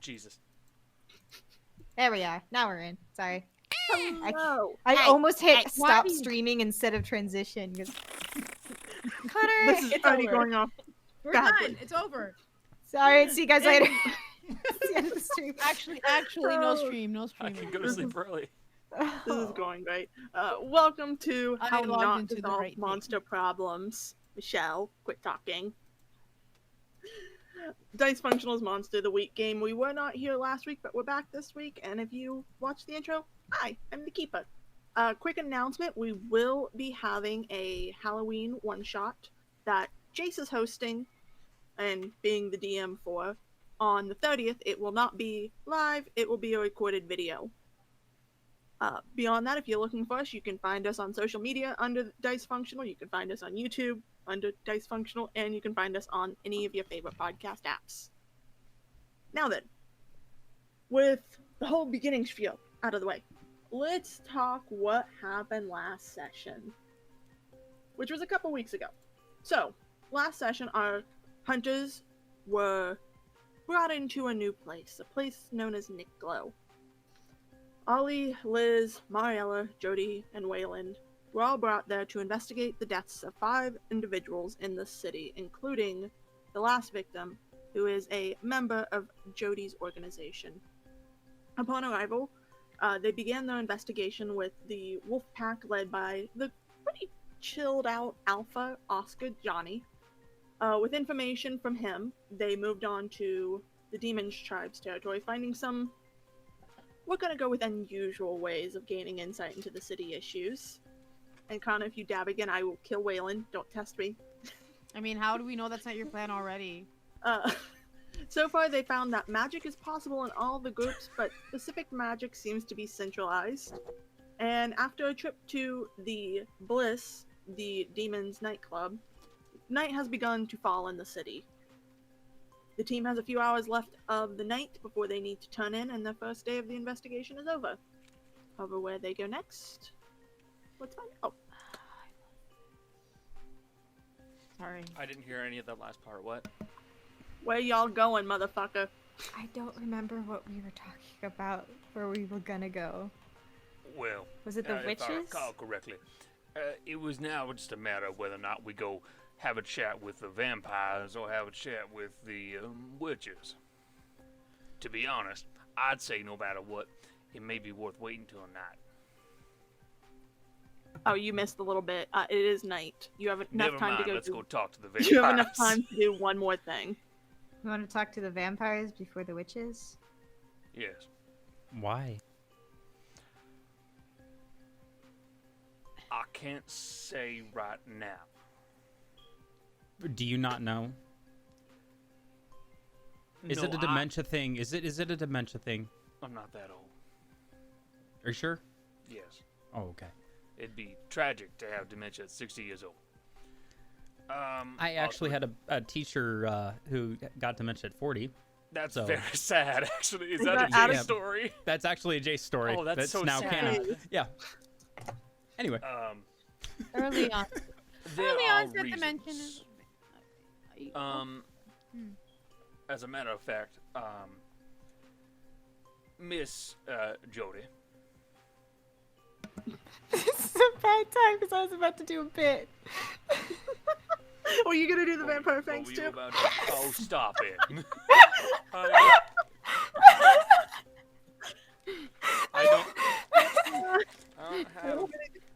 Jesus. There we are. Now we're in. Sorry. I Hey, almost hit hey, stop why- streaming instead of transition. This Connor! is It's already over. going off. We're badly. done. It's over. Sorry, see you guys later. See you at the stream. Actually, no stream. No I stream. can go to sleep early. This is going great. Welcome to I How logged Not into to the Solve right thing. Monster Problems. Michelle, quit talking. Dice Functional's Monster of the Week game. We were not here last week, but we're back this week. And if you watched the intro, hi, I'm the Keeper. Quick announcement, we will be having a Halloween one-shot that Jace is hosting and being the DM for. On the 30th, it will not be live, it will be a recorded video. Beyond that, if you're looking for us, you can find us on social media under Dice Functional. You can find us on YouTube under Dice Functional, and you can find us on any of your favorite podcast apps. Now then, with the whole beginning spiel out of the way, let's talk what happened last session, which was a couple weeks ago. So, last session, our hunters were brought into a new place, a place known as Nick Glow. Ollie, Liz, Mariella, Jody, and Wayland were all brought there to investigate the deaths of 5 individuals in the city, including the last victim, who is a member of Jody's organization. Upon arrival, they began their investigation with the wolf pack led by the pretty chilled out alpha Oscar Johnny. With information from him, they moved on to the Demon's Tribe's territory, finding some, we're gonna go with unusual ways of gaining insight into the city issues. And Connor, if you dab again, I will kill Waylon. Don't test me. I mean, how do we know that's not your plan already? So far, they found that magic is possible in all the groups, but specific magic seems to be centralized. And after a trip to the Bliss, the Demon's nightclub, night has begun to fall in the city. The team has a few hours left of the night before they need to turn in, and the first day of the investigation is over. However, where they go next, let's find out. Sorry. I didn't hear any of that last part. What? Where y'all going, motherfucker? I don't remember what we were talking about, where we were gonna go. Well, Was it the if I witches? recall correctly, it was now just a matter of whether or not we go have a chat with the vampires or have a chat with the witches. To be honest, I'd say no matter what, it may be worth waiting till night. Oh, you missed a little bit. It is night. You have enough Never time mind, to go. let's go talk to the vampires. You have enough time to do one more thing. You want to talk to the vampires before the witches? Yes. Why? I can't say right now. Do you not know? Is it a dementia thing? Is it a dementia thing? I'm not that old. Are you sure? Yes. Oh, okay. It'd be tragic to have dementia at 60 years old. I actually had a teacher who got dementia at 40. That's so- very sad, actually. Is Is that a that out Jay's of- story? That's actually a Jace story. Oh, that's so now sad. canon. Yeah. Anyway. Early on. There Early are onset reasons. dementia is- As a matter of fact, Miss Jody. This is a bad time because I was about to do a bit. Were you gonna do the What vampire were fangs you too? about to- Oh, stop it. I don't have...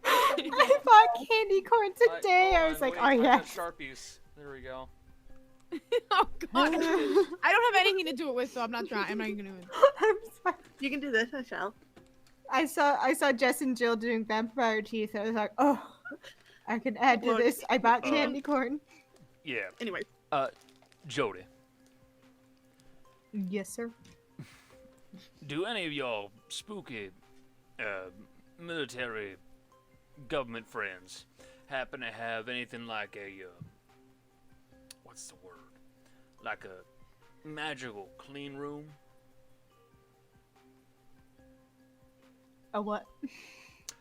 I bought candy corn today. I was like, oh yeah. Sharpies. There we go. Oh god. I don't have anything to do it with, so I'm not trying. I'm not even gonna. I'm sorry. You can do this, I shall. I saw Jess and Jill doing vampire teeth. I was like, oh, I can add to Look, this. I bought candy corn. Yeah. Anyway, Jody, Yes, sir. do any of y'all spooky military government friends happen to have anything like a what's the word? Like a magical clean room? A what?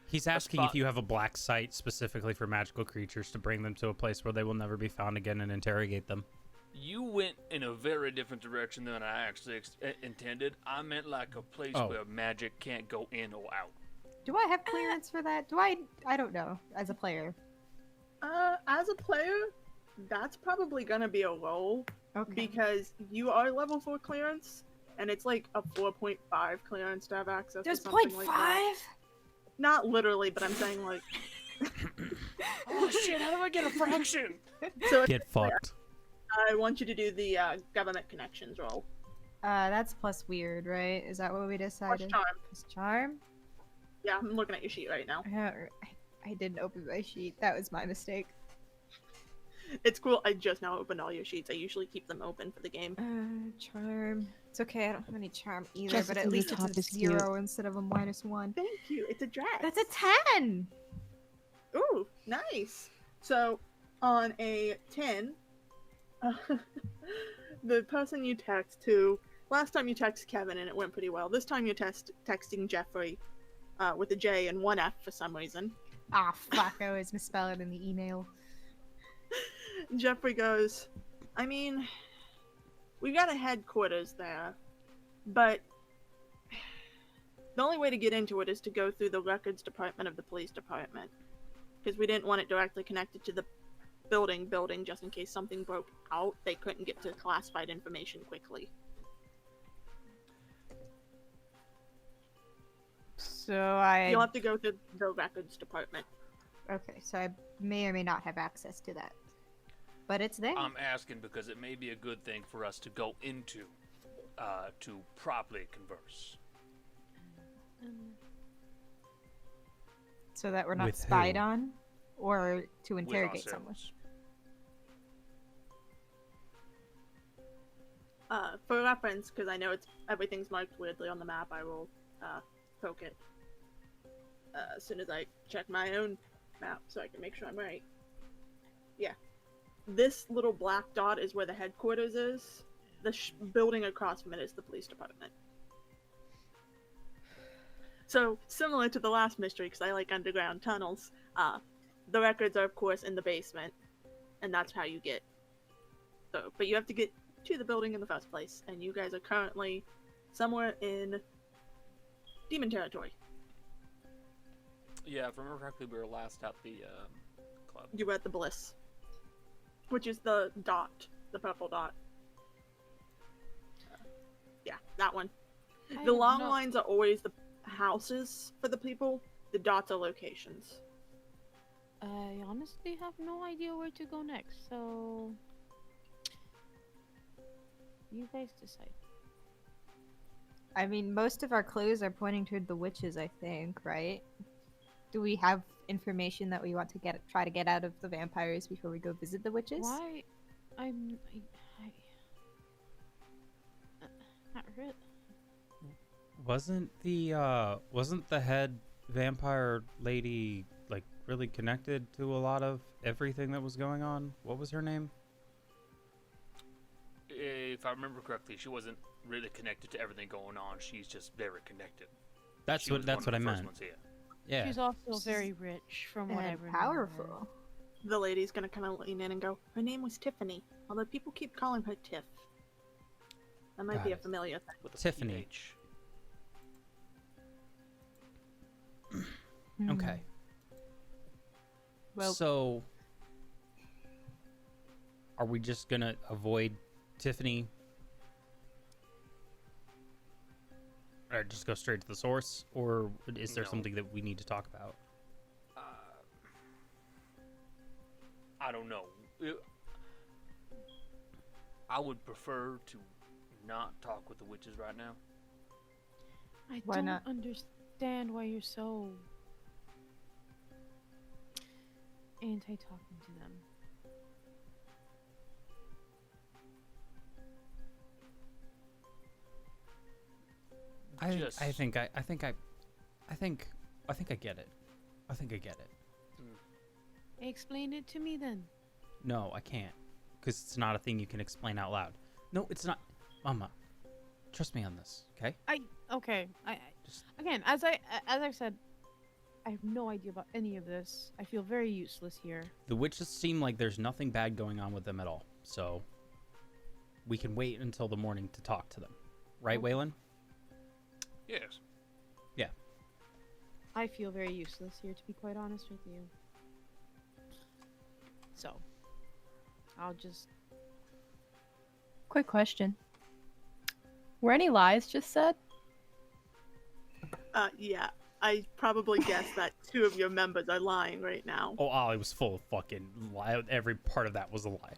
He's asking spot- if you have a black site specifically for magical creatures to bring them to a place where they will never be found again and interrogate them. You went in a very different direction than I actually intended. I meant like a place Oh. where magic can't go in or out. Do I have clearance for that? Do I? I don't know. As a player. As a player, that's probably gonna be a roll Okay. because you are level 4 clearance, and it's like a 4.5 clearance to have access There's to something 0.5. like that. Not literally, but I'm saying like. Oh shit! How do I get a fraction? So Get fucked. I want you to do the government connections roll. That's plus weird, right? Is that what we Plus decided? charm. Plus charm. Yeah, I'm looking at your sheet right now. I didn't open my sheet. That was my mistake. It's cool. I just now opened all your sheets. I usually keep them open for the game. Charm. It's okay. I don't have any charm either, Just but in at the least it's top a is cute. 0 instead of a -1. Thank you. It's a dress. That's a 10. Ooh, nice. So, on a 10, the person you text to, last time you texted Kevin and it went pretty well. This time you're texting Jeffrey with a J and one F for some reason. Ah, fuck. I always misspell it in the email. Jeffrey goes, I mean, we got a headquarters there, but the only way to get into it is to go through the records department of the police department. Because we didn't want it directly connected to the building just in case something broke out. They couldn't get to classified information quickly. So You'll have to go through the records department. Okay, so I may or may not have access to that. But it's there. I'm asking because it may be a good thing for us to go into to properly converse. So that we're not With spied who? on? Or to with interrogate someone? ourselves. For reference, because I know everything's marked weirdly on the map, I will poke it as soon as I check my own map so I can make sure I'm right. Yeah. This little black dot is where the headquarters is. The building across from it is the police department. So, similar to the last mystery, because I like underground tunnels, the records are, of course, in the basement, and that's how you get. So, but you have to get to the building in the first place, and you guys are currently somewhere in demon territory. Yeah, if I remember correctly, we were last at the club. You were at the Bliss, which is the dot, the purple dot. Yeah, that one. The long lines are always the houses for the people. The dots are locations. I honestly have no idea where to go next, so you guys decide. I mean, most of our clues are pointing toward the witches, I think, right? Do we have information that we want to try to get out of the vampires before we go visit the witches? Why? Not really. Wasn't the head vampire lady like really connected to a lot of everything that was going on? What was her name? If I remember correctly, she wasn't really connected to everything going on. She's just very connected. That's She was what one I of the first meant. ones here. Yeah. She's also very rich, from what I And remember. powerful. The lady's gonna kind of lean in and go, her name was Tiffany, although people keep calling her Tiff. That might Got be a it. familiar thing. With a Tiffany. PH. Hmm. Okay. Well, So, are we just gonna avoid Tiffany? Or just go straight to the source? Or is there No. something that we need to talk about? I don't know. I would prefer to not talk with the witches right now. I Why don't not? understand why you're so anti-talking to them. I think Just- I think I get it. I think I get it. Explain it to me then. No, I can't, because it's not a thing you can explain out loud. No, it's not. Mama, trust me on this, okay? Okay. Just- Again, as I've said, I have no idea about any of this. I feel very useless here. The witches seem like there's nothing bad going on with them at all. So, we can wait until the morning to talk to them. Right, Waylon? Yes. I feel very useless here, to be quite honest with you. So, I'll just... Quick question. Were any lies just said? Yeah. I probably guessed that 2 of your members are lying right now. Oh, Ollie was full of fucking lie. Every part of that was a lie.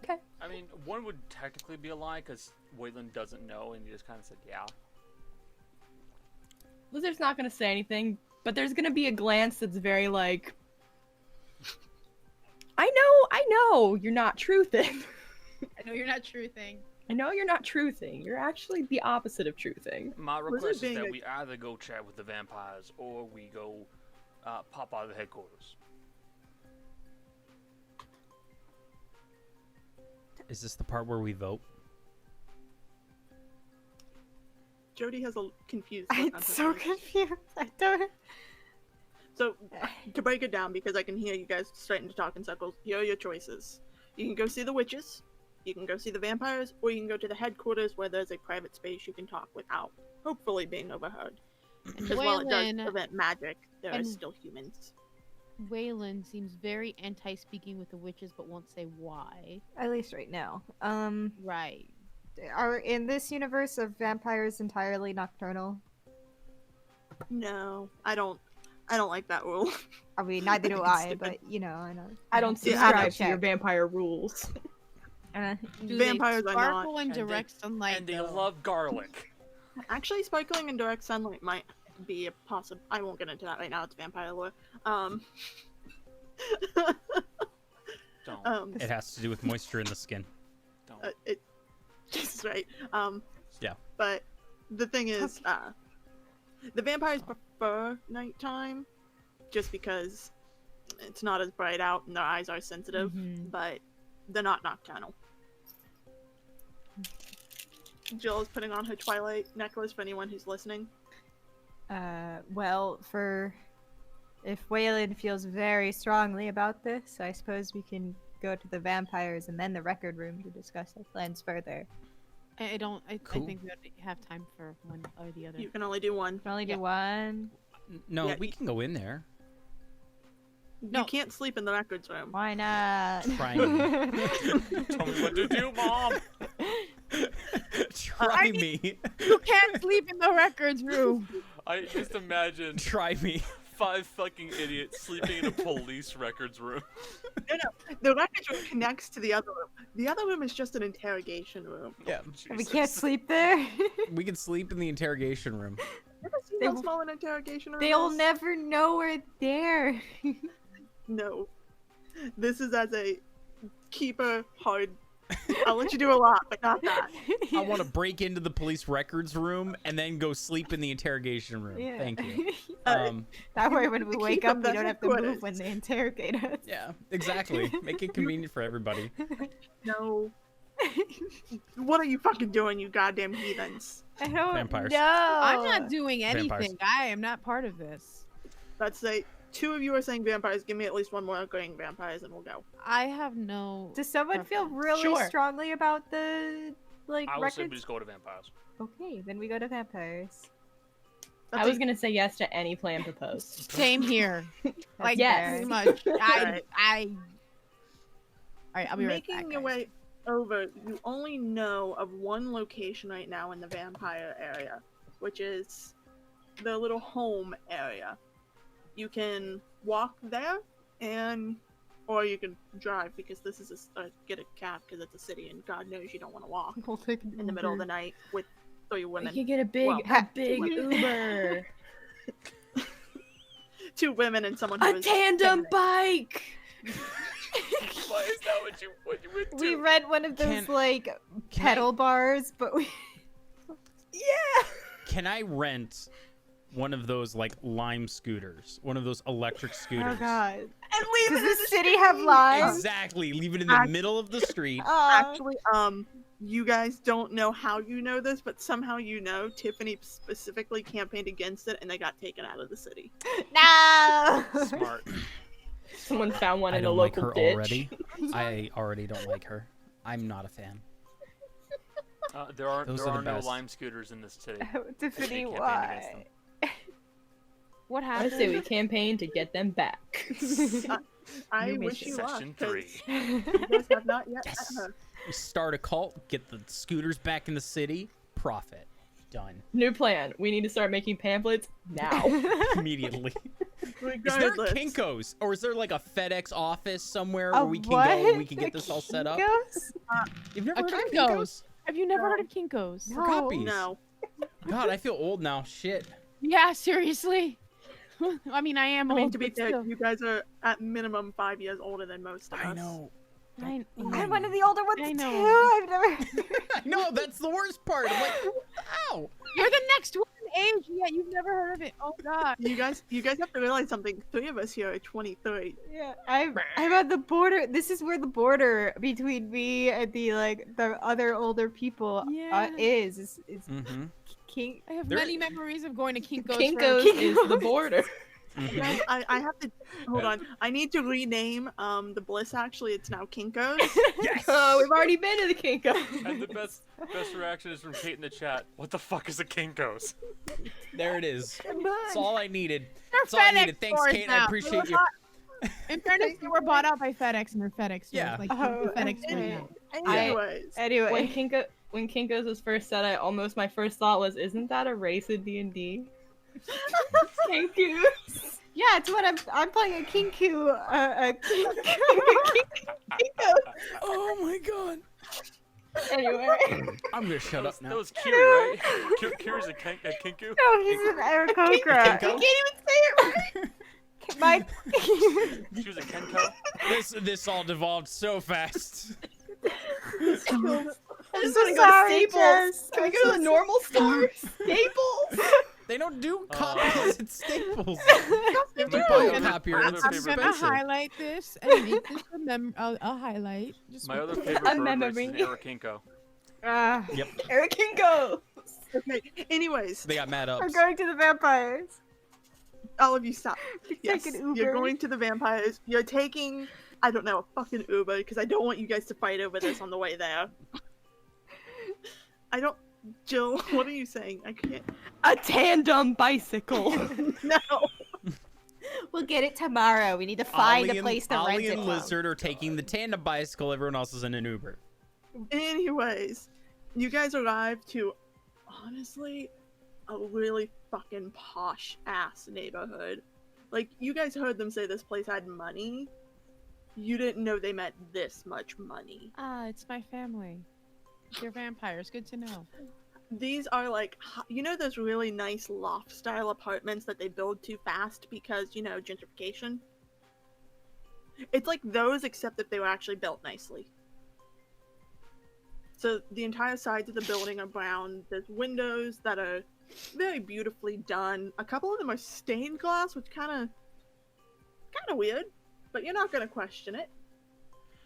Okay. I mean, one would technically be a lie because Wayland doesn't know, and he just kind of said, "Yeah." Lizard's not gonna say anything, but there's gonna be a glance that's very like, I know, you're not truthing. I know you're not truthing. I know you're not truthing. You're actually the opposite of truthing. My Was it request is being that a- we either go chat with the vampires or we go pop out of the headquarters. Is this the part where we vote? Jody has a confused look on I'm her so face. confused. I don't. So, to break it down, because I can hear you guys starting to talk in circles, here are your choices. You can go see the witches, you can go see the vampires, or you can go to the headquarters where there's a private space you can talk without, hopefully being overheard. Because while it does Waylon, prevent magic, there are and- still humans. Waylon seems very anti-speaking with the witches, but won't say why. At least right now. Right. Are in this universe of vampires entirely nocturnal? No, I don't like that rule. I mean, neither do It's I, stupid. but you know, I know. I don't Yeah, subscribe to check. your vampire rules. Do Vampires they are not. sparkle in And they- direct sunlight? And they though? love garlic. Actually, sparkling in direct sunlight might be a possible. I won't get into that right now. It's vampire lore. Don't. It has to do with moisture in the skin. Don't. It. Jesus, right. Yeah. But the thing is, the vampires prefer nighttime, just because it's not as bright out and their eyes are sensitive. Mhm. But they're not nocturnal. Jill is putting on her Twilight necklace for anyone who's listening. Well, if Waylon feels very strongly about this, I suppose we can go to the vampires and then the record room to discuss our plans further. I don't. I Cool. think we ought to have time for one or the other. You can only do one. We can only Yeah. do one. No, Yeah, we can go in there. No. You can't sleep in the records room. Why not? Try Tell me what to do, Mom. Try me. You can't sleep in the records room. I just imagine Try me. 5 fucking idiots sleeping in a police records room. The records room connects to the other room. The other room is just an interrogation room. Yeah, We Jesus. can't sleep there. we can sleep in the interrogation room. Ever seen They how will- small an interrogation room They'll is? never know we're there. No. This is as a keeper hard. I'll let you do a lot, but not that. I want to break into the police records room and then go sleep in the interrogation room. Yeah. Thank you. That way, when we To wake keep up, up we the don't have to move headquarters. when they interrogate us. Yeah, exactly. Make it convenient for everybody. No. What are you fucking doing, you goddamn heathens? I don't Vampires. know. I'm not doing anything. Vampires. I am not part of this. Let's say 2 of you are saying vampires. Give me at least one more agreeing vampires, and we'll go. I have no. Does someone feel preference. really Sure. strongly about the I will say we records? just go to vampires. Okay, then we go to vampires. I was gonna say yes to any plan proposed. Same here. Like Yes. pretty much. Alright. Alright, I'll be right Making back. your guys. way over, you only know of one location right now in the vampire area, which is the little home area. You can walk there, or you can drive, because this is get a cab because it's a city, and God knows you don't want to walk We'll take in the middle of the night with 3 We women. could get a big, Well, a big women. Uber, 2 women and someone who a is tandem pregnant. bike. Why is that what you went to? We rent one of those Can- like can pedal bars, but we. Can I rent one of those like lime scooters? One of those electric scooters? Oh God! And leave Does it this in the city have street. lives? Exactly. Leave it in the Act- middle of the street. Actually, you guys don't know how you know this, but somehow you know Tiffany specifically campaigned against it, and they got taken out of the city. No. Smart. Someone found one I in the don't like local her ditch. already. I already don't like her. I'm not a fan. There are Those there are the are no best. lime scooters in this city. Tiffany, campaign against why? What I happened? say we campaign to get them back. I New wish you mission. luck. Section 'cause 3. You guys have not yet met Yes. her. We start a cult, get the scooters back in the city, profit. Done. New plan. We need to start making pamphlets now. Immediately. Is there Regardless, Kinko's? Or is there like a FedEx office somewhere A where we can go and we what? can get A this all set up? Kinko's? You've never A heard of Kinko's? Kinko's? Have you never No. heard of Kinko's? No. For copies. no. God, I feel old now. Shit. Yeah, seriously. I mean, I am I mean, old, to be but fair, still. you guys are at minimum 5 years older than most of us. I know. I'm one of the older ones I too. know. I've never. I know, that's the worst part. I'm like, ow. You're the next one in age, yet you've never heard of it. Oh god. You guys have to realize something. 3 of us here are 23. Yeah, I'm at the border. This is where the border between me and the other older people Yeah. is Mm-hmm. King. I have There- many memories of going to Kinko's. Kinko's is the border. Guys, I have to hold on. I need to rename the Bliss. Actually, it's now Kinko's. Yes. Oh, we've already been to the Kinko. And the best reaction is from Kate in the chat. What the fuck is a Kinko's? There it is. That's all I needed. They're That's all I FedEx needed. Thanks, stores Kate. now. I appreciate you. In fairness, they were bought out by FedEx and they're FedEx stores. Yeah. Like Oh, FedEx okay. stores now. Anyways, Anyway, When Kinko's was first said, my first thought was, isn't that a race in D&D? Thank you. yeah, it's what I'm playing a Kinku. A Kinku. Oh my god. Anyway. I'm gonna shut up That now. was Kiri, right? Kiri's a Kinku? No, he's an Aarakocra. Kinko? I can't even say it right. My. She was a Kenko? This all devolved so fast. I just I'm want to so go to sorry, Staples. Jess. Can we I'm go to so the normal store? Staples. They don't do copies at Staples. If To you buy don't- a copy, My it's other I'm favorite- gonna expensive. highlight this and make this a highlight. Just My other favorite A bird race is memory. an Arakinko. Yep. Eric Kinko. Okay. Anyways, They got mad ups. We're going to the vampires. all of you stop. Yes, Take an you're Uber. going to the vampires. You're taking, I don't know, a fucking Uber because I don't want you guys to fight over this on the way there. I don't. Jill, what are you saying? I can't. A tandem bicycle. No. We'll get it tomorrow. We need to find Ollie a place to and, rent Ollie it and from. Lizard are taking the tandem bicycle. Everyone else is in an Uber. Anyways, you guys arrived to, honestly, a really fucking posh ass neighborhood. Like, you guys heard them say this place had money. You didn't know they meant this much money. Ah, it's my family. They're vampires. Good to know. These are like, you know, those really nice loft style apartments that they build too fast because, you know, gentrification? It's like those, except that they were actually built nicely. So the entire sides of the building are brown. There's windows that are very beautifully done. A couple of them are stained glass, which kind of weird, but you're not gonna question it.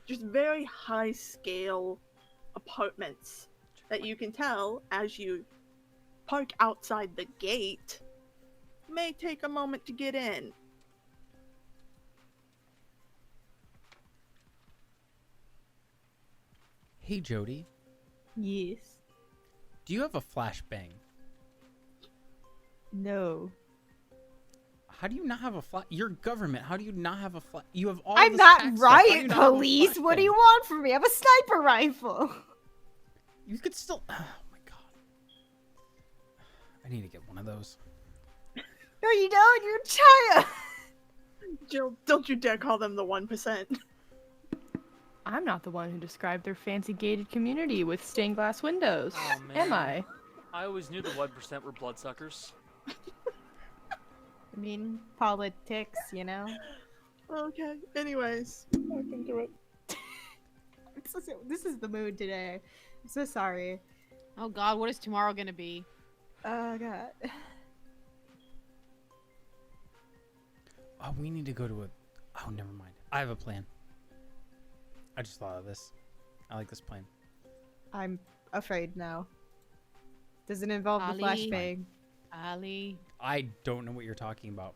Just very high scale apartments that you can tell as you park outside the gate may take a moment to get in. Hey, Jody. Yes. Do you have a flashbang? No. How do you not have a flash? You're government. How do you not have a flash? You have all I'm this not tax stuff. How do you riot not have a police. What do you flashbang? want from me? I have a sniper rifle. You could still. Oh my god. I need to get one of those. No, you don't. You're a child. Jill, don't you dare call them the 1%. I'm not the one who described their fancy gated community with stained glass windows. Oh, man. Am I? I always knew the 1% were bloodsuckers. I mean, politics, you know. Okay, anyways. I can do it. This is the mood today. I'm so sorry. Oh god, what is tomorrow gonna be? Oh god. Oh, we need to go to a. Oh, never mind. I have a plan. I just thought of this. I like this plan. I'm afraid now. Does it involve the Ali. flashbang? Ali. I don't know what you're talking about.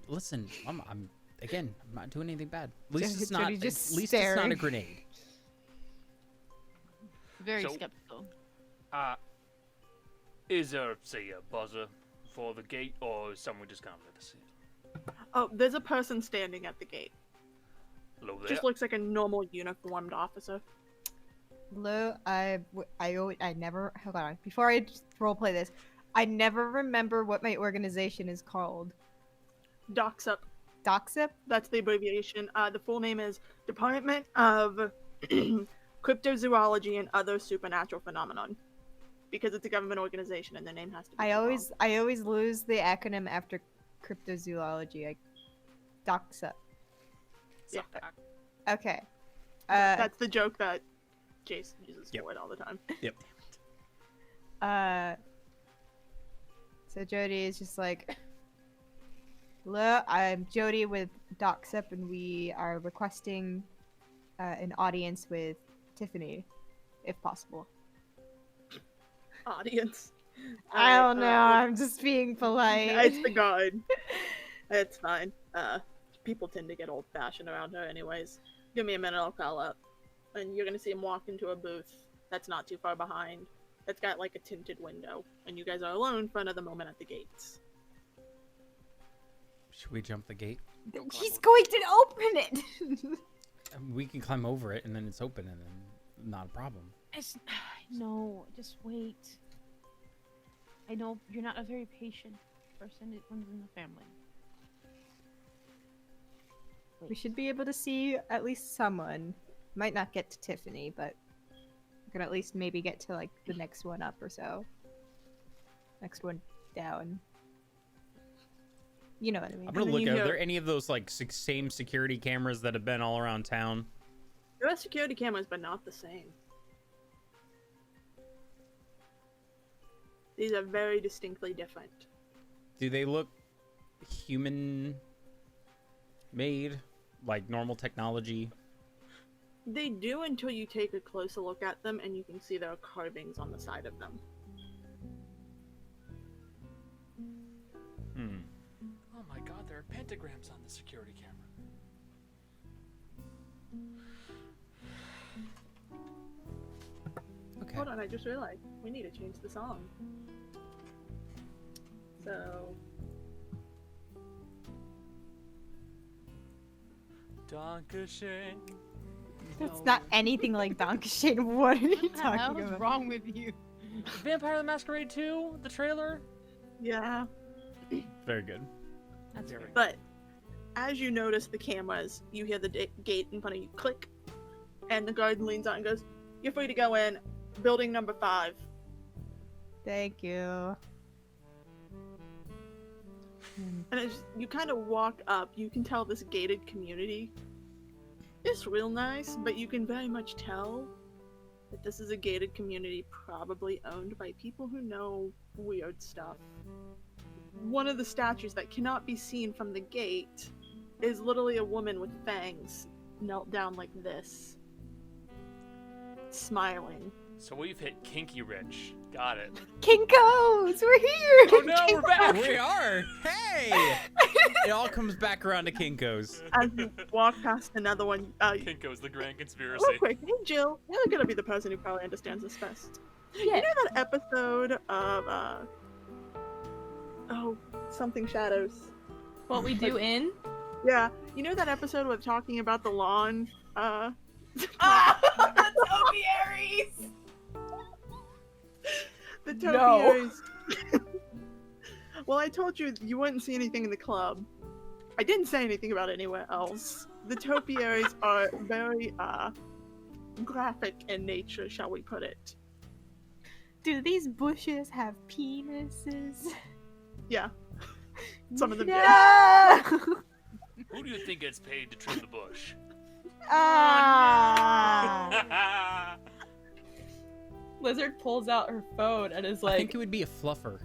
Listen, I'm again. I'm not doing anything bad. At least it's not. Jody At just least it's not a staring. grenade. Very So- skeptical. Is there, say, a buzzer for the gate, or is someone just gonna let us in? Oh, there's a person standing at the gate. Hello there. Just looks like a normal uniformed officer. Hello, I never. Hold on. Before I roleplay this, I never remember what my organization is called. Doxup. Doxip? That's the abbreviation. The full name is Department of Cryptozoology and Other Supernatural Phenomenon. Because it's a government organization and the name has to be I too always lose the acronym after cryptozoology. Doxip. long. Yeah, Okay. that's the joke that Jason uses Yep. for it all the time. So Jody is just like, hello, I'm Jody with Doxip, and we are requesting an audience with Tiffany, if possible. Audience. I don't know. Alright, I'm just being polite. it's the guard. It's fine. People tend to get old-fashioned around her anyways. Give me a minute, I'll call up. And you're gonna see him walk into a booth that's not too far behind. That's got like a tinted window. And you guys are alone for another moment at the gates. Should we jump the gate? He's going to open it. We can climb over it, and then it's open, and then not a problem. No, just wait. I know you're not a very patient person. It runs in the family. We should be able to see at least someone. Might not get to Tiffany, but we can at least maybe get to like the next one up or so. Next one down. You know what I mean. I'm gonna then look. you Are hear- there any of those like same security cameras that have been all around town? There are security cameras, but not the same. These are very distinctly different. Do they look human made, like normal technology? They do until you take a closer look at them and you can see there are carvings on the side of them. Oh my god, there are pentagrams on the security camera. Okay. Hold on, I just realized we need to change the song. So, Dankeschön. It's not anything like Donkashade. What are you What the hell talking is about? wrong with you? Vampire the Masquerade 2, the trailer? yeah. Very good. That's Very fair. But as you notice the cameras, you hear the gate in front of you click, and the guard leans out and goes, "You're free to go in. Building number 5." Thank you. And as you kind of walk up, you can tell this gated community is real nice, but you can very much tell that this is a gated community probably owned by people who know weird stuff. One of the statues that cannot be seen from the gate is literally a woman with fangs knelt down like this, smiling. So we've hit Kinky Rich. Got it. Kinkos, we're here. Oh no, we're back! We are. Hey! It all comes back around to Kinkos. As you walk past another one, Kinko's the grand conspiracy. real quick, hey Jill, you're gonna be the person who probably understands this best. You know that episode of something shadows? What we do in? Yeah, you know that episode with talking about the lawn? Topiaries! The No. topiaries. Well, I told you you wouldn't see anything in the club. I didn't say anything about anywhere else. The topiaries are very graphic in nature, shall we put it? Do these bushes have penises? Yeah. Some of them do. No! Who do you think gets paid to trim the bush? Ah! Lizard pulls out her phone and is I like, think it would be a fluffer.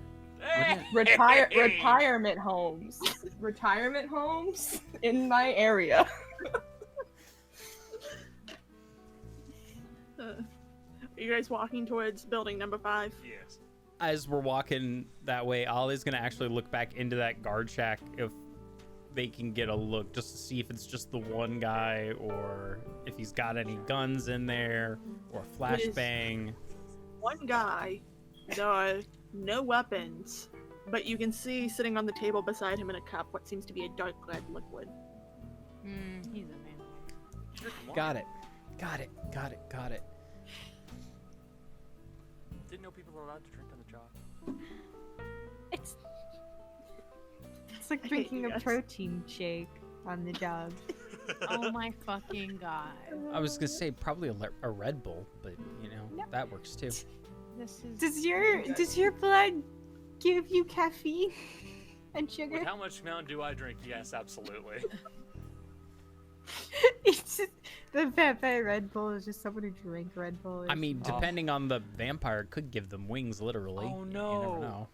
retirement homes. Retirement homes in my area. Are you guys walking towards building number 5? Yes. As we're walking that way, Ollie's gonna actually look back into that guard shack if they can get a look just to see if it's just the one guy or if he's got any guns in there or It is- flashbang. One guy, there are no weapons, but you can see sitting on the table beside him in a cup what seems to be a dark red liquid. He's a man. Got it. Got it. Didn't know people were allowed to drink on the job. It's like I hate drinking you a guys. protein shake on the job. Oh my fucking god. I was gonna say probably a Red Bull, but you know No. that works too. This is. Does your blood give you caffeine and sugar? With how much Mountain Dew I drink, yes, absolutely. It's just, the vampire Red Bull is just someone who drank Red Bull. I mean, depending on the vampire, it could give them wings, literally. Oh, You no. never know.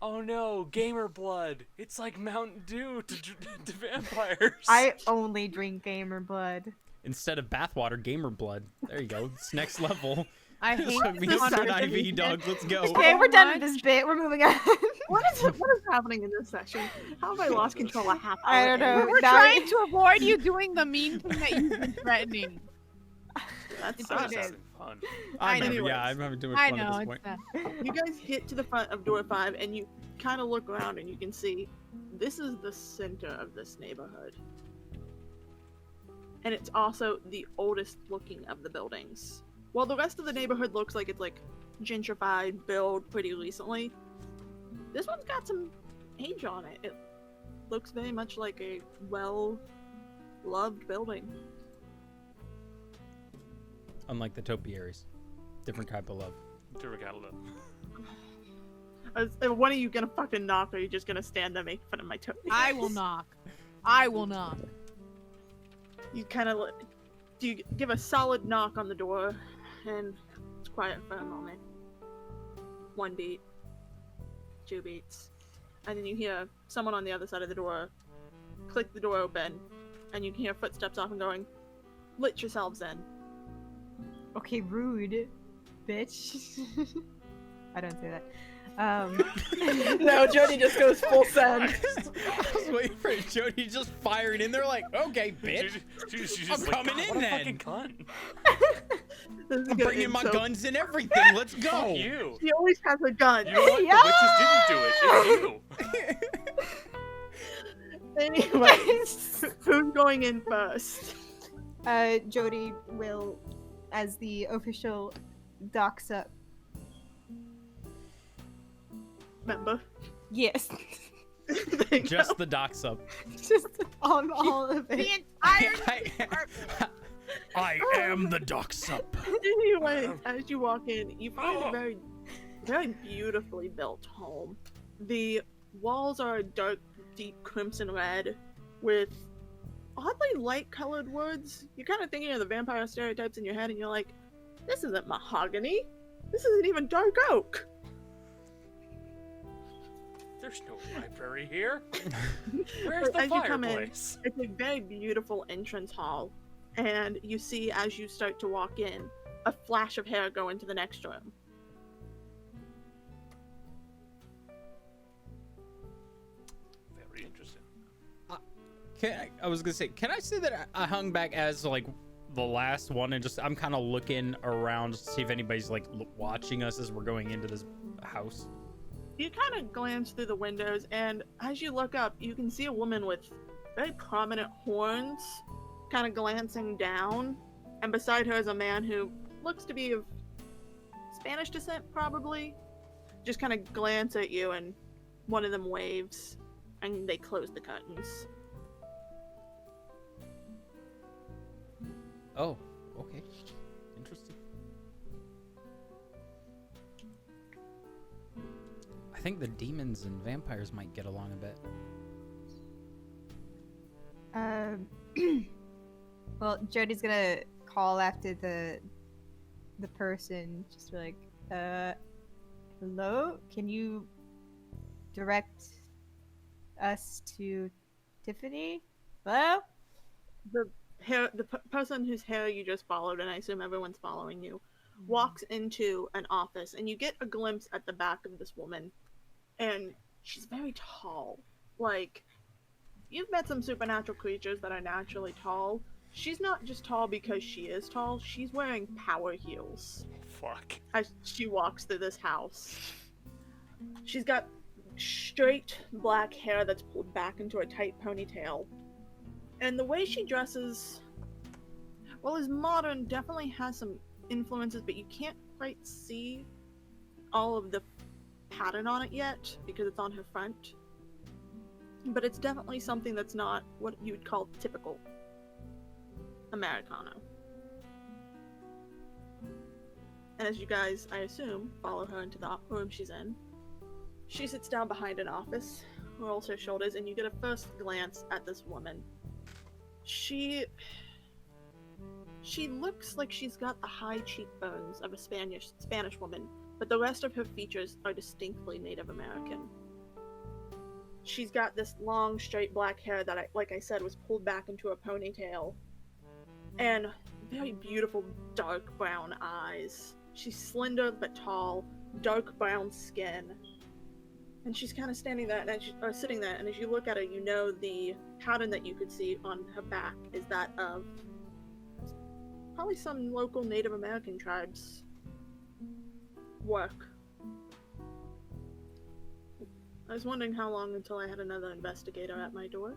Oh no, gamer blood! It's like Mountain Dew to vampires. I only drink gamer blood. Instead of bathwater, gamer blood. There you go. It's next level. I hate Hook me this up to an conversation. IV, dog. Let's go. Okay, we're done with much. this bit. We're moving on. What is happening in this session? How have I lost control a half hour? I don't know. in? We're Now- trying to avoid you doing the mean thing that you've been threatening. That's It's so what That's it sad. is. having fun. I know. Anyways. Yeah, I'm having too much I fun know. at this It's point. You guys hit to the front of door 5 and you kind of look around and you can see this is the center of this neighborhood. And it's also the oldest looking of the buildings. While the rest of the neighborhood looks like it's like gentrified, built pretty recently, this one's got some age on it. It looks very much like a well-loved building. Unlike the topiaries. Different type of love. Different kind of love. Is one of you gonna fucking knock, or are you just gonna stand there and make fun of my toe? I will knock. I will knock. You kind of do you give a solid knock on the door, and it's quiet for a moment. 1 beat, 2 beats, and then you hear someone on the other side of the door click the door open, and you can hear footsteps off and going, "Let yourselves in." Okay, rude, bitch. I don't say that. No, Jody just goes full send. I was waiting for Jody just firing in there like, okay, bitch. She's I'm just like, coming "God, in what a then." fucking cunt. This is I'm good, bringing and my so guns and everything. Let's go. Fuck you. She always has a gun. You know what? Yeah. The witches didn't do it. It's you. Anyways, who's going in first? Jody will, as the official, docks up. Member. Yes, There you Just go. the docks up. just all of The it. entire. I am the docks up. Anyway, as you walk in, you find a very, very beautifully built home. The walls are a dark, deep crimson red with oddly light-colored woods. You're kind of thinking of the vampire stereotypes in your head, and you're like, this isn't mahogany. This isn't even dark oak. There's no library here. Where's the As you come in, fireplace? it's a very beautiful entrance hall, and you see as you start to walk in, a flash of hair go into the next room. Very interesting. I was gonna say, can I say that I hung back as like the last one and just I'm kind of looking around to see if anybody's like watching us as we're going into this house. You kind of glance through the windows, and as you look up, you can see a woman with very prominent horns kind of glancing down, and beside her is a man who looks to be of Spanish descent, probably. Just kind of glance at you, and one of them waves, and they close the curtains. Oh, okay. Interesting. I think the demons and vampires might get along a bit. Well, Jody's gonna call after the person, just be like, hello? Can you direct us to Tiffany? Hello? The person whose hair you just followed, and I assume everyone's following you, Mm-hmm. walks into an office, and you get a glimpse at the back of this woman, and she's very tall, like you've met some supernatural creatures that are naturally tall. She's not just tall because she is tall, she's wearing power heels Fuck. as she walks through this house. She's got straight black hair that's pulled back into a tight ponytail. And the way she dresses, well, is modern, definitely has some influences, but you can't quite see all of the pattern on it yet because it's on her front. But it's definitely something that's not what you would call typical Americano. And as you guys, I assume, follow her into the room she's in, she sits down behind an office, rolls her shoulders, and you get a first glance at this woman. She looks like she's got the high cheekbones of a Spanish woman, but the rest of her features are distinctly Native American. She's got this long, straight black hair that, like I said, was pulled back into a ponytail, and very beautiful dark brown eyes. She's slender but tall, dark brown skin, and she's kind of standing there or sitting there. And as you look at her, you know the pattern that you could see on her back is that of probably some local Native American tribes' work. I was wondering how long until I had another investigator at my door.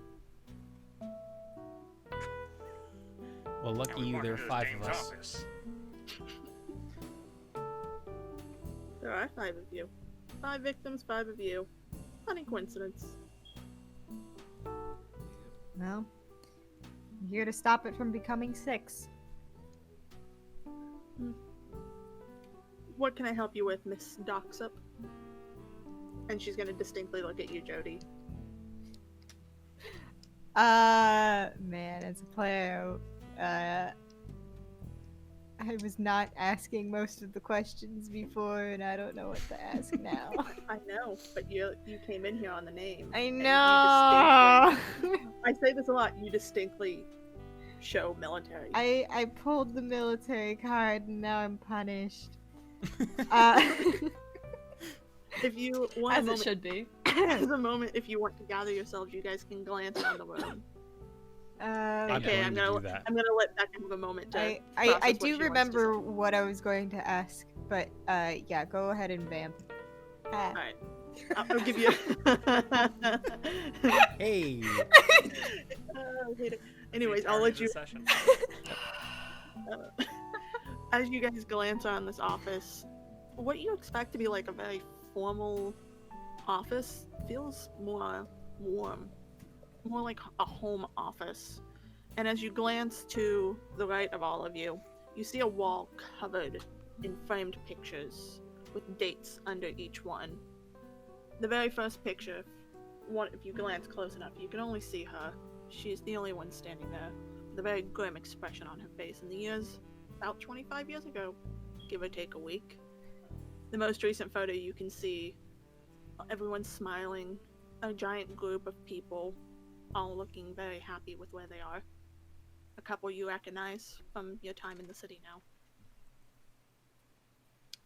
Well, lucky you, there are 5 of us. Office. There are 5 of you. 5 victims, 5 of you. Funny coincidence. Well, I'm here to stop it from becoming 6. What can I help you with, Miss Doxup? And she's gonna distinctly look at you, Jody. Man, as a player, I was not asking most of the questions before, and I don't know what to ask now. I know, but you came in here on the name. I and you know! I say this a lot, you distinctly show military. I pulled the military card, and now I'm punished. If you want As it should be. as a moment, if you want to gather yourselves, you guys can glance around the room. Okay, I'm gonna let Becca have a moment to I process what do she wants to remember say. what I was going to ask, but yeah, go ahead and vamp. Alright. I'll give you Hey! Anyways, I'll let you Session. as you guys glance around this office, what you expect to be like a very formal office feels more warm, more like a home office. And as you glance to the right of all of you, you see a wall covered in framed pictures with dates under each one. The very first picture, if you glance close enough, you can only see her. She's the only one standing there with a very grim expression on her face. In the years, about 25 years ago, give or take a week. The most recent photo you can see everyone smiling, a giant group of people all looking very happy with where they are. A couple you recognize from your time in the city now.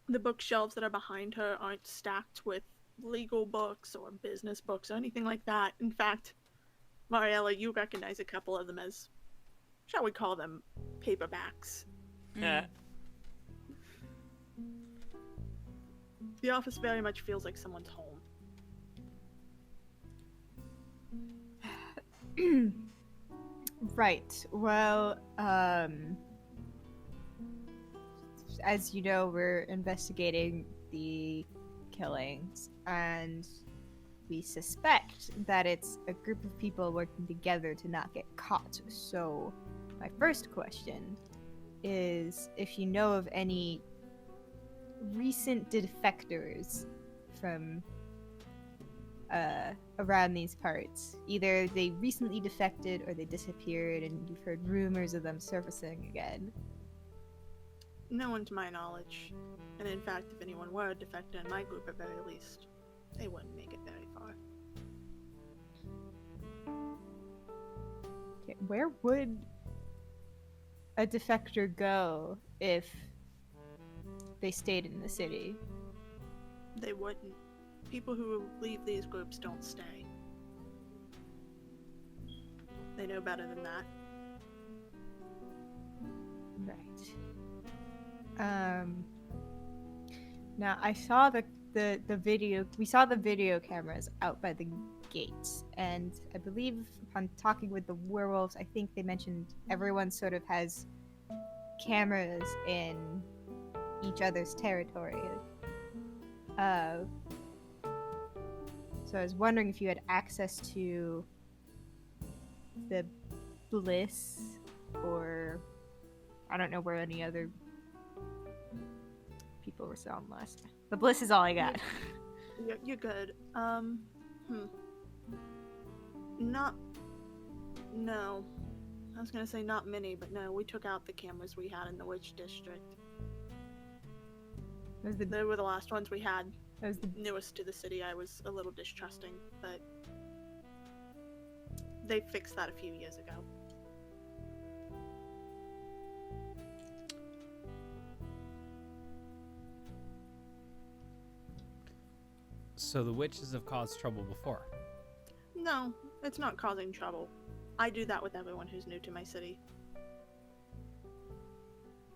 The bookshelves that are behind her aren't stacked with legal books or business books or anything like that. In fact, Mariella, you recognize a couple of them as, shall we call them, paperbacks. Yeah. The office very much feels like someone's home. Right. Well, as you know, we're investigating the killings, and we suspect that it's a group of people working together to not get caught. So, my first question is if you know of any recent defectors from around these parts. Either they recently defected or they disappeared and you've heard rumors of them surfacing again. No one to my knowledge. And in fact, if anyone were a defector in my group at very least, they wouldn't make it very far. Okay, where would a defector go if they stayed in the city? They wouldn't. People who leave these groups don't stay. they know better than that. Right. Now I saw the video. We saw the video cameras out by the gates, and I believe upon talking with the werewolves, I think they mentioned everyone sort of has cameras in each other's territory. So I was wondering if you had access to the Bliss, or I don't know where any other people were selling last. The Bliss is all I got. You're good. Not. No. I was gonna say not many, but no, we took out the cameras we had in the Witch District. They were the last ones we had. That was the Newest to the city. I was a little distrusting, but they fixed that a few years ago. So the witches have caused trouble before. No, it's not causing trouble. I do that with everyone who's new to my city.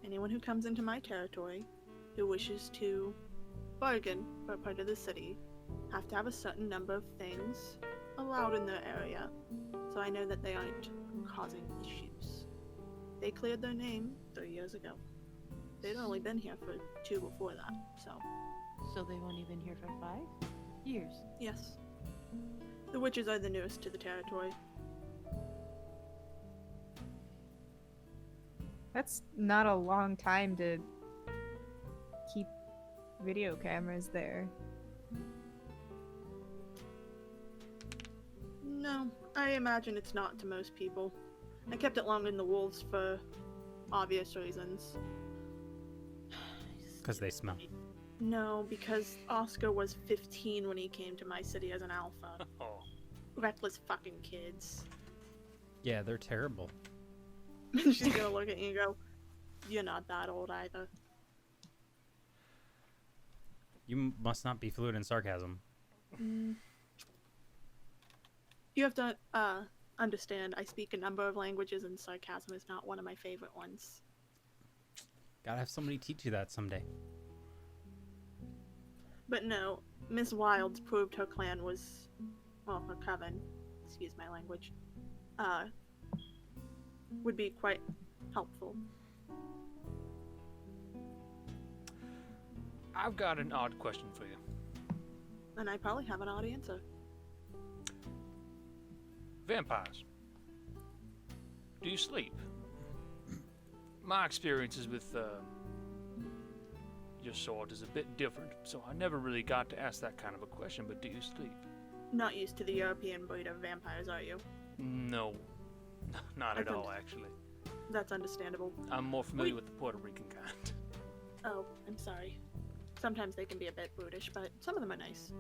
Anyone who comes into my territory who wishes to bargain for a part of the city have to have a certain number of things allowed in their area, so I know that they aren't causing issues. They cleared their name 3 years ago. They'd only been here for 2 before that, so... So they've only been here for 5 years. Yes. The witches are the newest to the territory. That's not a long time to keep video cameras there. No, I imagine it's not to most people. I kept it long in the wolves for obvious reasons. Because they smell. No, because Oscar was 15 when he came to my city as an alpha. Oh, Reckless fucking kids. Yeah, they're terrible. She's gonna look at you and go, "You're not that old either." You must not be fluent in sarcasm. You have to understand, I speak a number of languages and sarcasm is not one of my favorite ones. Gotta have somebody teach you that someday. But no, Miss Wilds proved her clan was, well, her coven, excuse my language, would be quite helpful. I've got an odd question for you. And I probably have an odd answer. Vampires. Do you sleep? My experiences with your sword is a bit different, so I never really got to ask that kind of a question, but do you sleep? Not used to the European breed of vampires, are you? No. Not at all, actually. That's understandable. I'm more familiar with the Puerto Rican kind. Oh, I'm sorry. Sometimes they can be a bit brutish, but some of them are nice.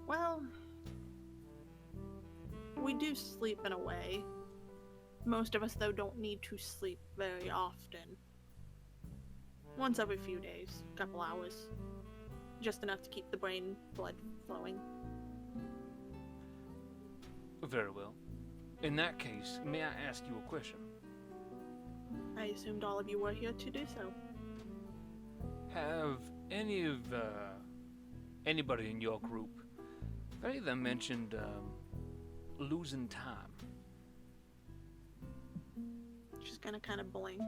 Well, we do sleep in a way. Most of us, though, don't need to sleep very often. Once every few days, a couple hours. Just enough to keep the brain blood flowing. Very well. In that case, may I ask you a question? I assumed all of you were here to do so. Have any of anybody in your group, have any of them mentioned losing time? She's gonna kind of blink.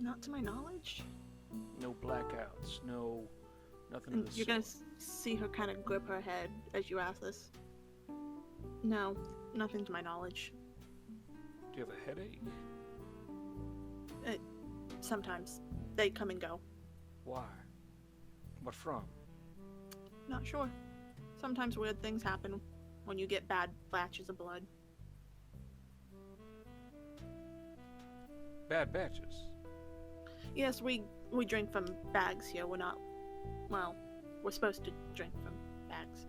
Not to my knowledge. No blackouts, nothing of the You're sort. gonna see her kind of grip her head as you ask this. No, nothing to my knowledge. Do you have a headache? Sometimes. They come and go. Why? What from? Not sure. Sometimes weird things happen when you get bad batches of blood. Bad batches. Yes, we drink from bags here. We're not... Well, we're supposed to drink from bags.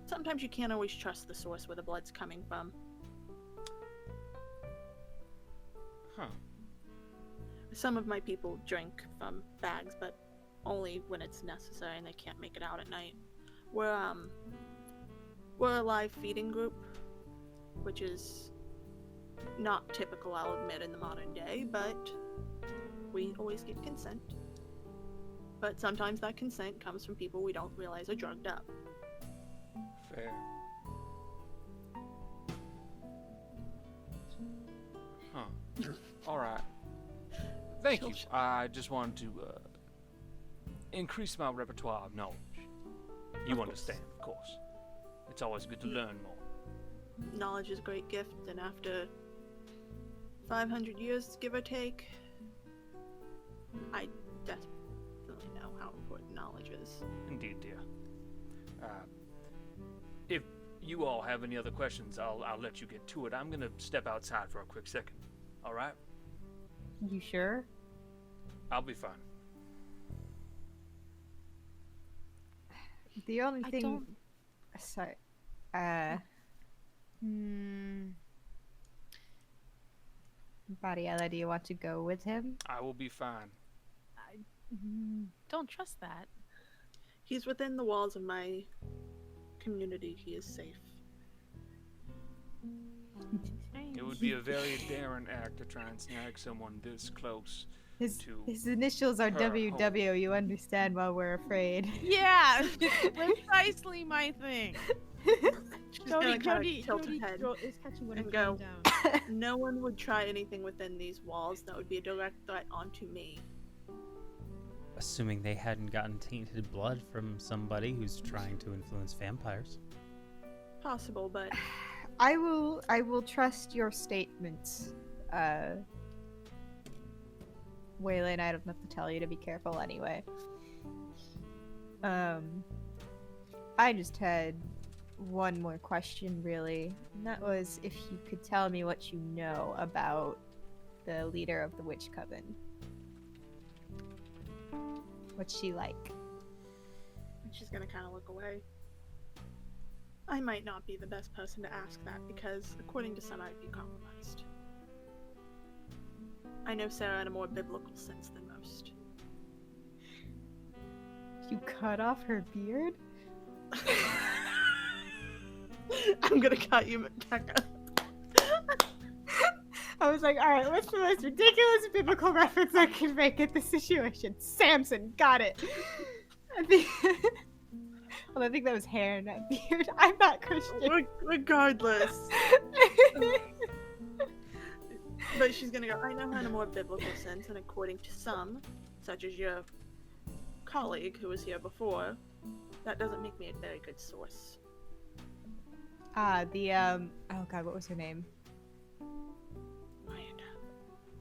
Sometimes you can't always trust the source where the blood's coming from. Huh. Some of my people drink from bags, but only when it's necessary and they can't make it out at night. We're a live feeding group, which is not typical, I'll admit, in the modern day, but we always get consent. But sometimes that consent comes from people we don't realize are drugged up. Fair. Huh. Alright. Thank you. I just wanted to increase my repertoire of knowledge. You understand, of course. It's always good to learn more. Knowledge is a great gift, and after 500 years, give or take, I definitely know how important knowledge is. Indeed, dear. If you all have any other questions, I'll let you get to it. I'm gonna step outside for a quick second. All right? You sure? I'll be fine. The only I thing. don't- Sorry. Bariella, do you want to go with him? I will be fine. Don't trust that. He's within the walls of my community. He is safe. It would be a very daring act to try and snag someone this close. His To initials are her WW. You understand why we're afraid. Yeah, precisely my thing. She's gonna kinda tilt her head is catching what and I'm go. putting down. No one would try anything within these walls that would be a direct threat onto me. Assuming they hadn't gotten tainted blood from somebody who's trying to influence vampires. Possible, but I will trust your statements. Waylon, I don't have to tell you to be careful anyway. I just had one more question, really. And that was if you could tell me what you know about the leader of the Witch Coven. What's she like? she's gonna kind of look away. I might not be the best person to ask that because, according to some, I'd be compromised. I know Sarah in a more biblical sense than most. You cut off her beard? I'm gonna cut you, Becca. I was like, alright, what's the most ridiculous biblical reference I can make at this situation? Samson, got it. I think, well, I think that was hair, not beard. I'm not Christian. Regardless. But she's gonna go, I know her in a more biblical sense, and according to some, such as your colleague who was here before, that doesn't make me a very good source. Oh god, what was her name?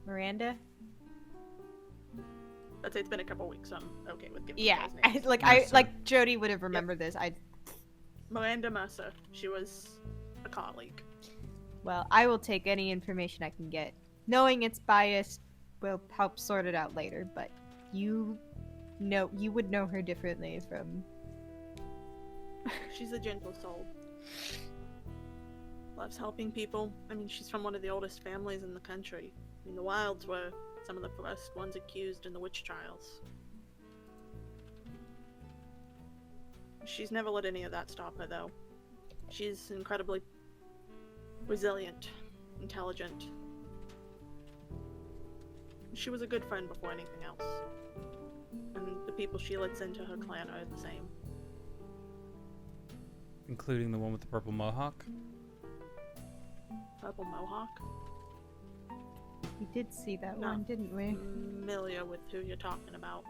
Miranda? I'd say it's been a couple weeks, so I'm okay with giving Yeah, you guys' names. Mercer. Jody would have remembered this. Miranda Mercer. She was a colleague. Well, I will take any information I can get. Knowing it's biased will help sort it out later, but you would know her differently from... She's a gentle soul. Loves helping people. I mean, she's from one of the oldest families in the country. I mean, the Wilds were some of the first ones accused in the witch trials. She's never let any of that stop her, though. She's incredibly resilient, intelligent. She was a good friend before anything else. And the people she lets into her clan are the same. Including the one with the purple mohawk? Purple Mohawk? We did see that No. one, didn't we? Familiar with who you're talking about.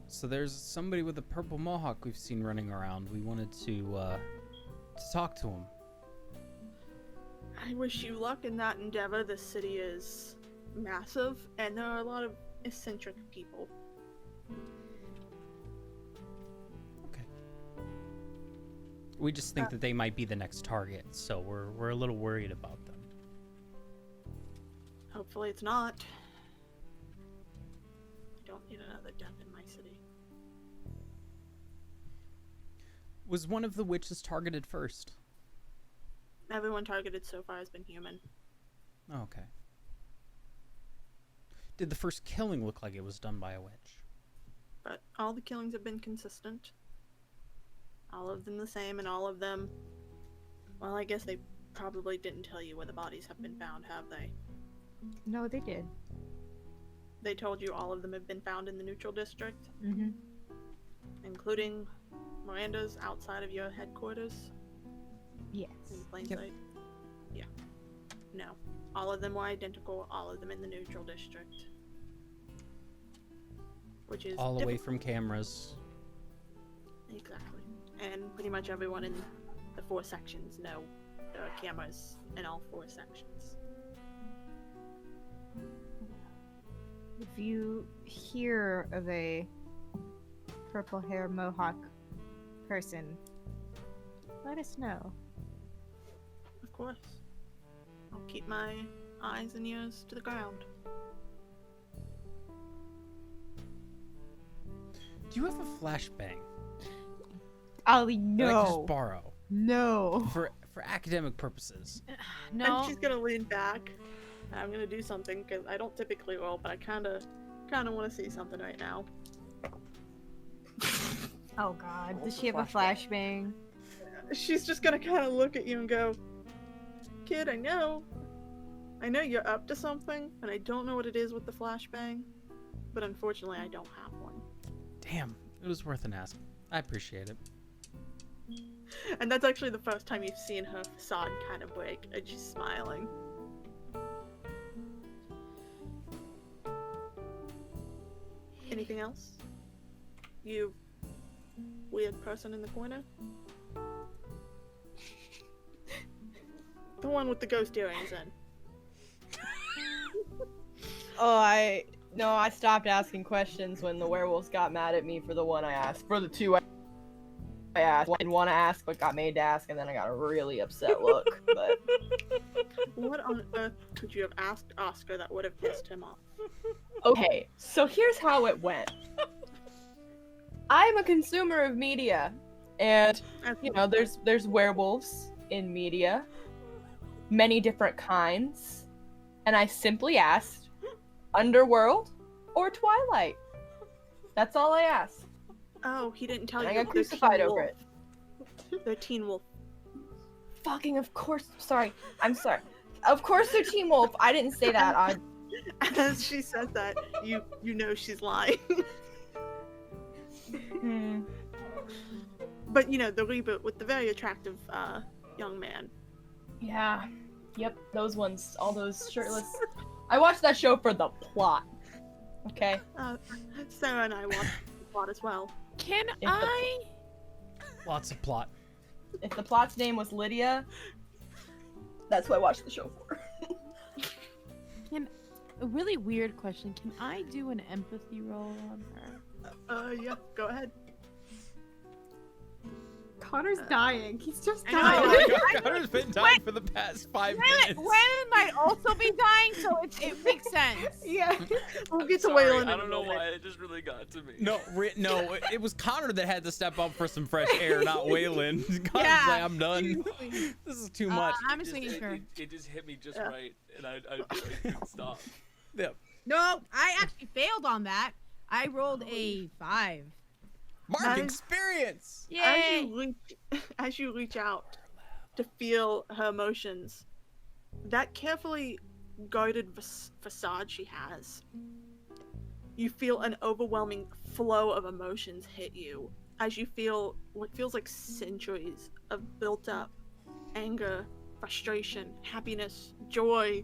So there's somebody with a purple mohawk we've seen running around. We wanted to talk to him. I wish you luck in that endeavor. This city is massive, and there are a lot of eccentric people. Okay. We just think that they might be the next target, so we're a little worried about them. Hopefully it's not. I don't need another death in my city. Was one of the witches targeted first? Everyone targeted so far has been human. Okay. Did the first killing look like it was done by a witch? But all the killings have been consistent. All of them the same, and all of them... Well, I guess they probably didn't tell you where the bodies have been found, have they? No, they did. They told you all of them have been found in the neutral district? Mm-hmm. Including Miranda's outside of your headquarters? Yes. In plain Yep. sight? Yeah. No. All of them were identical, all of them in the neutral district. Which is All away difficult. from cameras. Exactly. And pretty much everyone in the 4 sections know there are cameras in all 4 sections. If you hear of a purple hair mohawk person, let us know. Of course. I'll keep my eyes and ears to the ground. Do you have a flashbang Ollie, that I can just no. borrow No. for academic purposes? No. And she's gonna lean back. And I'm gonna do something because I don't typically roll, but I kinda want to see something right now. Oh god. Does What's she a have a flashbang? She's just gonna kind of look at you and go, "Kid, I know you're up to something, and I don't know what it is with the flashbang, but unfortunately, I don't have one." Damn, it was worth an ask. I appreciate it. And that's actually the first time you've seen her facade kind of break, and she's smiling. Anything else? You weird person in the corner? The one with the ghost earrings in. Oh, I stopped asking questions when the werewolves got mad at me for the one I asked. For the 2 I asked. I didn't want to ask, but got made to ask, and then I got a really upset look. But What on earth could you have asked Oscar that would have pissed him off? okay, so here's how it went. I'm a consumer of media, and you know, there's werewolves in media, many different kinds, and I simply asked, Underworld or Twilight? That's all I asked. Oh, he didn't tell And I you. got they're crucified Teen over Wolf. it. They're Teen Wolf. Fucking of course. Sorry, I'm sorry. Of course they're Team Wolf. I didn't say that. As she says that, you know she's lying. But you know, the reboot with the very attractive young man. Yeah. Yep, those ones. All those shirtless. I watched that show for the plot. Okay? Sarah and I watched the plot as well. Can If the- I? Lots of plot. If the plot's name was Lydia, that's what I watched the show for. A really weird question. Can I do an empathy roll on her? Yeah, go ahead. Connor's dying. He's just I know. dying. Oh my God, Connor's been dying for the past 5 minutes. When might also be dying, so it makes sense. Yeah. We'll get to Sorry, Waylon in I a don't know moment. why it just really got to me. No, it was Connor that had to step up for some fresh air, not Waylon. Connor's Yeah. like, I'm done. This is too much. I'm It just just- making sure. It just hit me just Yeah. right, and I couldn't stop. Yep. No, I actually failed on that. I rolled a 5. Mark Nice. experience. Yay! As you reach out to feel her emotions, that carefully guarded facade she has, you feel an overwhelming flow of emotions hit you as you feel what feels like centuries of built up anger, frustration, happiness, joy,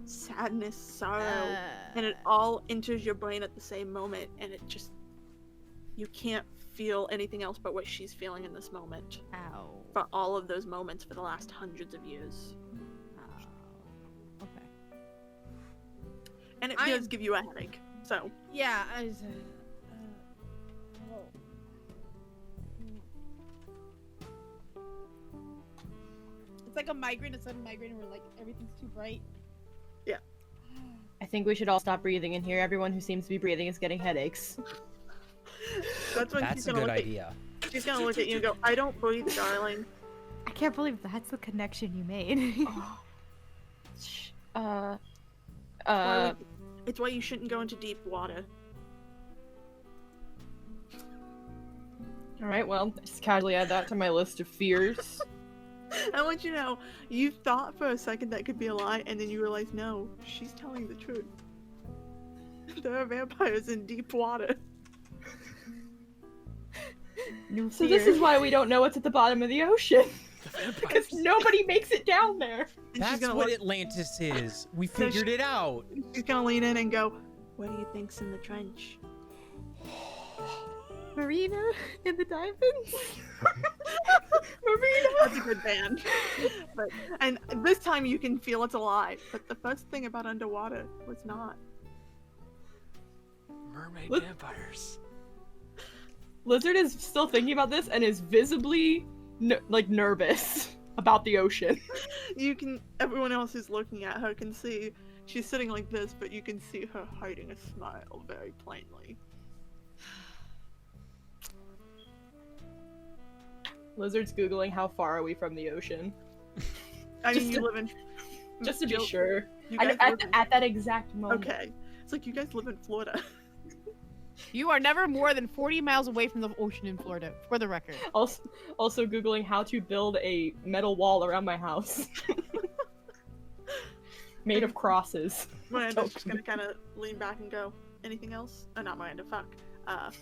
sadness, sorrow, and it all enters your brain at the same moment, and it just, you can't feel anything else but what she's feeling in this moment Ow. for all of those moments for the last hundreds of years. Okay. And it I does am- give you a headache. So, Yeah, I was. It's like a migraine, a sudden migraine where like everything's too bright. I think we should all stop breathing in here. Everyone who seems to be breathing is getting headaches. that's when That's she's a gonna good look idea. at she's gonna look at you and go, "I don't breathe, darling." I can't believe that's the connection you made. Shh. It's why you shouldn't go into deep water. All right, well, just casually add that to my list of fears. I want you to know, you thought for a second that could be a lie, and then you realize, no, she's telling the truth. There are vampires in deep water. New So this fear. is why we don't know what's at the bottom of the ocean. Because nobody makes it down there. And she's That's gonna what look- Atlantis is. We So figured it out. She's gonna lean in and go, what do you think's in the trench? Marina and the Diamonds. Marina! That's a good band. And this time you can feel it's a lie, but the first thing about underwater was not. Mermaid Look- vampires. Lizard is still thinking about this and is visibly nervous about the ocean. Everyone else who's looking at her can see she's sitting like this, but you can see her hiding a smile very plainly. Lizard's googling how far are we from the ocean. I mean, Just you to- live in. Just to be you- sure. You I guys know, live in- at that exact moment. Okay. It's like you guys live in Florida. You are never more than 40 miles away from the ocean in Florida, for the record. Also googling how to build a metal wall around my house. Made of crosses. Miranda's just gonna kind of lean back and go, anything else? Oh, not Miranda, fuck. A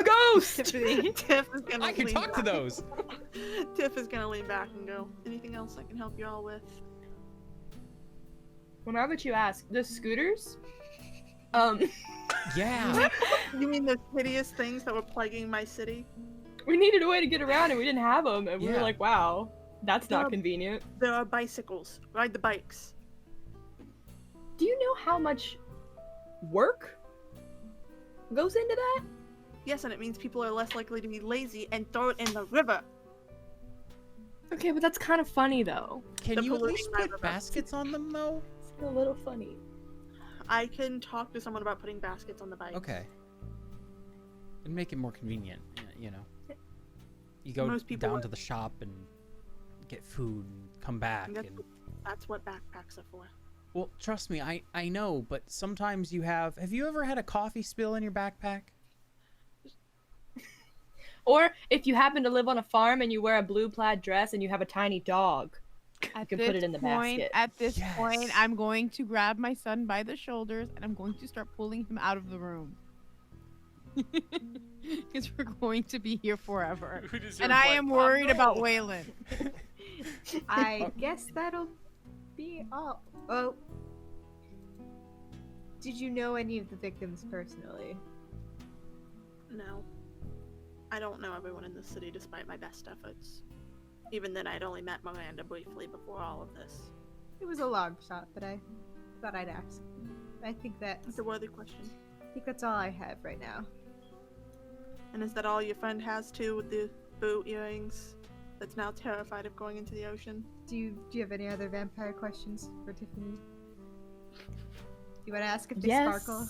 ghost! Tiff is gonna I can lean talk to back. those. Tiff is gonna lean back and go, anything else I can help you all with? Well, now that you ask, the scooters? Yeah. You mean those hideous things that were plaguing my city? We needed a way to get around and we didn't have them, and we were Yeah. like, wow, that's not Um, convenient. There are bicycles. Ride the bikes. Do you know how much work goes into that? Yes, and it means people are less likely to be lazy and throw it in the river. Okay, but that's kind of funny though. Can The you at polluting least my put river. baskets on them though? It's a little funny. I can talk to someone about putting baskets on the bikes. Okay. And make it more convenient, you know. You go Most people down would. to the shop and get food and come back And and that's what backpacks are for. well, trust me, I know, but sometimes you have you ever had a coffee spill in your backpack? Or if you happen to live on a farm and you wear a blue plaid dress and you have a tiny dog, At can put it in the basket. At this point, Yes. I'm going to grab my son by the shoulders and I'm going to start pulling him out of the room. Because we're going to be here forever. Who deserves And I what? am worried about No. Waylon. I guess that'll be all. Oh. Did you know any of the victims personally? No. I don't know everyone in the city despite my best efforts. Even then, I'd only met Miranda briefly before all of this. It was a long shot, but I thought I'd ask. I think It's a worthy question. that's all I have right now. And is that all your friend has too with the boo earrings? That's now terrified of going into the ocean? Do you have any other vampire questions for Tiffany? You want to ask if they Yes. sparkle?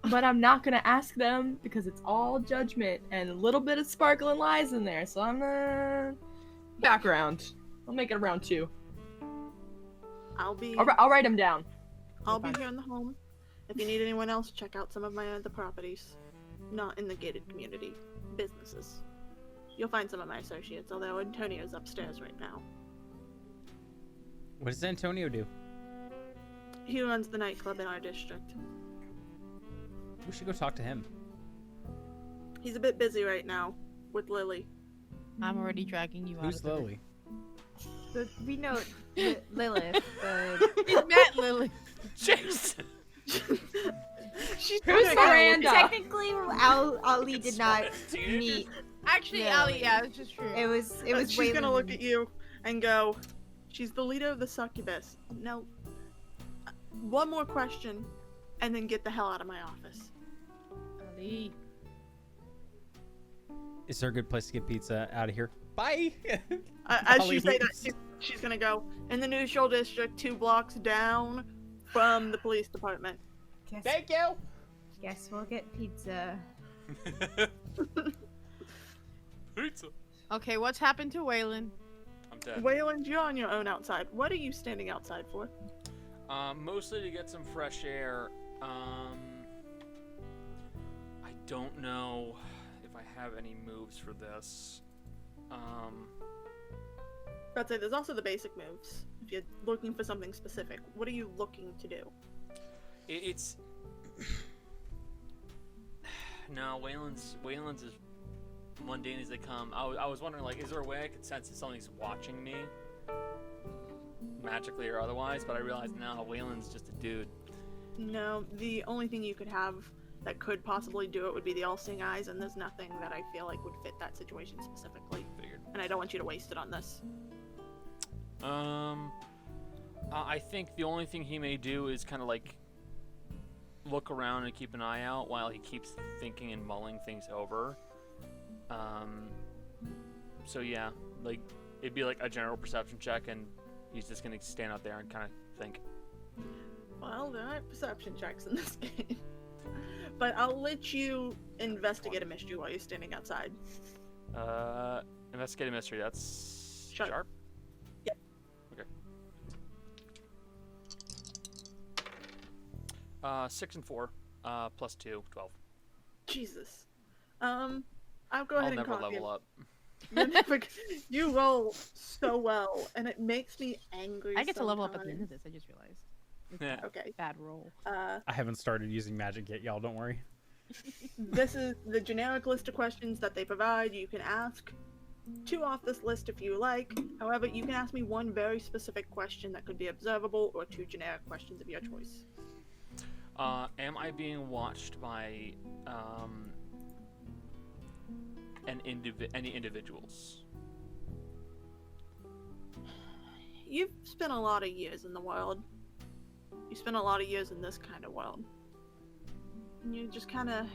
But I'm not gonna ask them because it's all judgment and a little bit of sparkle and lies in there. So I'm background. I'll make it around 2. I'll be I'll write them down. I'll be fine. here in the home. If you need anyone else, check out some of my other properties. Not in the gated community. Businesses. You'll find some of my associates, although Antonio's upstairs right now. What does Antonio do? He runs the nightclub in our district. We should go talk to him. He's a bit busy right now with Lily. I'm already dragging you out Who's of the Lily? We know Lilith. You met Lily. Jason. She's Who's gonna- Miranda? Technically, Ali did not Teenagers? meet. Actually, Yeah, Ali, yeah, it's just true. It was She's gonna Waylon look at you and go, she's the leader of the succubus. Now, one more question, and then get the hell out of my office. Ali. Is there a good place to get pizza out of here? Bye. As Holly you say that, leaves. she's gonna go, in the neutral district, 2 blocks down from the police department. Thank you. Guess we'll get pizza. Pizza. Okay, what's happened to Waylon? I'm dead. Wayland, you're on your own outside. What are you standing outside for? Mostly to get some fresh air. I don't know if I have any moves for this. I'd say there's also the basic moves. If you're looking for something specific, what are you looking to do? It's no, Wayland's as mundane as they come. I was wondering, like, is there a way I could sense that something's watching me, magically or otherwise? But I realized now Wayland's just a dude. No, the only thing you could have that could possibly do it would be the all-seeing eyes, and there's nothing that I feel like would fit that situation specifically. Figured. And I don't want you to waste it on this. I think the only thing he may do is kind of like look around and keep an eye out while he keeps thinking and mulling things over. So yeah, like it'd be like a general perception check, and he's just gonna stand out there and kind of think. Well, there aren't perception checks in this game. But I'll let you investigate a mystery while you're standing outside. Investigate a mystery. That's Sharp. sharp? Yep. Okay. 6 and 4, plus 2, 12. Jesus. I'll go ahead I'll and never call level up. You roll so well, and it makes me angry. I get to level up at the sometimes. end of this. I just realized. Yeah. Okay. Bad roll. I haven't started using magic yet, y'all. Don't worry. This is the generic list of questions that they provide. You can ask 2 off this list if you like. However, you can ask me 1 very specific question that could be observable, or 2 generic questions of your choice. Am I being watched by any individuals? You've spent a lot of years in the world. You spent a lot of years in this kind of world. And you're just kind of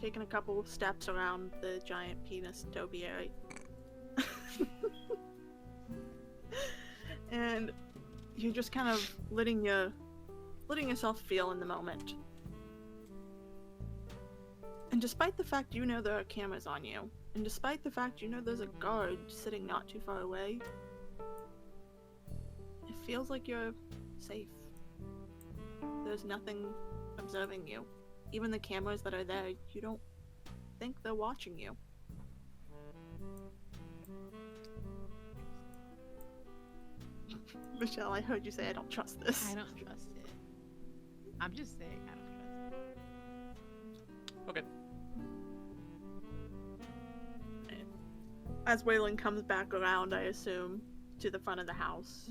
taking a couple of steps around the giant penis topiary. And you're just kind of letting yourself feel in the moment. And despite the fact you know there are cameras on you, and despite the fact you know there's a guard sitting not too far away, it feels like you're safe. There's nothing observing you. Even the cameras that are there, you don't think they're watching you. Michelle, I heard you say I don't trust this. I don't trust it. I'm just saying I don't trust it. Okay. As Waylon comes back around, I assume, to the front of the house,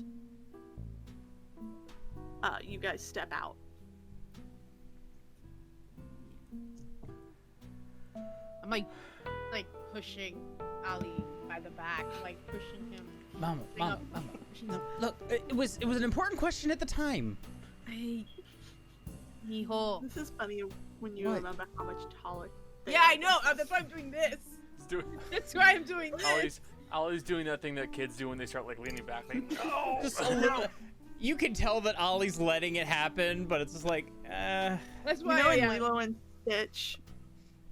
you guys step out. I'm like pushing Ali by the back, like pushing him. Mama, pushing him. look, it was an important question at the time. Hey, Mijo. This is funny when you What? remember how much taller. they Yeah, are. I know. That's why I'm doing this. Let's do it. That's why I'm doing this. Ollie's doing that thing that kids do when they start like leaning back. Like, no. Just a little. You can tell that Ollie's letting it happen, but it's just like, That's You why know in I Lilo and Stitch,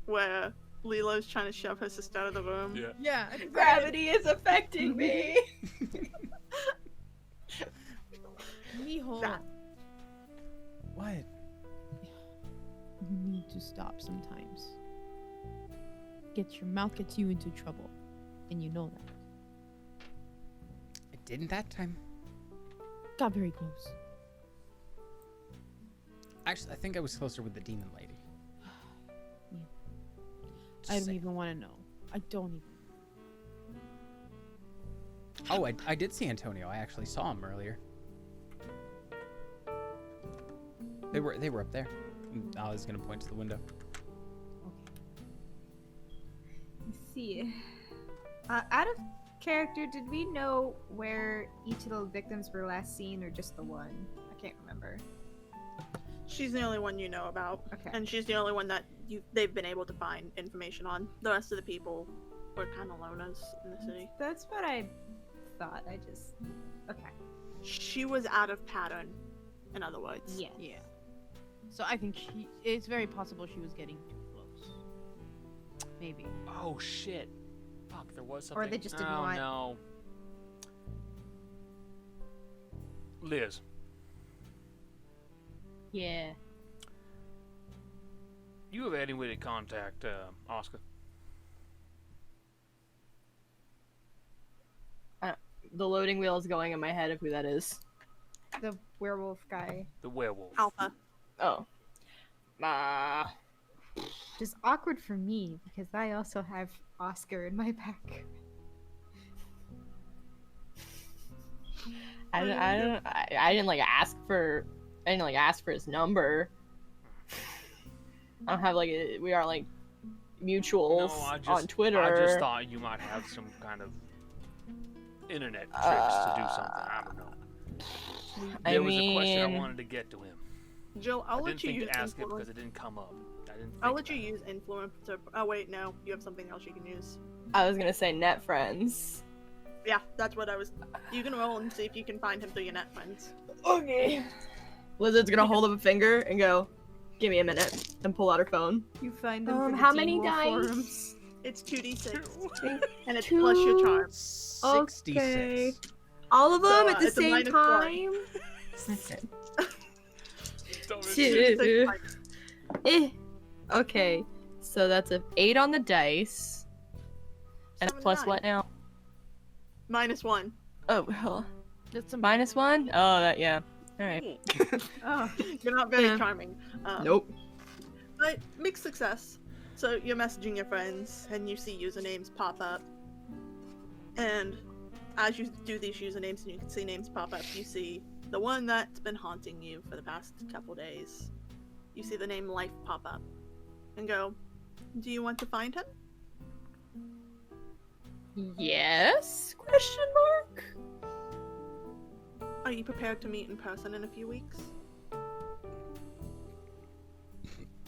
where Lilo's trying to shove her sister out of the room? Yeah. Yeah. I think Gravity is affecting me. Mijo. That- What? You need to stop sometimes. Your mouth gets you into trouble, and you know that. it didn't that time. Got very close. Actually, I think I was closer with the demon lady. Just I don't saying. even want to know. I don't even. Oh, I did see Antonio. I actually saw him earlier. They were up there. I was gonna point to the window. Let's see. Out of character, did we know where each of the victims were last seen, or just the one? I can't remember. She's the only one you know about, Okay. and she's the only one that they've been able to find information on. The rest of the people were kind of loners in the city. That's what I thought. I just. Okay. She was out of pattern, in other words. Yes. Yeah. So I think it's very possible she was getting too close. Maybe. Oh shit. Fuck, there was something. Or they just didn't oh, want- no. Liz. Yeah. You have any way to contact Oscar? The loading wheel is going in my head of who that is. The werewolf guy. The werewolf. Alpha. Oh. Which is awkward for me because I also have Oscar in my pack. I didn't like ask for his number. I don't have like we are like mutuals on Twitter. I just thought you might have some kind of internet tricks to do something. I don't know. There was a question I wanted to get to him. Jill, I'll I let didn't you think use to ask it influence. because it didn't come up. I'll let you use influence to. Oh wait, no, you have something else you can use. I was gonna say net friends. Yeah, that's what I was. You can roll and see if you can find him through your net friends. Okay. Lizard's gonna hold up a finger and go, "Give me a minute," and pull out her phone. You find them. How many dice? It's 2d6, and it's plus your charm. 66. Okay. All of them So, at the it's a same minus time. Two. Two. Okay, so that's a 8 on the dice, and Seven, plus nine. what now? -1. Oh, well, Just some -1. Oh, that yeah. All right. Oh, You're not very Yeah. charming. Nope. But mixed success. So you're messaging your friends, and you see usernames pop up. And as you do these usernames, and you can see names pop up, you see the one that's been haunting you for the past couple days. You see the name Life pop up, and go, "Do you want to find him?" Yes? Question mark. Are you prepared to meet in person in a few weeks?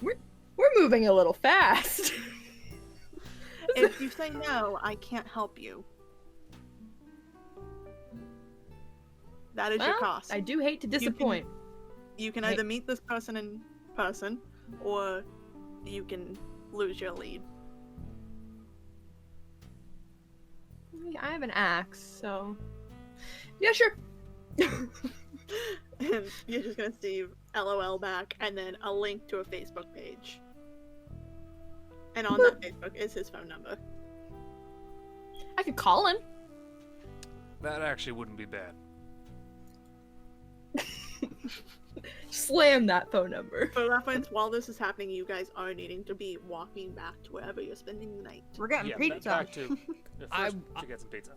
We're moving a little fast. If you say no, I can't help you. That is your Well, cost. I do hate to disappoint. You can Hey. either meet this person in person, or you can lose your lead. I have an axe, so yeah, sure. And you're just gonna see LOL back, and then a link to a Facebook page. And on that Facebook is his phone number. I could call him. That actually wouldn't be bad. Slam that phone number. For reference, while this is happening, you guys are needing to be walking back to wherever you're spending the night. we're getting Yeah, pizza. back to I- first to get some pizza.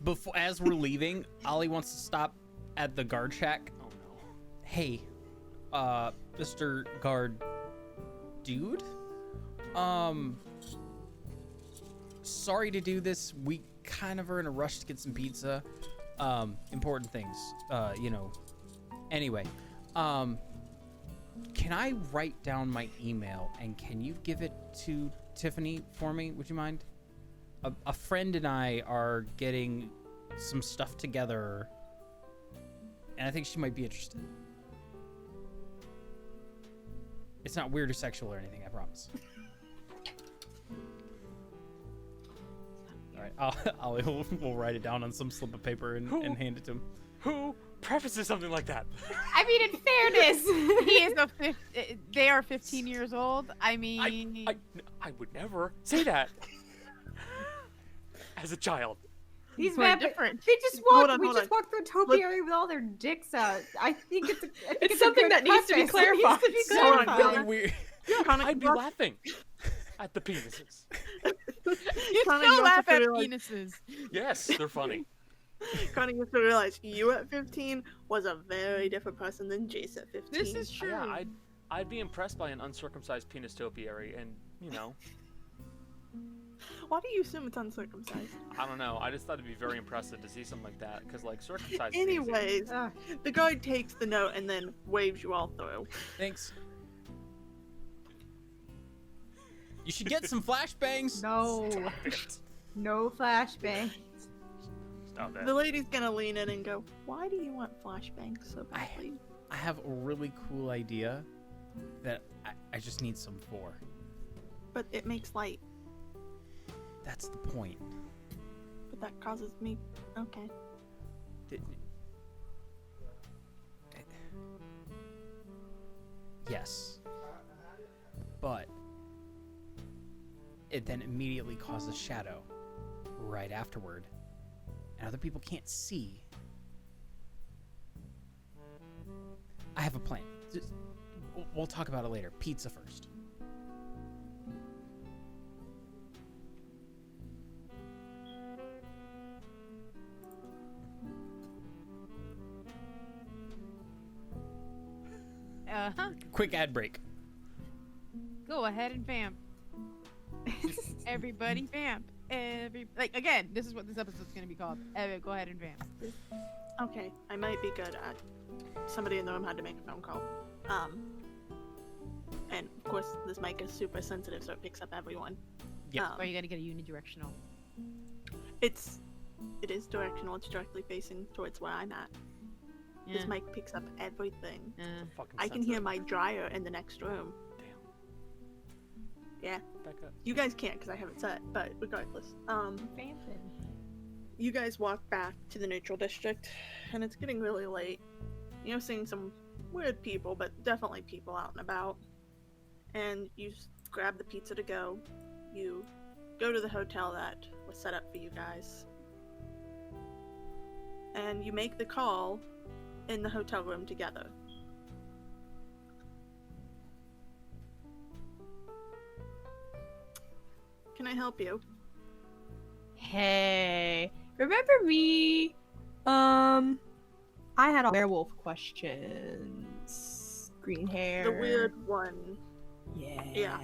Before, as we're leaving, Ollie wants to stop at the guard shack. Oh no. Hey, Mr. Guard dude? Sorry to do this. We kind of are in a rush to get some pizza. Important things. Anyway, can I write down my email and can you give it to Tiffany for me? Would you mind? A friend and I are getting some stuff together, and I think she might be interested. It's not weird or sexual or anything, I promise. All right, we'll write it down on some slip of paper and hand it to him. Who prefaces something like that? I mean, in fairness, he is they are 15 years old. I mean, I would never say that. As a child. these We're vamp- different. They just Hold walked. on, We hold just on. walked through a topiary with all their dicks out. I think it's. It's something that needs to be clarified. It needs to be Hold on, clarified. Really weird. Connor, I'd be you laughing at the penises. you Connor, still you laugh have to at realize- penises. Yes, they're funny. Connor, you have to realize you at 15 was a very different person than Jace at 15. This is true. Yeah, I'd be impressed by an uncircumcised penis topiary, and Why do you assume it's uncircumcised? I don't know. I just thought it'd be very impressive to see something like that, because like circumcised. is easy. Anyways, Ugh. the guard takes the note and then waves you all through. Thanks. You should get some flashbangs. No, no flashbang. Stop that. The lady's gonna lean in and go, "Why do you want flashbangs so badly?" I have a really cool idea that I just need some for. But it makes light. That's the point. But that causes me. Okay. Yes. But it then immediately causes shadow right afterward. And other people can't see. I have a plan. We'll talk about it later. Pizza first. Quick ad break. Go ahead and vamp. Everybody vamp. Again, this is what this episode's gonna be called. Go ahead and vamp. Okay, I might be good at. Somebody in the room had to make a phone call. And of course, this mic is super sensitive, so it picks up everyone. Yeah. Or you gotta get a unidirectional. It is directional. It's directly facing towards where I'm at. Yeah. This mic picks up everything. Fucking I can hear sensitive. my dryer in the next room. Damn. Yeah, Back up. you guys can't because I have it set. But regardless, Vamping. you guys walk back to the neutral district, and it's getting really late. You're seeing some weird people, but definitely people out and about. And you grab the pizza to go. You go to the hotel that was set up for you guys. And you make the call in the hotel room together. Can I help you? Hey, remember me? I had a werewolf questions. Green hair. The weird one Yeah.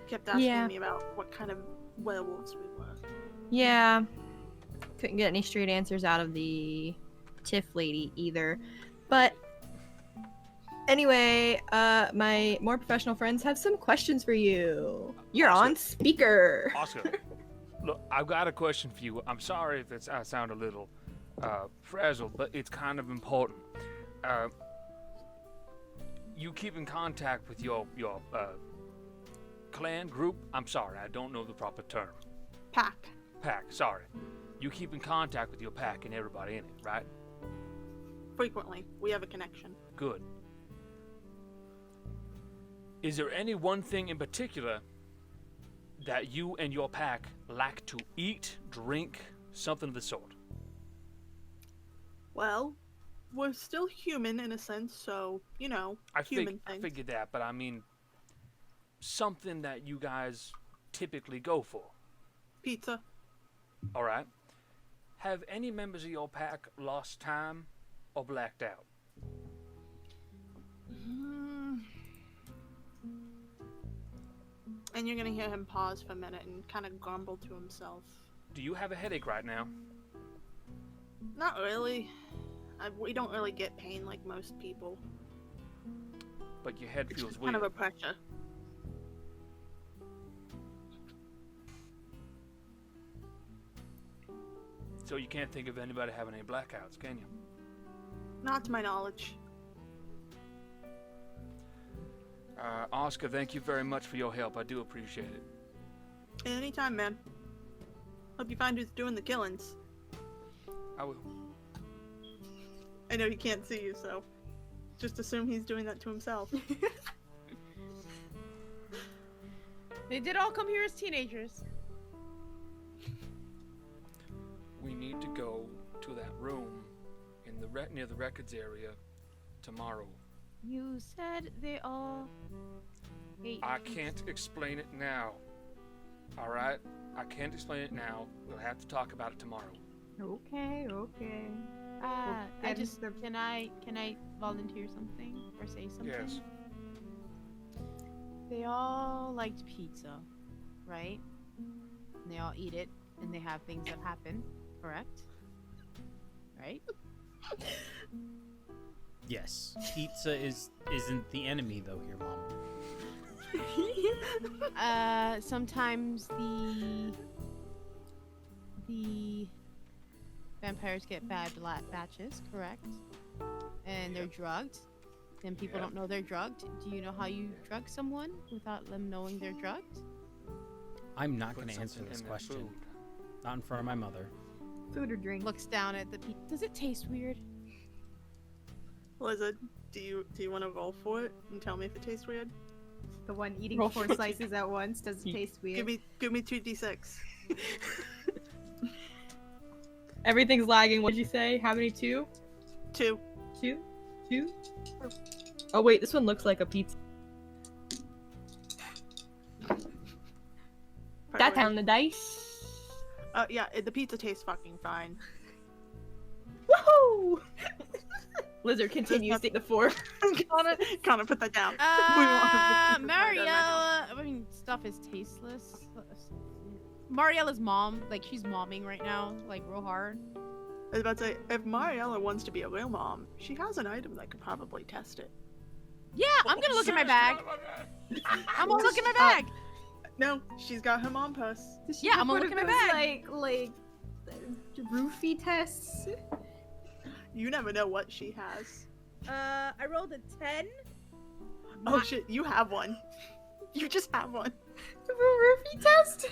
kept asking Yeah. me about what kind of werewolves we were. Yeah. Couldn't get any straight answers out of the Tiff lady either. But anyway, my more professional friends have some questions for you. You're Awesome. on speaker. Oscar, look, I've got a question for you. I'm sorry if I sound a little frazzled, but it's kind of important. You keep in contact with your clan group? I'm sorry, I don't know the proper term. Pack. Pack, sorry. You keep in contact with your pack and everybody in it, right? Frequently. We have a connection. Good. Is there any one thing in particular that you and your pack like to eat, drink, something of the sort? Well, we're still human in a sense, so, you know, I human things. figured that, but I mean something that you guys typically go for. Pizza. All right. Have any members of your pack lost time or blacked out? And you're gonna hear him pause for a minute and kind of grumble to himself. Do you have a headache right now? Not really. We don't really get pain like most people. But your head It's feels just weird. kind of a pressure. So you can't think of anybody having any blackouts, can you? Not to my knowledge. Oscar, thank you very much for your help. I do appreciate it. Anytime, man. Hope you find who's doing the killings. I will. I know he can't see you, so just assume he's doing that to himself. They did all come here as teenagers. We need to go to that room in the near the records area tomorrow. You said they all ate. I can't explain it now. All right? I can't explain it now. We'll have to talk about it tomorrow. Okay. I then just the- can I volunteer something or say something? Yes. They all liked pizza, right? And they all eat it, and they have things that happen, correct? Right? Yes. Pizza isn't the enemy though here, Mom. Sometimes the vampires get bad batches, correct? And they're drugged. And people don't know they're drugged. Do you know how you drug someone without them knowing they're drugged? I'm not Put going to answer something this in their question. food. Not in front of my mother. Food or drink. Looks down at the pizza. Does it taste weird? Blizzard, Do you want to roll for it and tell me if it tastes weird? The one eating Roll 4 for it. slices at once doesn't taste weird. Give me 2d6. Everything's lagging. What'd you say? How many? 2? 2. 2? 2? Oh wait, this one looks like a pizza. That down the dice. Yeah, the pizza tastes fucking fine. Woohoo! Lizard continues to the 4. Connor, put that down. We want to- Mariella. I mean, stuff is tasteless. Mariella's mom, like, she's momming right now, like, real hard. I was about to say, if Mariella wants to be a real mom, she has an item that could probably test it. Yeah, I'm gonna look in my bag. I'm gonna look in my bag. No, she's got her mom purse. Does she Yeah, have I'm gonna one look of in my those, like roofie tests? You never know what she has. I rolled a 10. Oh shit, you have one. You just have one. A roofie test?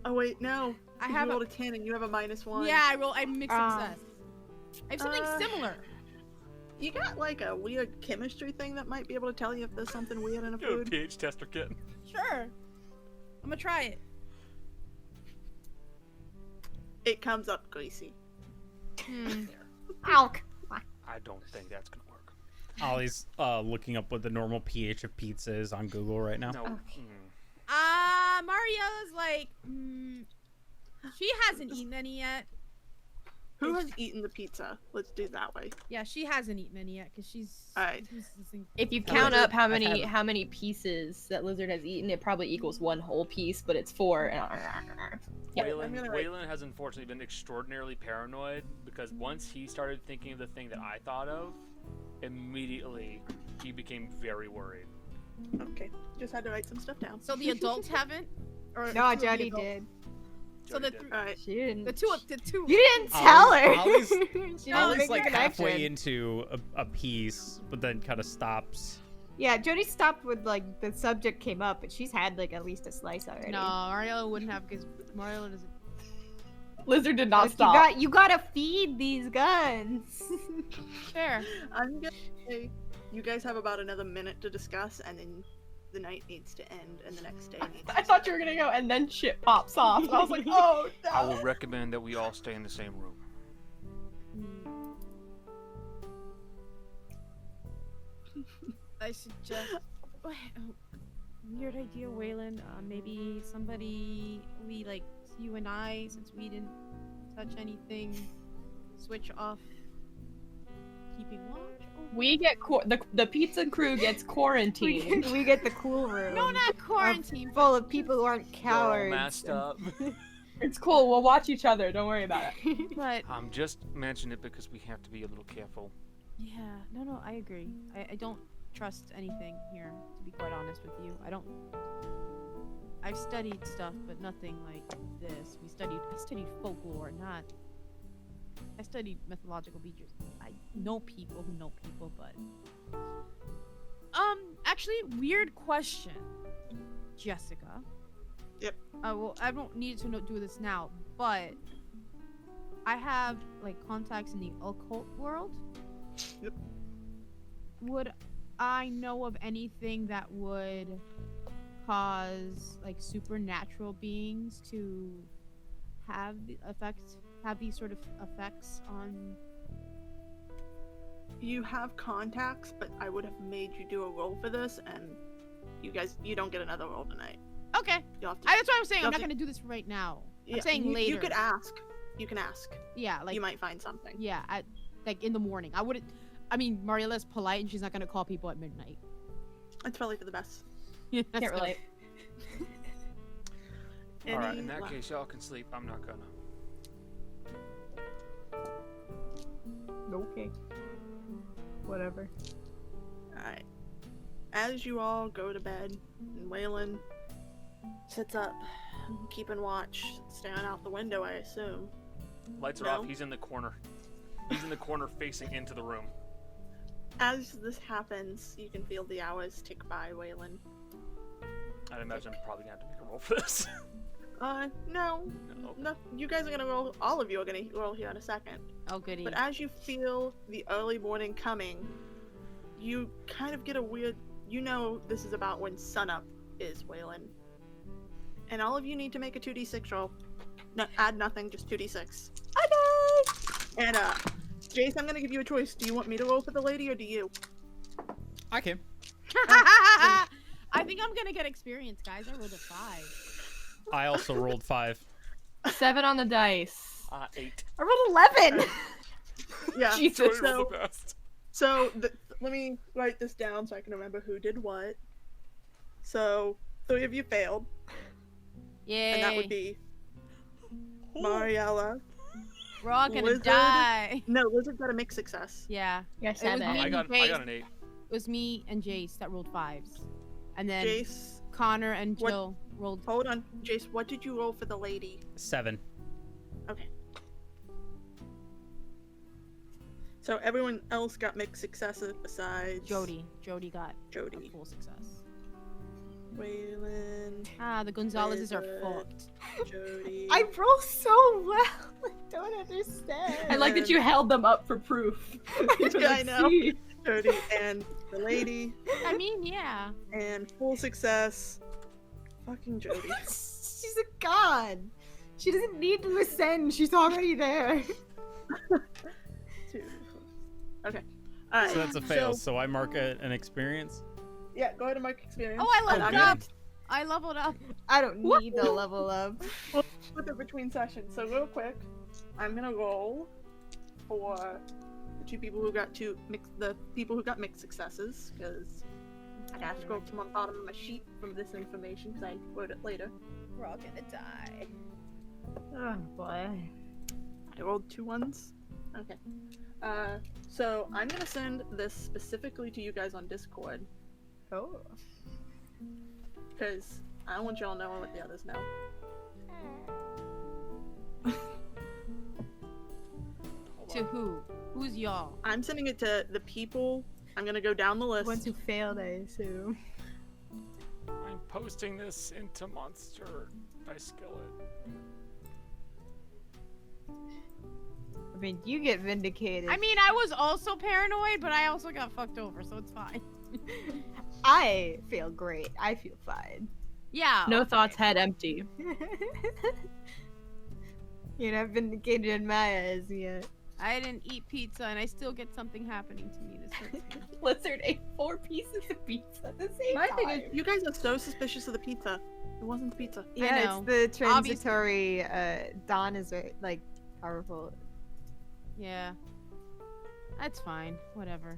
Oh wait, no. I 'Cause have you a... rolled a 10 and you have a -1. Yeah, I mixed success. I have something Uh, similar. You got like a weird chemistry thing that might be able to tell you if there's something weird in a Do a food. pH tester kit. Sure. I'm gonna try it. It comes up greasy. Alk. I don't think that's gonna work. Ollie's looking up what the normal pH of pizza is on Google right now. No. Okay. Mariella's like, she hasn't eaten any yet. Who has eaten the pizza? Let's do it that way. Yeah, she hasn't eaten any yet because she's. Alright. If you I count like up it. how I've many had- pieces that Lizard has eaten, it probably equals 1 whole piece, but it's 4. Yeah. Waylon, I'm gonna, like- Waylon has unfortunately been extraordinarily paranoid because once he started thinking of the thing that I thought of, immediately he became very worried. Okay. Just had to write some stuff down. So the adults haven't. Or No, two of the Jody adults- did. So the Jody did. Alright. She didn't. the two. You didn't tell her. Ollie's- She didn't Ollie's make like the halfway connection. into a piece, but then kind of stops. Yeah, Jody stopped with like the subject came up, but she's had like at least a slice already. No, Mariella wouldn't have because Mariella doesn't. Lizard did Look, not stop. you gotta feed these guns. Fair. I'm gonna say you guys have about another minute to discuss, and then the night needs to end, and the next day needs to I thought you were gonna go, and then shit pops off. And I was like, oh I no. will recommend that we all stay in the same room. I suggest. Weird idea, Waylon. Maybe somebody you and I, since we didn't touch anything, switch off keeping watch. We get the pizza crew gets quarantined. we get the cool room. No, not quarantine. Full of people who aren't They're all cowards. masked up. It's cool. We'll watch each other. Don't worry about it. But I'm just mentioning it because we have to be a little careful. yeah, no, I agree. I don't trust anything here, to be quite honest with you. I've studied stuff, but nothing like this. I studied folklore, not. I studied mythological creatures. I know people who know people, but. Actually, weird question, Jessica. Yep. Well, I don't need to do this now, but I have like contacts in the occult world. Yep. Would I know of anything that would cause like supernatural beings to have these sort of effects on? You have contacts, but I would have made you do a roll for this, and you don't get another roll tonight. Okay, You'll have to. that's what I'm saying. I'm You'll not have gonna do this right now. yeah, I'm saying later. You could ask. You can ask. Yeah, like You might find something. yeah, like in the morning. I wouldn't. I mean, Mariella's polite and she's not gonna call people at midnight. It's probably for the best. Can't relate. Alright, Any in that la- case, y'all can sleep. I'm not gonna. Okay. Whatever. Alright. As you all go to bed, and Waylon sits up, keeping watch, staring out the window, I assume. Lights are No. off. He's in the corner. He's in the corner facing into the room. As this happens, you can feel the hours tick by, Waylon. I'd imagine I'm probably gonna have to make a roll for this. No. No. No, you guys are gonna roll. All of you are gonna roll here in a second. Oh, goody. But as you feel the early morning coming, you kind of get a weird. You know this is about when sunup is, Waylon. And all of you need to make a 2d6 roll. No, add nothing, just 2d6. Okay. And Jace, I'm gonna give you a choice. Do you want me to roll for the lady or do you? I can. I think I'm gonna get experience, guys. I rolled a 5. I also rolled 5. 7 on the dice. 8. I rolled 11. Yeah. Jesus. Joey So, rolled the best. let me write this down so I can remember who did what. So 3 of you failed, Yay. and that would be Mariella. We're all gonna Lizard. die. No, Lizard got a mixed success. Yeah. Yeah, It was 7. me. I got Jace. an 8. It was me and Jace that rolled 5s. And then Jace, Connor and What- Jill rolled. hold on. Jace, what did you roll for the lady? 7. Okay. So everyone else got mixed successes besides Jody. Jody got a Jody. full success. Waylon, Ah, the Gonzalezes are Lizard. fucked. Jody. I roll so well. I don't understand. I like that you held them up for proof. Yeah, I know. See? Jody and the lady, I mean, yeah. and full success. Fucking Jody. She's a god. She doesn't need to ascend. She's already there. 2. Okay. Alright. So that's a fail. So I mark an experience. Yeah, go ahead and mark experience. Oh, I And leveled I'm up. I leveled up. I don't need to level up. We'll flip it between sessions. So real quick, I'm gonna roll for the 2 people who got people who got mixed successes, because I gotta scroll to the bottom of my sheet from this information because I wrote it later. We're all gonna die. Oh boy. I rolled 2 ones. Okay. So I'm gonna send this specifically to you guys on Discord Oh. because I don't want y'all knowing what the others know. To who? Who's y'all? I'm sending it to the people. I'm gonna go down the list. Ones who failed, I assume. I'm posting this into Monster by Skillet. I mean, you get vindicated. I mean, I was also paranoid, but I also got fucked over, so it's fine. I feel great. I feel fine. Yeah. No okay. thoughts, head empty. You're not vindicated in my eyes yet. I didn't eat pizza, and I still get something happening to me. This hurts me. Lizard ate 4 pieces of pizza at the same My time. thing is, you guys are so suspicious of the pizza. It wasn't the pizza. Yeah, know. it's the Obviously. transitory. Dawn is very, like, powerful. Yeah. That's fine. Whatever.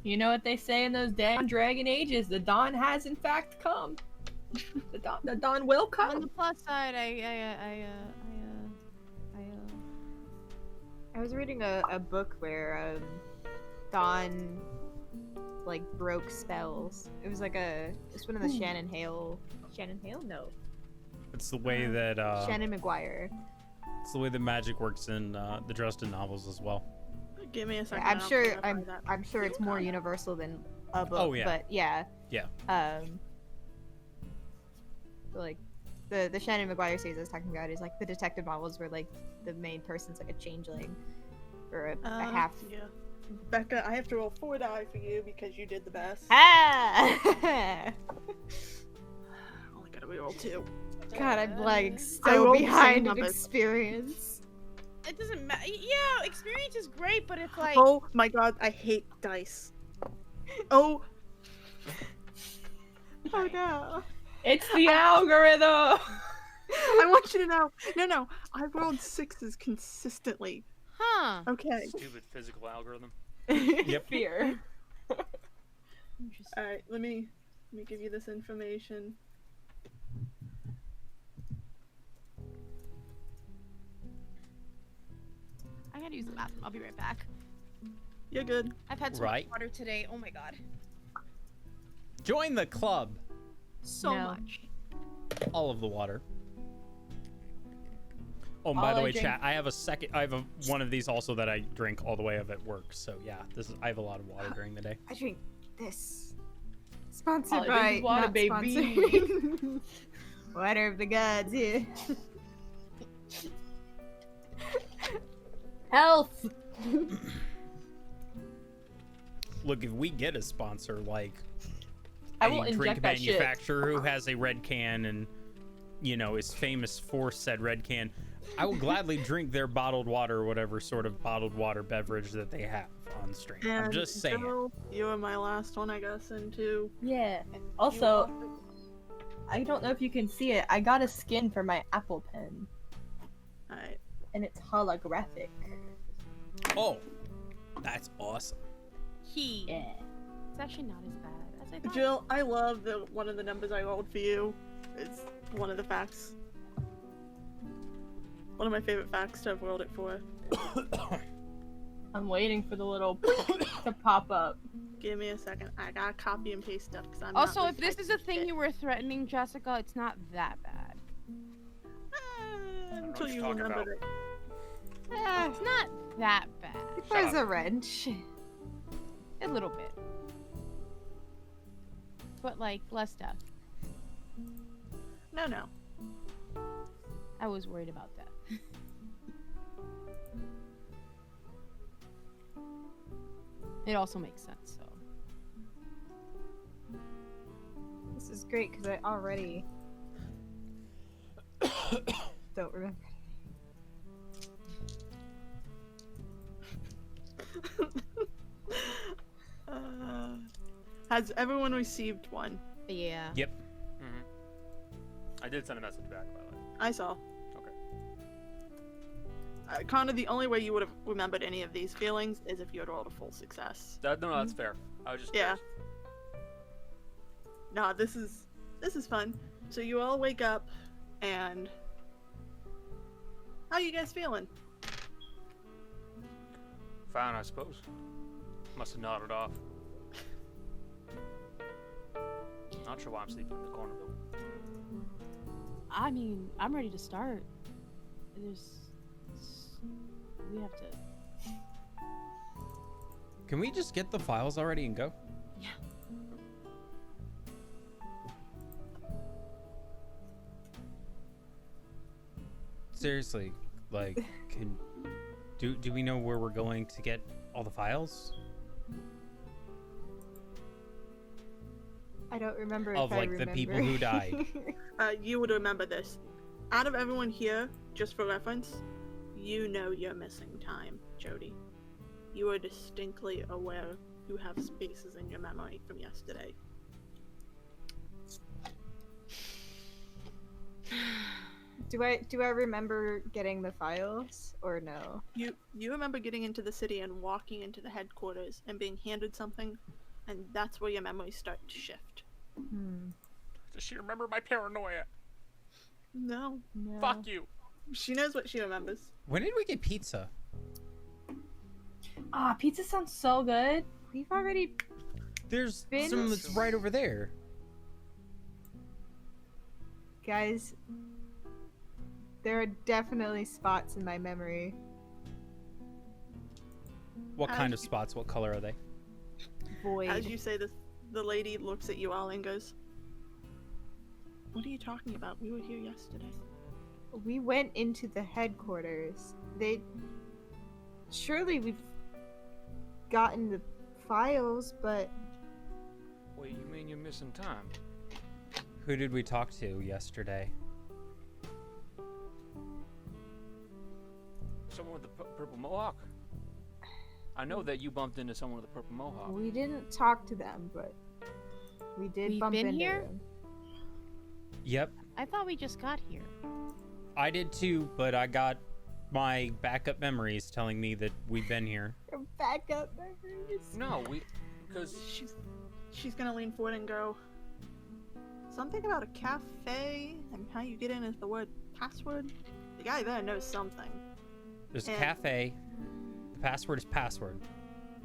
You know what they say in those damn dragon ages? The dawn has in fact come. the dawn will On come. the plus side, I was reading a book where Dawn like broke spells. It was like it's one of the Shannon Hale. No. It's the way that Shannon McGuire. it's the way that magic works in the Dresden novels as well. Give me a second. I'm I'll sure. clarify I'm. that. I'm sure it's more universal than a book. Oh, yeah. But yeah. Yeah. Like the Shannon McGuire series I was talking about is like the detective novels where like the main person's like a changeling or a half. Yeah. Becca, I have to roll 4 die for you because you did the best. Ah! Only gotta reroll 2. God, I'm like I so rolled the same behind in numbers. experience. It doesn't matter. Yeah, experience is great, but it's like. Oh my god, I hate dice. Oh, Oh no. It's the algorithm. I want you to know. No, I rolled 6s consistently. Huh. Okay. Stupid physical algorithm. Yep. Fear. Interesting. Alright, let me give you this information. I gotta use the bathroom. I'll be right back. You're good. I've had so Right. much water today. Oh my god. Join the club. So No. much. All of the water. Oh, and by All the I way, drink- chat, I have one of these also that I drink all the way of at work. So yeah, I have a lot of water during the day. I drink this. Sponsored Oh, by this is water, not baby. sponsored. Water of the gods here. Health. Look, if we get a sponsor like I will a drink inject that shit. manufacturer who has a red can and, is famous for said red can, I will gladly drink their bottled water or whatever sort of bottled water beverage that they have on stream. I'm And just saying. Joe, you were my last one, I guess, into. Yeah. Also, I don't know if you can see it. I got a skin for my Apple Pen, Alright. and it's holographic. Oh, that's awesome. Yeah. It's actually not as bad as I thought. Jill, I love one of the numbers I rolled for you. It's one of the facts. One of my favorite facts to have rolled it for. I'm waiting for the little to pop up. Give me a second. I gotta copy and paste stuff because I'm Also, not if this is a thing you were threatening, Jessica, it's not that bad. until what you you're talking remember about. it. It's not that bad. There's a wrench. A little bit. But, like, less stuff. No. I was worried about that. It also makes sense, so. This is great because I already don't remember. Has everyone received one? Yeah. Yep. I did send a message back, by the way. I saw. Okay. Connor, the only way you would have remembered any of these feelings is if you had rolled a full success. No, that's fair. I was just Yeah. curious. Nah, this is fun. So you all wake up, and how you guys feeling? Fine, I suppose. Must have nodded off. Not sure why I'm sleeping in the corner though. I mean, I'm ready to start. We have to. Can we just get the files already and go? Yeah. Seriously, like, do we know where we're going to get all the files? I don't remember Of, if I like, the remember. people who died. You would remember this. Out of everyone here, just for reference, you know you're missing time, Jody. You are distinctly aware you have spaces in your memory from yesterday. Do I remember getting the files or no? You remember getting into the city and walking into the headquarters and being handed something, and that's where your memories start to shift. Does she remember my paranoia? No. No. Fuck you. She knows what she remembers. When did we get pizza? Ah, pizza sounds so good. We've already There's Been- some that's right over there. guys. There are definitely spots in my memory. What As kind of you- spots? What color are they? Void. As you say this, the lady looks at you all and goes, "What are you talking about? We were here yesterday." We went into the headquarters. Surely we've gotten the files, but Wait, you mean you're missing time? Who did we talk to yesterday? Someone with the purple mohawk? I know that you bumped into someone with a purple mohawk. we didn't talk to them, but we did We've bump been into here? them. Yep, I thought we just got here. I did too, but I got my backup memories telling me that we've been here. Back up memories. No, because She's gonna lean forward and go, "Something about a cafe and how you get in is the word password." The guy there knows something. There's a And- cafe. The password is password.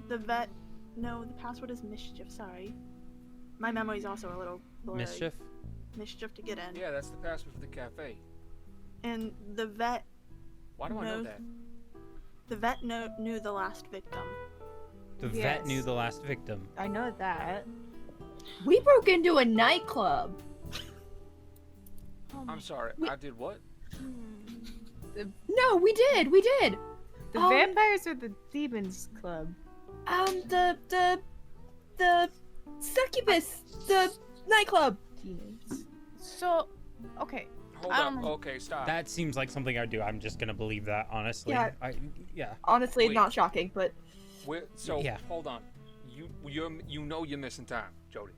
The vet, no, the password is mischief. Sorry, my memory's also a little blurry. Mischief? Mischief to get in. yeah, that's the password for the cafe. And the vet, Why do I know No. that? the vet knew the last victim. The vet Yes. knew the last victim. I know that. We broke into a nightclub. Oh I'm sorry. I did what? No, we did. We did. The Um, vampires or the demons club? The succubus, the nightclub. Demons. So, okay. Hold I up. don't know. Okay, stop. That seems like something I'd do. I'm just gonna believe that, honestly. Yeah. Yeah. Honestly, Wait. not shocking, but So Yeah. hold on. You know you're missing time, Jody.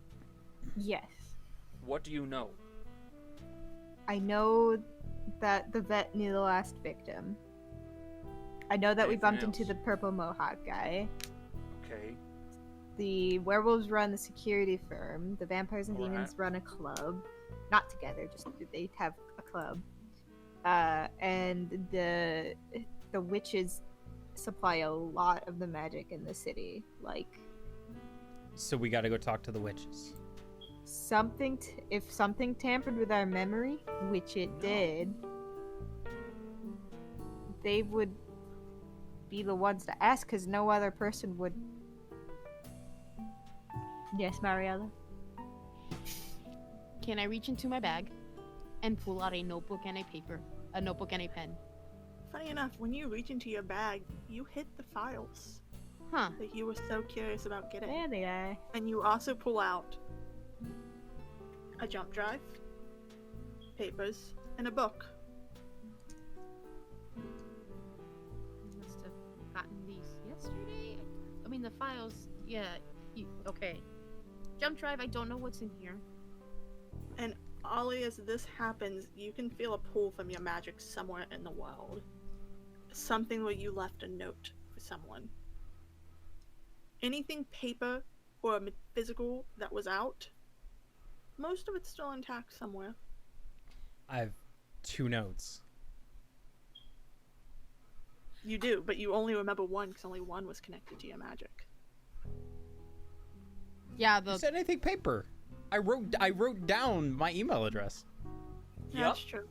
Yes. What do you know? I know that the vet knew the last victim. I know that we Anything bumped into else? the purple mohawk guy. Okay. The werewolves run the security firm. The vampires and Alright. demons run a club. Not together, just they have a club. And the witches supply a lot of the magic in the city. Like So we gotta go talk to the witches. if something tampered with our memory, which it No. did, they would be the ones to ask because no other person would. Yes, Mariella? Can I reach into my bag and pull out a notebook and a paper? A notebook and a pen. Funny enough, when you reach into your bag, you hit the files Huh. that you were so curious about getting. There they are. And you also pull out a jump drive, papers, and a book. I must have gotten these yesterday. I mean, the files. Yeah. Okay. Jump drive. I don't know what's in here. And Ollie, as this happens, you can feel a pull from your magic somewhere in the world. Something where you left a note for someone. Anything paper or physical that was out, most of it's still intact somewhere. I have 2 notes. You do, but you only remember one because only one was connected to your magic. Yeah. You said anything paper. I wrote down my email address. That's true.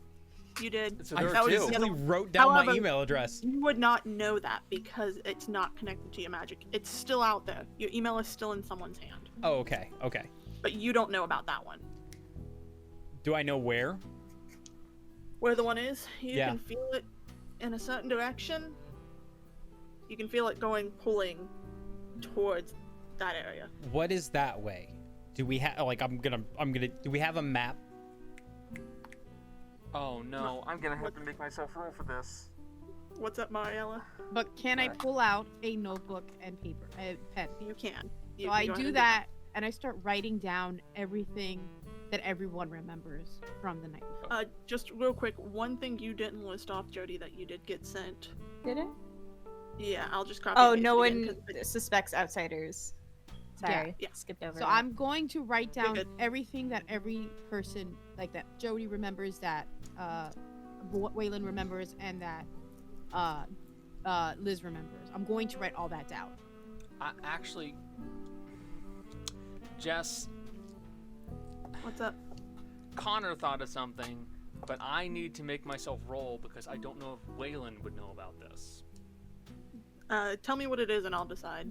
You did. So I there that are was two. the other- physically wrote down my However- email address. You would not know that because it's not connected to your magic. It's still out there. Your email is still in someone's hand. Oh, okay. Okay. But you don't know about that one. Do I know where? Where the one is, you Yeah. can feel it in a certain direction. You can feel it pulling towards that area. What is that way? Do we have do we have a map? Oh no, I'm gonna have to make myself roll for this. What's up, Mariella? But can I pull out a notebook and paper, a pen? You can. So I do that, and I start writing down everything that everyone remembers from the night before. Just real quick, one thing you didn't list off, Jody, that you did get sent. Did it? Yeah, I'll just copy. Oh, and paste no it again, one 'cause it- suspects outsiders. Sorry. Yeah. Skipped over So that. I'm going to write down good. everything that every person, like that Jody remembers, that Waylon remembers, and that Liz remembers. I'm going to write all that down. Actually, Jess, What's up? Connor thought of something, but I need to make myself roll because I don't know if Waylon would know about this. Tell me what it is and I'll decide.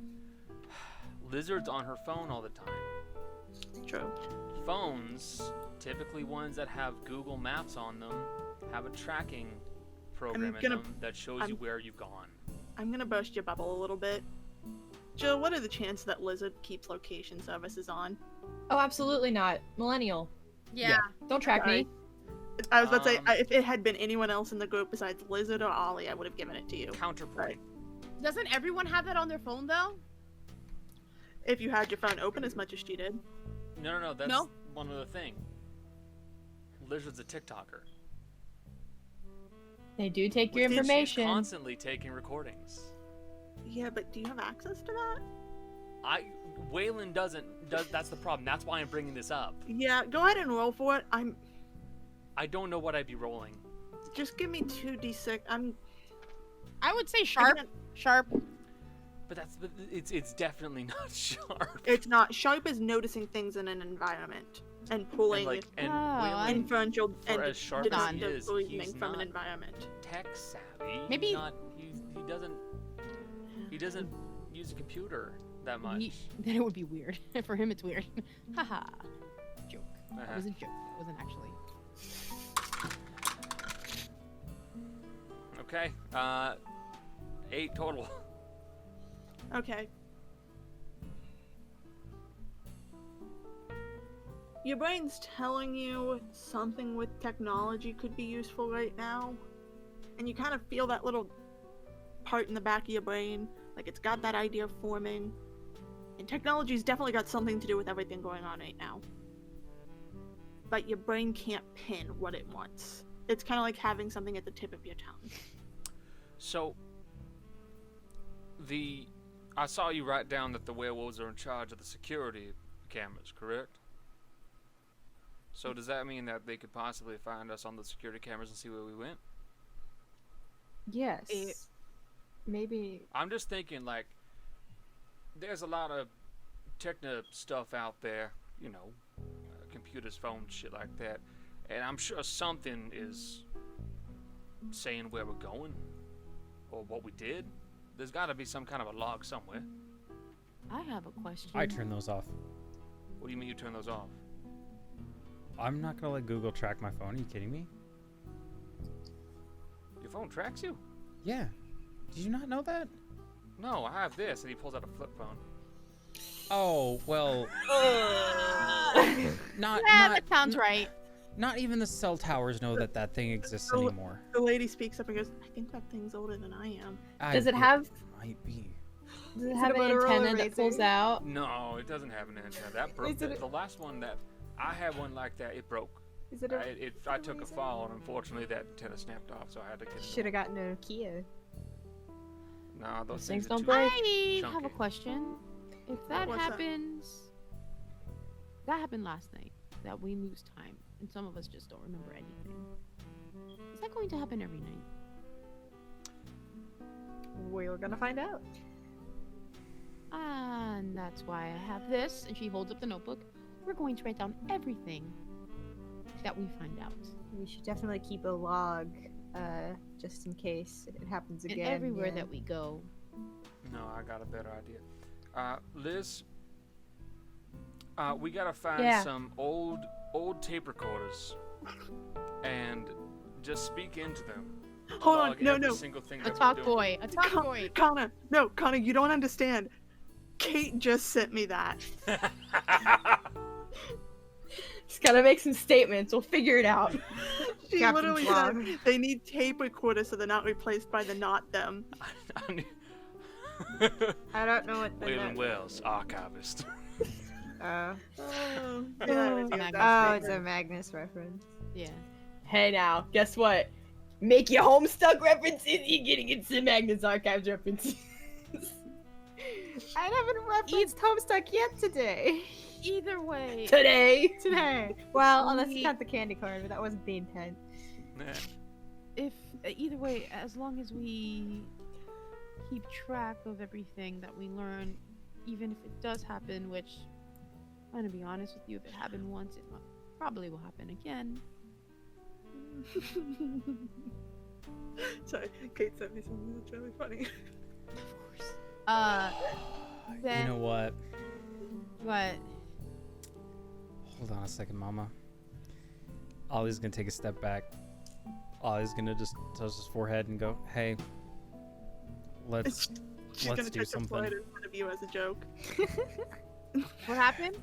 Lizard's on her phone all the time. True. Phones, typically ones that have Google Maps on them, have a tracking program in gonna- them that shows you I'm- where you've gone. I'm gonna burst your bubble a little bit. Jill, what are the chances that Lizard keeps location services on? oh, absolutely not. Millennial. Yeah. Don't track me. I was about to say, Um, if it had been anyone else in the group besides Lizard or Ollie, I would have given it to you. Counterpoint. Doesn't everyone have that on their phone though? If you had your phone open as much as she did. No, that's No? one other thing. Lizard's a TikToker. They do take your She's information. She's constantly taking recordings. Yeah, but do you have access to that? Waylon doesn't. That's the problem. That's why I'm bringing this up. Yeah, go ahead and roll for it. I don't know what I'd be rolling. Just give me 2d6. I would say sharp. can't- Sharp. But it's definitely not sharp. It's not. Sharp is noticing things in an environment and pulling And Oh, Waylon, inferential for and as sharp as he deductive is, reasoning he's from an not environment. tech savvy. Maybe- He's not. He doesn't use a computer that much. Then it would be weird. For him, it's weird. Haha. Joke. That Uh-huh. was a joke. That wasn't actually. Okay. 8 total. Okay. Your brain's telling you something with technology could be useful right now. And you kind of feel that little part in the back of your brain, like it's got that idea forming. And technology's definitely got something to do with everything going on right now. But your brain can't pin what it wants. It's kind of like having something at the tip of your tongue. So, I saw you write down that the werewolves are in charge of the security cameras, correct? So does that mean that they could possibly find us on the security cameras and see where we went? Yes. Maybe. I'm just thinking, like, there's a lot of techno stuff out there, you know, computers, phones, shit like that, and I'm sure something is saying where we're going or what we did. There's got to be some kind of a log somewhere. I have a question. I turn those off. What do you mean you turn those off? I'm not gonna let Google track my phone. Are you kidding me? Your phone tracks you? Yeah. Did you not know that? No, I have this, and he pulls out a flip phone. Oh, well. not that sounds right. Not even the cell towers know that that thing exists Oh, anymore. The lady speaks up and goes, I think that thing's older than I am. Does it have Might be. does it Is have it an a Motorola antenna that pulls Razr? out? No, it doesn't have an antenna. That broke. Is it The last one that I had one like that, it broke. Is it a? I took a fall, and unfortunately that antenna snapped off, so I had to get it. Should have gotten a Kia. Nah, those Things things don't are too break. I have a chunky. question. If that What's that? happens, that happened last night, that we lose time, and some of us just don't remember anything. Is that going to happen every night? We're gonna find out. And that's why I have this, and she holds up the notebook. We're going to write down everything that we find out. We should definitely keep a log, just in case it happens And again. everywhere yeah. that we go. No, I got a better idea. Liz, we gotta find Yeah. some old tape recorders, and just speak into them. Hold on, Log no, every no. single thing A that talk we're doing. boy. A talk boy. Connor, you don't understand. Kate just sent me that. Just gotta make some statements. We'll figure it out. She Captain's literally log. said they need tape recorders so they're not replaced by the not them. I don't know what the Waylon net- Wells, archivist. Oh. Oh, Magnus. It's a Magnus reference. Yeah. Hey now, guess what? Make your Homestuck references, you're gonna get some Magnus Archives references. I haven't referenced Homestuck yet today. Either way. Today. Today. Well, unless We- you count the candy corn, but that wasn't the intent. If either way, as long as we keep track of everything that we learn, even if it does happen, which I'm gonna be honest with you, if it happened once, it probably will happen again. Sorry, Kate sent me something that's really funny. Of course. Then You know what? what? Hold on a second, Mama. Ollie's gonna take a step back. Ollie's gonna just touch his forehead and go, "Hey, let's She's Let's gonna do take a something. slide in front of you as a joke. What happened?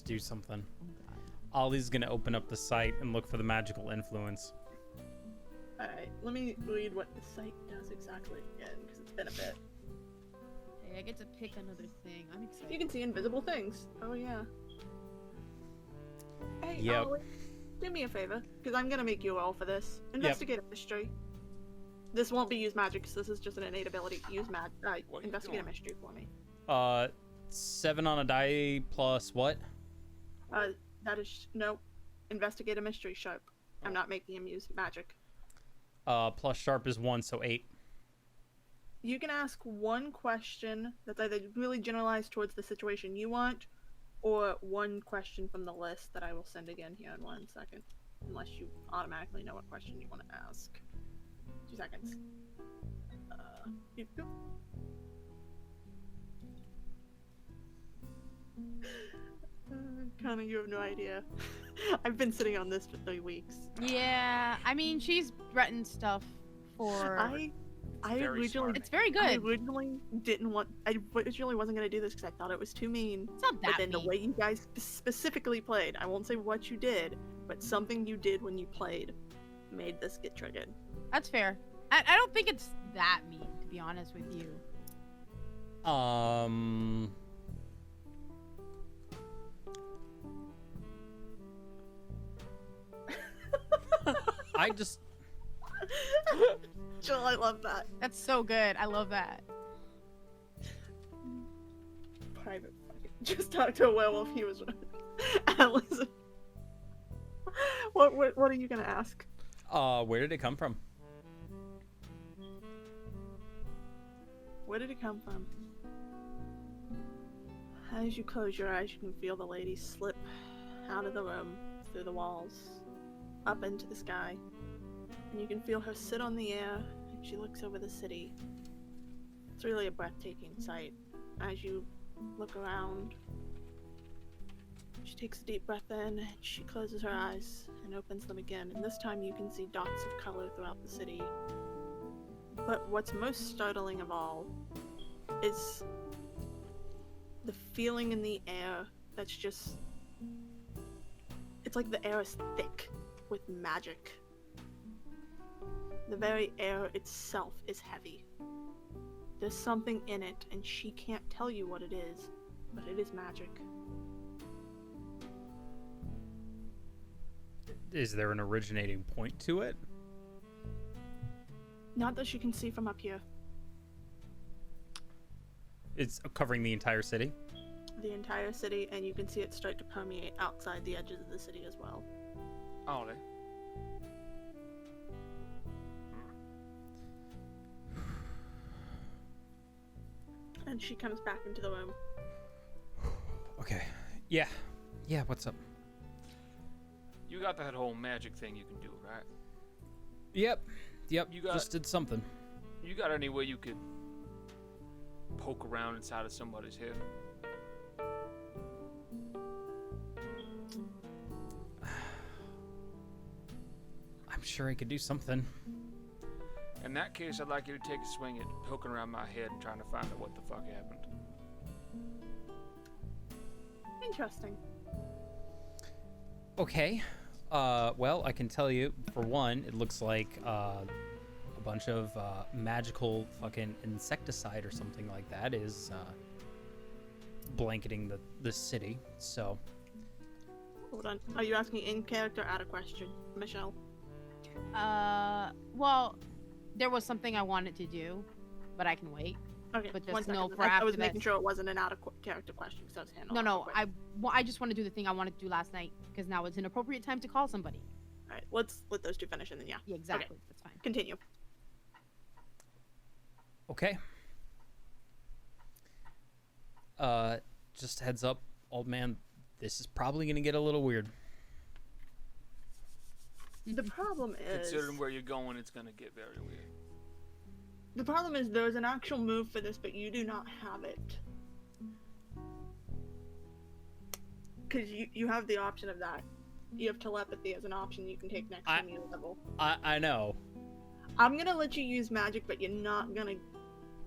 do something." Ollie's gonna open up the site and look for the magical influence. Alright, let me read what the site does exactly again, because it's been a bit. Hey, I get to pick another thing. I'm excited. You can see invisible things. Oh yeah. Hey, Yep. Ollie, do me a favor, because I'm gonna make you roll for this. Investigate a mystery. This won't be use magic, because this is just an innate ability. Use What are you investigate a doing? mystery for me. 7 on a die plus what? That is no. Investigate a mystery sharp. I'm not making him use magic. Plus sharp is 1, so 8. You can ask one question that's either really generalized towards the situation you want, or one question from the list that I will send again here in 1 second. Unless you automatically know what question you want to ask. 2 seconds. Beep, boop. Connor, you have no idea. I've been sitting on this for 3 weeks. Yeah, I mean, she's threatened stuff for. I very originally smart. It's very good. I originally wasn't gonna do this because I thought it was too mean. It's not that But then the mean. way you guys specifically played, I won't say what you did, but something you did when you played made this get triggered. That's fair. I don't think it's that mean, to be honest with you. I just Jill, I love that. That's so good. I love that. Private fucking just talked to a werewolf. He was Alice. What are you gonna ask? where did it come from? Where did it come from? As you close your eyes, you can feel the lady slip out of the room, through the walls, up into the sky. And you can feel her sit on the air, and she looks over the city. It's really a breathtaking sight. As you look around, she takes a deep breath in, and she closes her eyes and opens them again. And this time you can see dots of color throughout the city. But what's most startling of all is the feeling in the air that's just... It's like the air is thick with magic. The very air itself is heavy. There's something in it, and she can't tell you what it is, but it is magic. Is there an originating point to it? Not that she can see from up here. It's covering the entire city? The entire city, and you can see it start to permeate outside the edges of the city as well. Oh, they. And she comes back into the room. Okay. Yeah. Yeah, what's up? You got that whole magic thing you can do, right? Yep. You got- Just did something. You got any way you could poke around inside of somebody's head? I'm sure I could do something. In that case, I'd like you to take a swing at poking around my head and trying to find out what the fuck happened. Interesting. Okay. Well, I can tell you, for one, it looks like a bunch of magical fucking insecticide or something like that is blanketing the city. So, Hold on. Are you asking in character or out of question, Michelle? Well, there was something I wanted to do, but I can wait. Okay, But just one second. know for I was after making that- sure it wasn't an out of character question because I was handling. No, I just want to do the thing I wanted to do last night because now it's an appropriate time to call somebody. All right, let's let those two finish and then yeah. Yeah, exactly. That's fine. Continue. okay. Just heads up, old man. This is probably gonna get a little weird. The problem is. Considering where you're going, it's gonna get very weird. The problem is there's an actual move for this, but you do not have it. Because you have the option of that. You have telepathy as an option you can take next time you level. I know. I'm gonna let you use magic, but you're not gonna.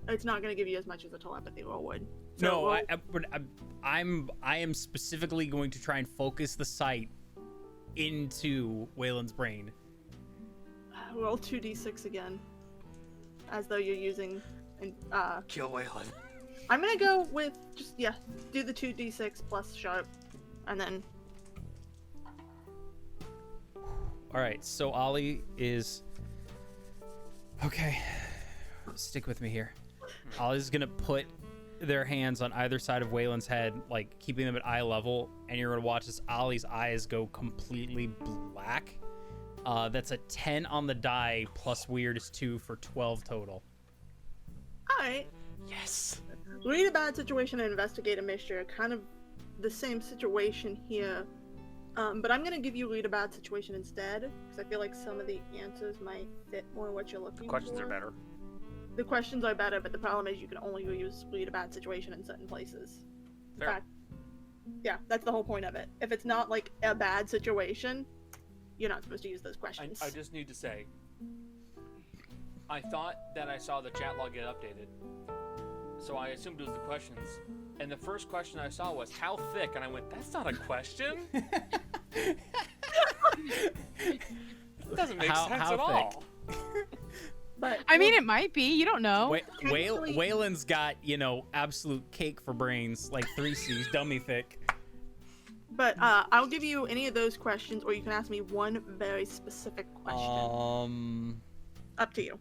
It's not gonna give you as much as a telepathy roll would. So No, roll- I am specifically going to try and focus the sight into Waylon's brain. roll 2d6 again, as though you're using. Kill Waylon. I'm gonna go with just do the 2d6 plus sharp, and then All right, so Ollie is okay. Stick with me here. Ollie's gonna put their hands on either side of Waylon's head, like keeping them at eye level, and you're gonna watch as Ollie's eyes go completely black. That's a 10 on the die plus weird is 2 for 12 total. alright. Yes. Read a bad situation and investigate a mystery are kind of the same situation here. But I'm gonna give you read a bad situation instead, because I feel like some of the answers might fit more what you're looking Questions for. are better. The questions are better, but the problem is you can only use read a bad situation in certain places. In Fair. fact, yeah, that's the whole point of it. If it's not like a bad situation, you're not supposed to use those questions. I just need to say, I thought that I saw the chat log get updated, so I assumed it was the questions. And the first question I saw was, how thick? And I went, that's not a question. It doesn't make sense how at all. But I mean, it might be. You don't know. Waylon's got, absolute cake for brains, like 3C's, dummy thick. But I'll give you any of those questions, or you can ask me one very specific question. Up to you.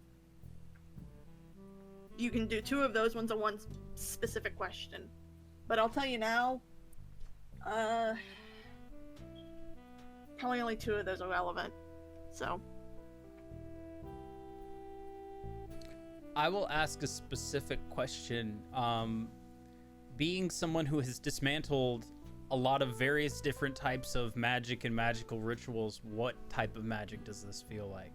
You can do 2 of those ones on one specific question. But I'll tell you now, probably only 2 of those are relevant. So. I will ask a specific question. Being someone who has dismantled a lot of various different types of magic and magical rituals, what type of magic does this feel like?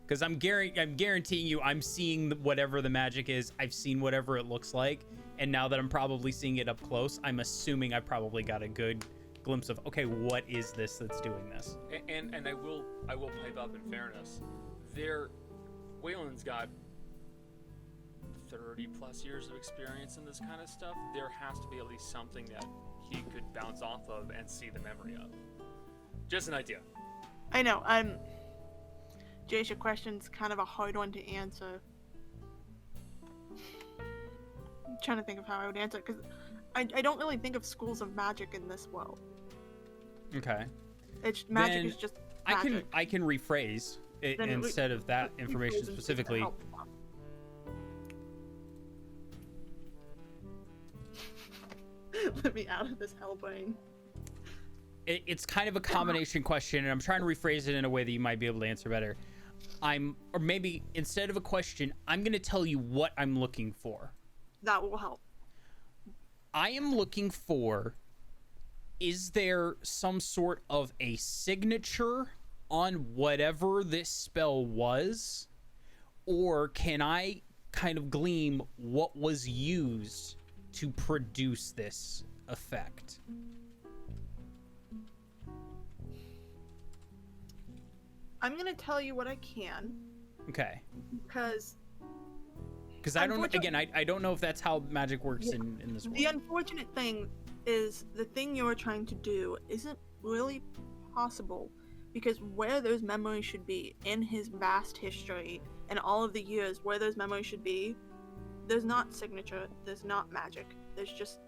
Because I'm guaranteeing you, I'm seeing whatever the magic is. I've seen whatever it looks like, and now that I'm probably seeing it up close, I'm assuming I probably got a good glimpse of, okay, what is this that's doing this? And I will pipe up in fairness. Waylon's got 30 plus years of experience in this kind of stuff. There has to be at least something that he could bounce off of and see the memory of. Just an idea. I know. Jace, your question's kind of a hard one to answer. I'm trying to think of how I would answer it, because I don't really think of schools of magic in this world. Okay. Magic Then is just magic. I can rephrase it instead of that information specifically. Let me out of this hell brain. It's kind of a combination question, and I'm trying to rephrase it in a way that you might be able to answer better. Or maybe instead of a question, I'm going to tell you what I'm looking for. That will help. I am looking for, is there some sort of a signature on whatever this spell was? Or can I kind of glean what was used to produce this effect? I'm gonna tell you what I can. Okay. Because I don't know if that's how magic works in this world. the unfortunate thing is the thing you're trying to do isn't really possible, because where those memories should be in his vast history and all of the years where those memories should be, there's not signature, there's not magic, there's just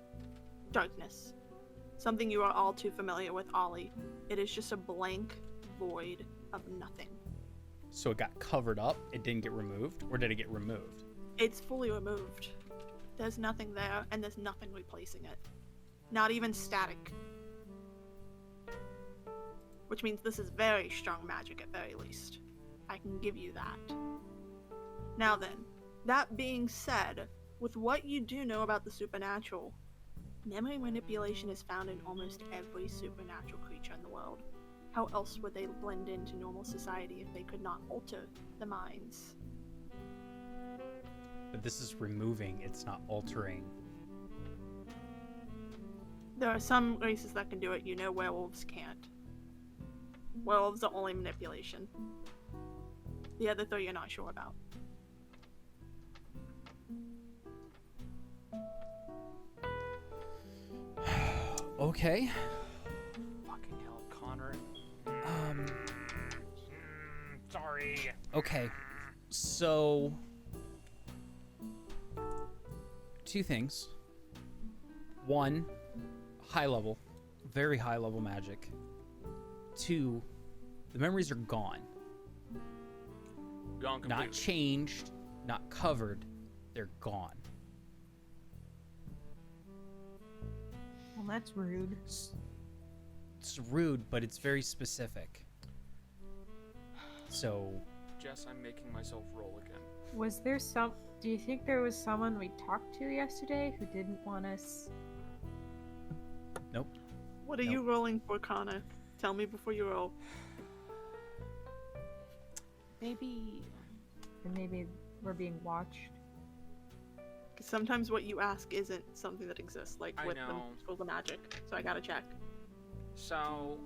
darkness. Something you are all too familiar with, Ollie. It is just a blank void of nothing. So it got covered up, it didn't get removed, or did it get removed? It's fully removed. There's nothing there, and there's nothing replacing it. Not even static. Which means this is very strong magic at very least. I can give you that. Now then, that being said, with what you do know about the supernatural, memory manipulation is found in almost every supernatural creature in the world. How else would they blend into normal society if they could not alter the minds? But this is removing, it's not altering. There are some races that can do it, werewolves can't. Werewolves are only manipulation. The other 3 you're not sure about. Okay. Fucking hell, Connor. Sorry. Okay. So 2 things. 1, high level, very high level magic. 2, the memories are gone. Gone completely. Not changed, not covered. They're gone. Well, that's rude. It's rude, but it's very specific. So, Jess, I'm making myself roll again. Was there do you think there was someone we talked to yesterday who didn't want us? nope. What are you rolling for, Connor? Tell me before you roll. Maybe. Or maybe we're being watched? Because sometimes what you ask isn't something that exists, like I with know. the schools of magic. So I gotta check. So,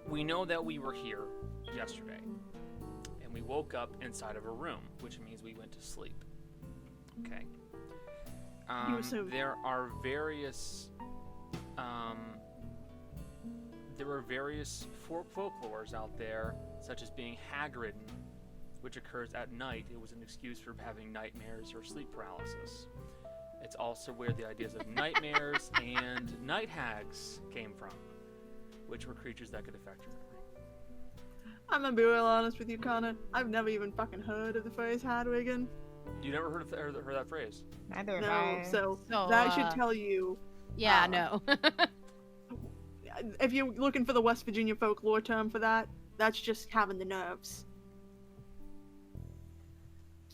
we know that we were here yesterday, and we woke up inside of a room, which means we went to sleep. Okay. There are various folklores out there, such as being hag-ridden, which occurs at night. It was an excuse for having nightmares or sleep paralysis. It's also where the ideas of nightmares and night hags came from, which were creatures that could affect your memory. I'm gonna be real honest with you, Connor. I've never even fucking heard of the phrase Hadwigan. You never heard that phrase? Neither have No, I. so So, that should tell you. Yeah, no. If you're looking for the West Virginia folklore term for that, that's just having the nerves,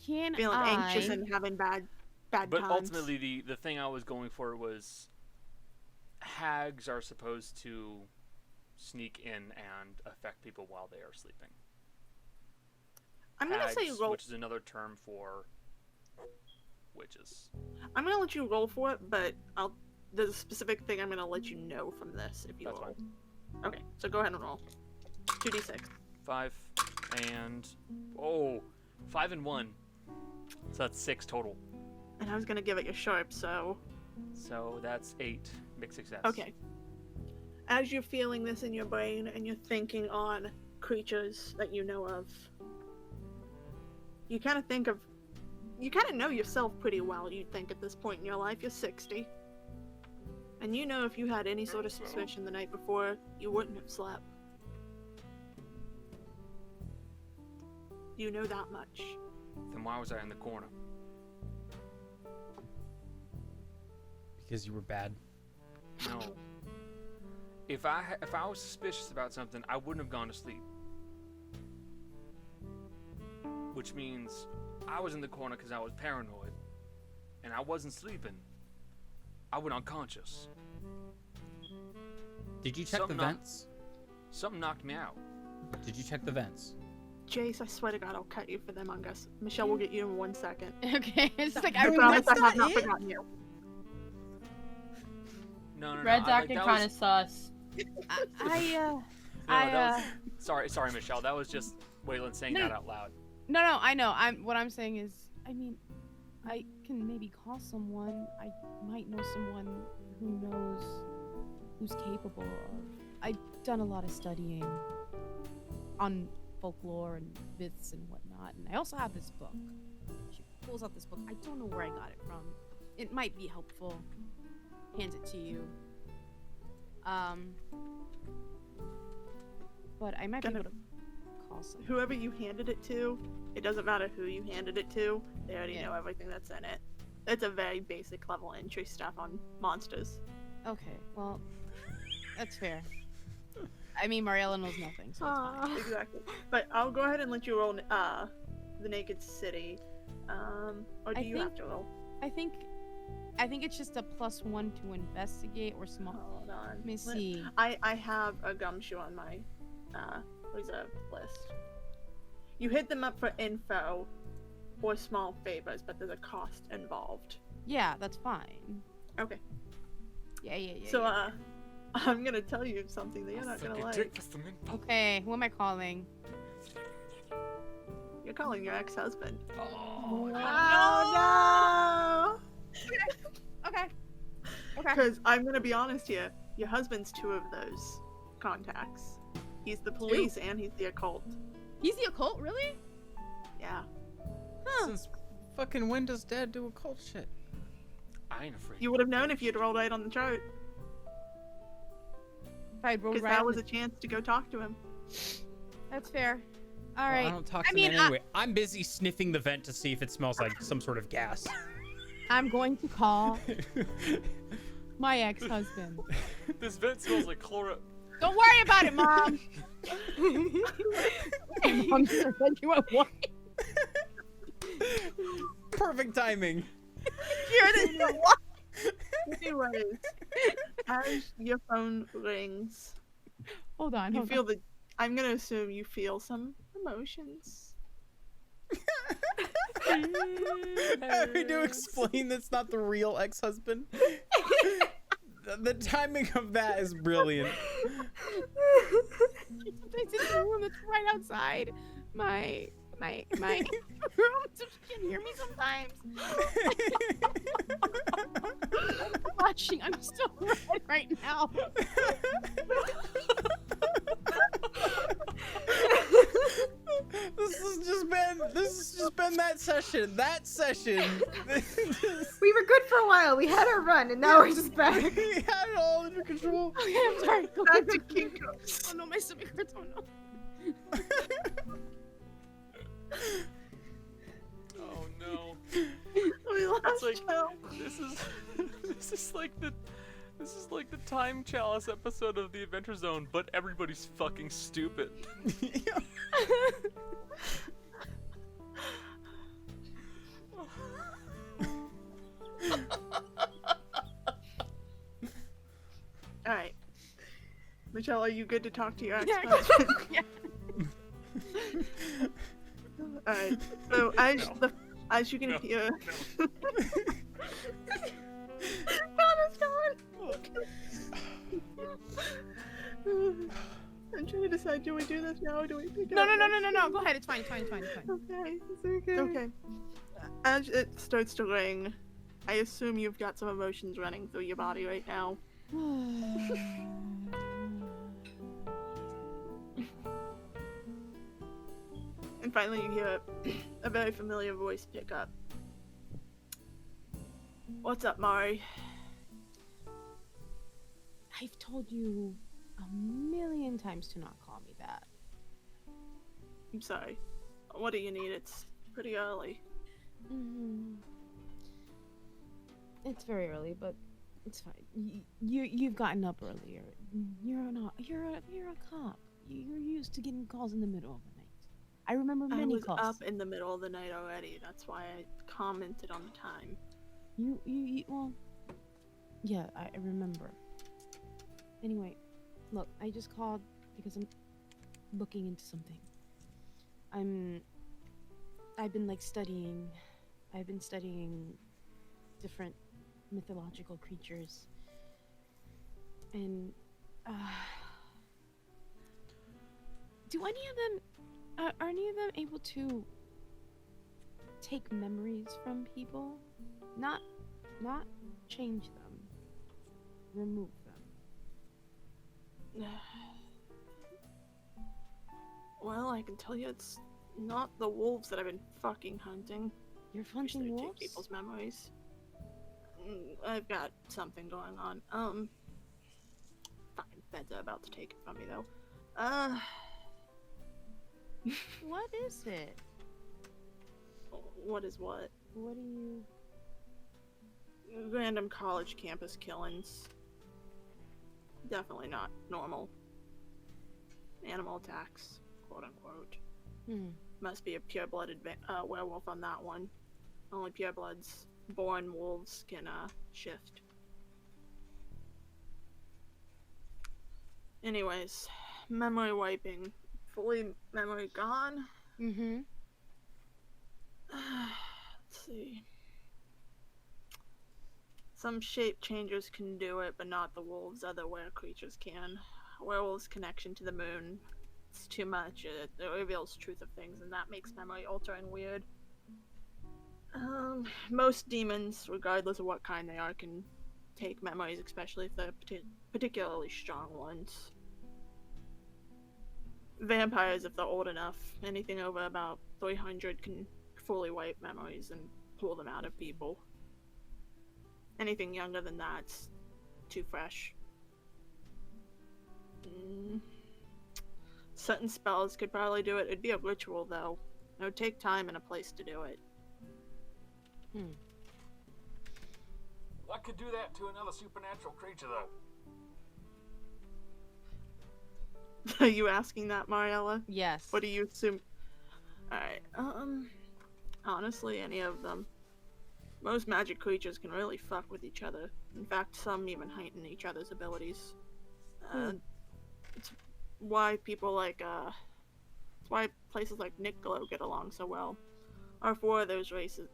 Can feeling anxious I- and having bad But times. ultimately, the thing I was going for was hags are supposed to sneak in and affect people while they are sleeping. I'm gonna say Hags, roll. which is another term for witches. I'm gonna let you roll for it, but there's a specific thing I'm gonna let you know from this if you That's roll. fine. Okay, so go ahead and roll. 2d6. 5 and 5 and 1. So that's 6 total. And I was gonna give it a sharp, so So that's 8. Big success. okay. As you're feeling this in your brain and you're thinking on creatures that you know of, you kind of know yourself pretty well, you'd think, at this point in your life. You're 60. And you know if you had any sort of suspicion the night before, you wouldn't have slept. You know that much. Then why was I in the corner? Because you were bad. No. If I was suspicious about something, I wouldn't have gone to sleep. Which means I was in the corner because I was paranoid, and I wasn't sleeping. I went unconscious. Did you check Something the not- vents? Something knocked me out. Did you check the vents? Jace, I swear to God, I'll cut you for them, Among Us. Michelle will get you in 1 second. Okay, it's like I I promise that's I have not not it? forgotten you. No. Red's I, acting that kind was- of sus. No, that was, sorry, Michelle. That was just Waylon saying No. that out loud. No, I know. What I'm saying is, I mean, I can maybe call someone. I might know someone who's capable of. I've done a lot of studying on folklore and myths and whatnot, and I also have this book. She pulls out this book. I don't know where I got it from. It might be helpful. Hands it to you. But I might be able to call someone. Whoever you handed it to, it doesn't matter who you handed it to, they already Yeah. know everything that's in it. It's a very basic level entry stuff on monsters. Okay, well, that's fair. I mean, Mariella knows nothing, so it's fine. Exactly. But I'll go ahead and let you roll the Naked City. Or do I you have think- to roll? I think it's just a +1 to investigate or small. Hold on. Let me see. I have a gumshoe on my reserved list. You hit them up for info or small favors, but there's a cost involved. Yeah, that's fine. Okay. Yeah. So I'm gonna tell you something that you're not gonna like. Okay, who am I calling? You're calling your ex-husband. Oh, no! Okay. Because I'm gonna be honest here, your husband's 2 of those contacts. He's the police and he's the occult. He's the occult, really? Yeah. Since fucking when does Dad do occult shit? I ain't afraid. You would have known if you'd rolled right on the chart. If I rolled Because right that on was the- a chance to go talk to him. That's fair. All Well, right. I don't talk I to mean, men anyway. I'm busy sniffing the vent to see if it smells like some sort of gas. I'm going to call my ex-husband. This vent smells like chloro. Don't worry about it, Mom. I'm gonna send you a what? Perfect timing. Anyways, as your phone rings, Hold on. you feel the. I'm gonna assume you feel some emotions. Having to explain that's not the real ex-husband. The timing of that is brilliant. Sometimes in the room that's right outside my room, so she can hear me sometimes. I'm blushing. I'm so red right now. This has just been that session. That session. We were good for a while. We had our run, and now we're just back. We had it all under control. Okay, I'm sorry. Go Back ahead. to King Coast. Oh no, my stomach hurts. Oh no. Oh no. We lost It's like Joe. this is like the time chalice episode of the Adventure Zone, but everybody's fucking stupid. Alright. Michelle, are you good to talk to your Yeah. ex-husband? Yeah. Alright. So as you can No. hear, No. Connor's gone. I'm trying to decide, do we do this now or do we pick No, up no, no, next no, no, no. Go ahead. It's fine. It's fine. It's fine. It's fine. Okay, it's okay. Okay. As it starts to ring, I assume you've got some emotions running through your body right now. And finally you hear a very familiar voice pick up. What's up, Mari? I've told you a million times to not call me that. I'm sorry. What do you need? It's pretty early. It's very early, but it's fine. You've gotten up earlier. You're a cop. You're used to getting calls in the middle of the night. I remember I many was calls. up in the middle of the night already. That's why I commented on the time. Well, yeah, I remember. Anyway, look, I just called because I'm looking into something. I've been studying different mythological creatures. And do any of them are any of them able to take memories from people? Not change them. Remove them. Well, I can tell you it's not the wolves that I've been fucking hunting. You're Usually hunting take wolves? people's memories. I've got something going on. Fucking feds are about to take it from me though. What is it? What is what? What do you... Random college campus killings. Definitely not normal. Animal attacks, quote unquote. Must be a pure-blooded werewolf on that one. Only purebloods born wolves can shift. Anyways, memory wiping. Fully memory gone. Mm-hmm. Let's see. Some shape changers can do it, but not the wolves. Other were creatures can. Werewolves' connection to the moon. It's too much. It reveals truth of things, and that makes memory altering weird. Most demons, regardless of what kind they are, can take memories, especially if they're particularly strong ones. Vampires, if they're old enough, anything over about 300 can fully wipe memories and pull them out of people. Anything younger than that's too fresh. Certain spells could probably do it. It'd be a ritual, though. It would take time and a place to do it. I could do that to another supernatural creature, though. Are you asking that, Mariella? Yes. What do you assume? Alright, honestly, any of them. Most magic creatures can really fuck with each other. In fact, some even heighten each other's abilities. It's why people like, it's why places like Niccolo get along so well. Or for those races,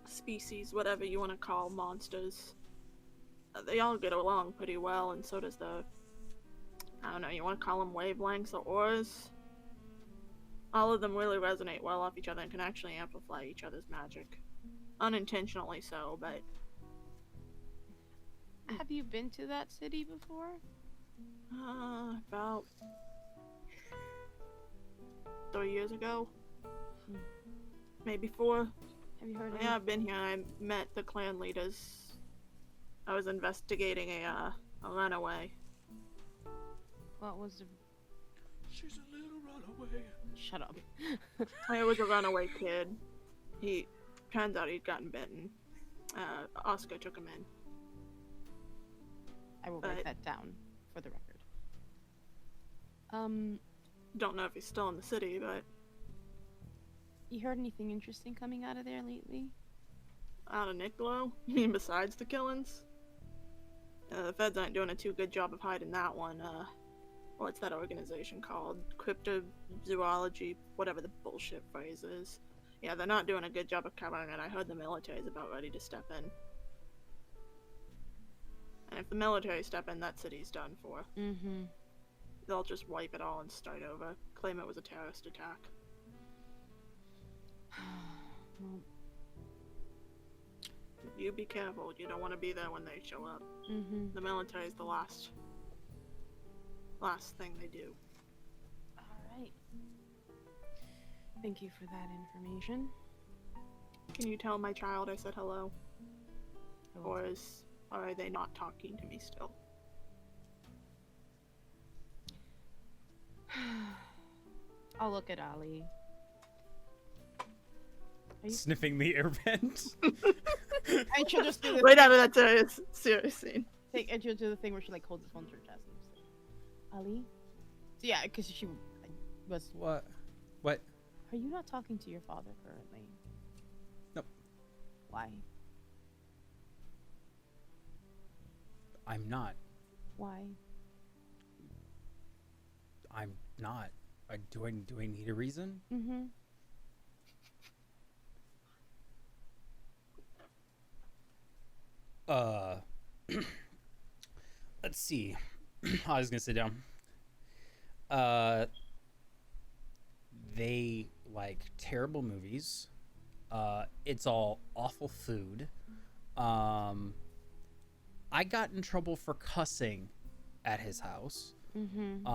species, whatever you want to call monsters. they all get along pretty well, and so does the, I don't know, you want to call them wavelengths or auras? All of them really resonate well off each other and can actually amplify each other's magic. Unintentionally so, but... Have you been to that city before? About 3 years ago. Maybe 4. Have you heard of Yeah, I've been here. I met the clan leaders. I was investigating a runaway. What was the... She's a little runaway. Shut up. It was a runaway kid. He turns out he'd gotten bitten. Oscar took him in. I will But- write that down for the record. Don't know if he's still in the city, but You heard anything interesting coming out of there lately? out of Niccolo? You mean besides the killings? The feds aren't doing a too good job of hiding that one. What's that organization called? Cryptozoology, whatever the bullshit phrase is. Yeah, they're not doing a good job of covering it. I heard the military's about ready to step in. And if the military step in, that city's done for. Mm-hmm. They'll just wipe it all and start over. Claim it was a terrorist attack. Well, You be careful. You don't want to be there when they show up. mm-hmm. The military is the last thing they do. Alright. Thank you for that information. Can you tell my child I said hello? I will Or are they not talking to me still? I'll look at Ali. Are you... Sniffing the air vent. And she'll just do the Right out of that serious scene. and she'll do the thing where she like holds the phone to her chest and just like, Ali? So yeah, because she was. What? What? Are you not talking to your father currently? Nope. Why? I'm not. Why? I'm not. Do I need a reason? Mm-hmm. Let's see. I was gonna sit down. They like terrible movies. It's all awful food. I got in trouble for cussing at his house. Mm-hmm.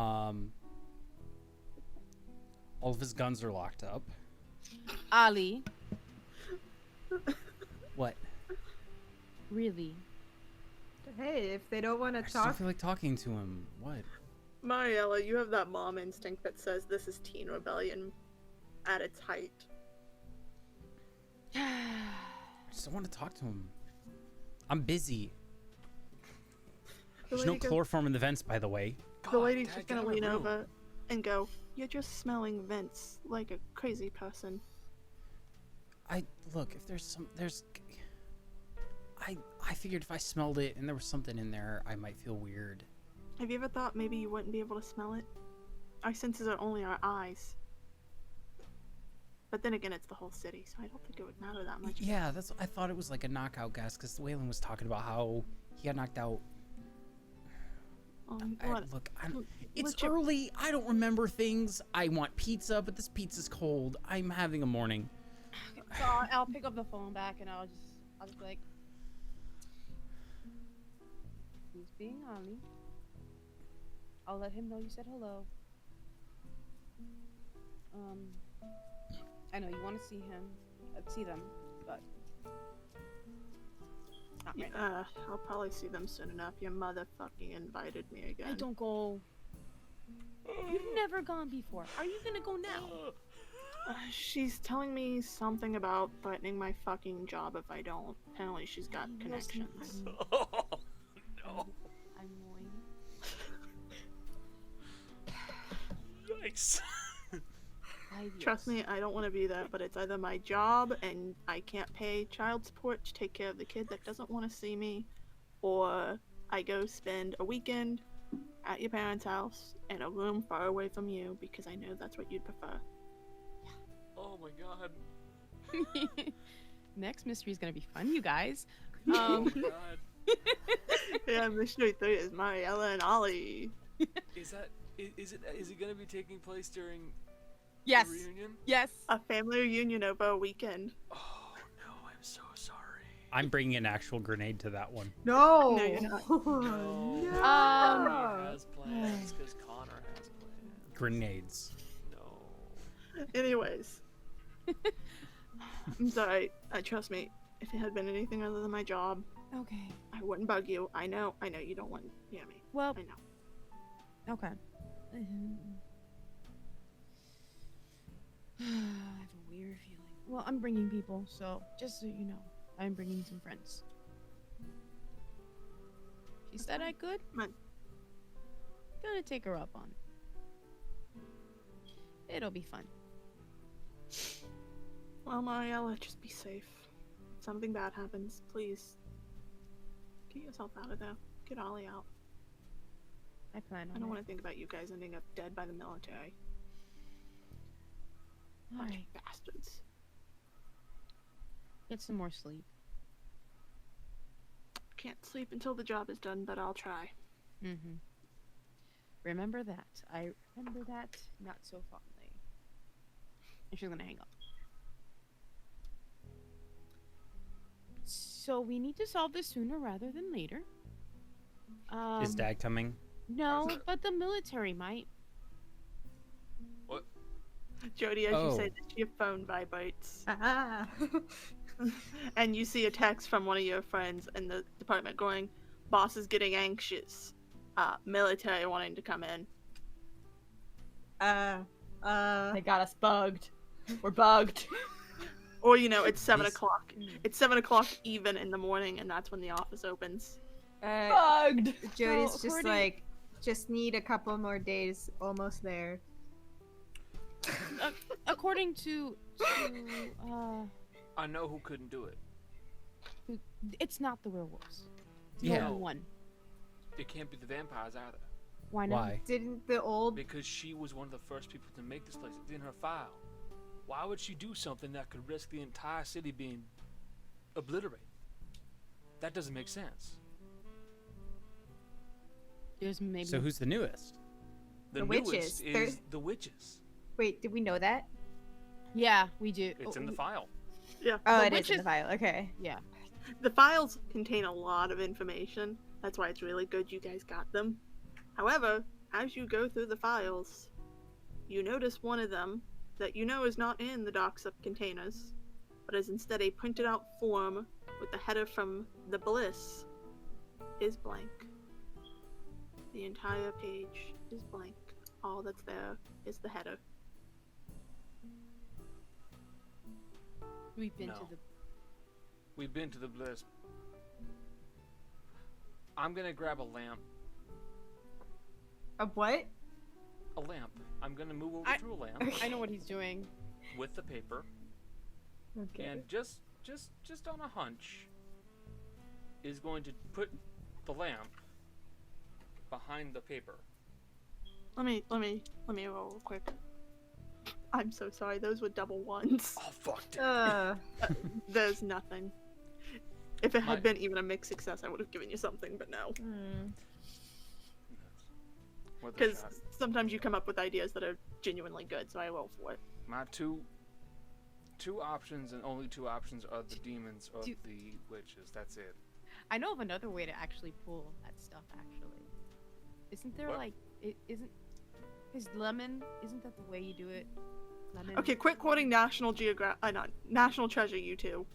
All of his guns are locked up. Ali, What? really? Hey, if they don't want I to just don't talk, feel like talking to him. What? Mariella, you have that mom instinct that says this is teen rebellion at its height. I just don't want to talk to him. I'm busy. There's no chloroform in the vents, by the way. The lady's Dad, just get gonna out of lean my room. over and go, "You're just smelling vents like a crazy person." Look, if I figured if I smelled it and there was something in there, I might feel weird. Have you ever thought maybe you wouldn't be able to smell it? Our senses are only our eyes. But then again, it's the whole city, so I don't think it would matter that much. Yeah, I thought it was like a knockout gas because Waylon was talking about how he got knocked out. What? It's What's your- early. I don't remember things. I want pizza, but this pizza's cold. I'm having a morning. So I'll pick up the phone back and I'll just be like, who's being Ali? I'll let him know you said hello. I know you want to see them, but not right now. I'll probably see them soon enough. Your mother fucking invited me again. I don't go. You've never gone before. Are you gonna go now? She's telling me something about threatening my fucking job if I don't. Apparently she's got Listen, connections. Oh, no. I'm annoying. Yikes. 5 years. Trust me, I don't want to be that, but it's either my job and I can't pay child support to take care of the kid that doesn't want to see me, or I go spend a weekend at your parents' house in a room far away from you because I know that's what you'd prefer. Oh my god. Next mystery is gonna be fun, you guys. Oh my god. Yeah, Mystery 3 is Mariella and Ollie. Is it gonna be taking place during Yes. the reunion? Yes. A family reunion over a weekend. Oh no, I'm so sorry. I'm bringing an actual grenade to that one. No. No, you're not. No. No. He has plans because Connor has plans. Grenades. No. Anyways. I'm sorry. Trust me, if it had been anything other than my job, Okay. I wouldn't bug you. I know you don't want me. Well, I know. okay. I have a weird feeling. Well, I'm bringing people, so just so you know, I'm bringing some friends. She said I could. Come on. Gonna take her up on it. It'll be fun. Well, Mariella, just be safe. If something bad happens, please get yourself out of there. Get Ollie out. I plan on I don't it. want to think about you guys ending up dead by the military. All Bunch right. of bastards. Get some more sleep. Can't sleep until the job is done, but I'll try. Mm-hmm. Remember that. I remember that not so fondly. And she's gonna hang up. So we need to solve this sooner rather than later. Is Dad coming? No, Is it- but the military might. What? Jody, as Oh. you say this, your phone vibrates. Ah. And you see a text from one of your friends in the department going, "Boss is getting anxious. Military wanting to come in." They got us bugged. We're bugged. Or, it's 7 This- o'clock. It's 7 o'clock even in the morning, and that's when the office opens. Bugged. Jody's So, just according- like, just need a couple more days, almost there. According to I know who couldn't do it. it's not the werewolves. Yeah. No one. It can't be the vampires either. Why not? Why? Didn't the old Because she was one of the first people to make this place. It's in her file. Why would she do something that could risk the entire city being obliterated? That doesn't make sense. There's maybe. So who's the newest? The The newest witches. is the witches. Wait, did we know that? Yeah, we do. It's in the file. Yeah. Oh, The it is in witches- the file. Okay. Yeah. The files contain a lot of information. That's why it's really good you guys got them. However, as you go through the files, you notice one of them that you know is not in the docs up containers, but is instead a printed out form with the header from the Bliss is blank. The entire page is blank. All that's there is the header. We've been No. to the. We've been to the Bliss. I'm gonna grab a lamp. Of what? A lamp. I'm gonna move over I- to a lamp I know what he's doing. with the paper, Okay. and just on a hunch, is going to put the lamp behind the paper. Let me roll real quick. I'm so sorry, those were double ones. Oh fuck! There's nothing. If it had My- been even a mixed success, I would have given you something, but no. Worth a Because shot. sometimes you come up with ideas that are genuinely good, so I roll for it. My two options and only two options are the demons or Do- the witches. That's it. I know of another way to actually pull that stuff. Actually, isn't there What? like it isn't? Because lemon isn't that the way you do it? Lemon. Okay, quit quoting National not National Treasure, you two.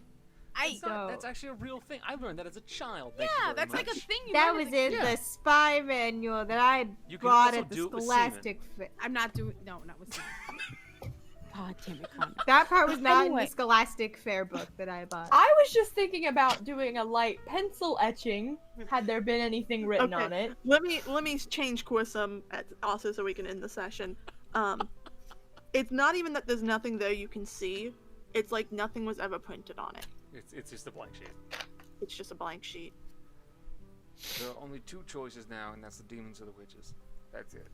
I. That's actually a real thing. I learned that as a child. Thank you Yeah, very that's like a much. thing. You That learn as was a in kid. the spy manual that I You can bought also at the do it with Scholastic Fair. I'm not doing. No, not with. God damn it, Connor. That part was not in Anyway. the Scholastic Fair book that I bought. I was just thinking about doing a light pencil etching, had there been anything written Okay. on it. Let me change course also so we can end the session. It's not even that there's nothing there you can see. It's like nothing was ever printed on it. It's just a blank sheet. It's just a blank sheet. There are only two choices now, and that's the demons or the witches. That's it.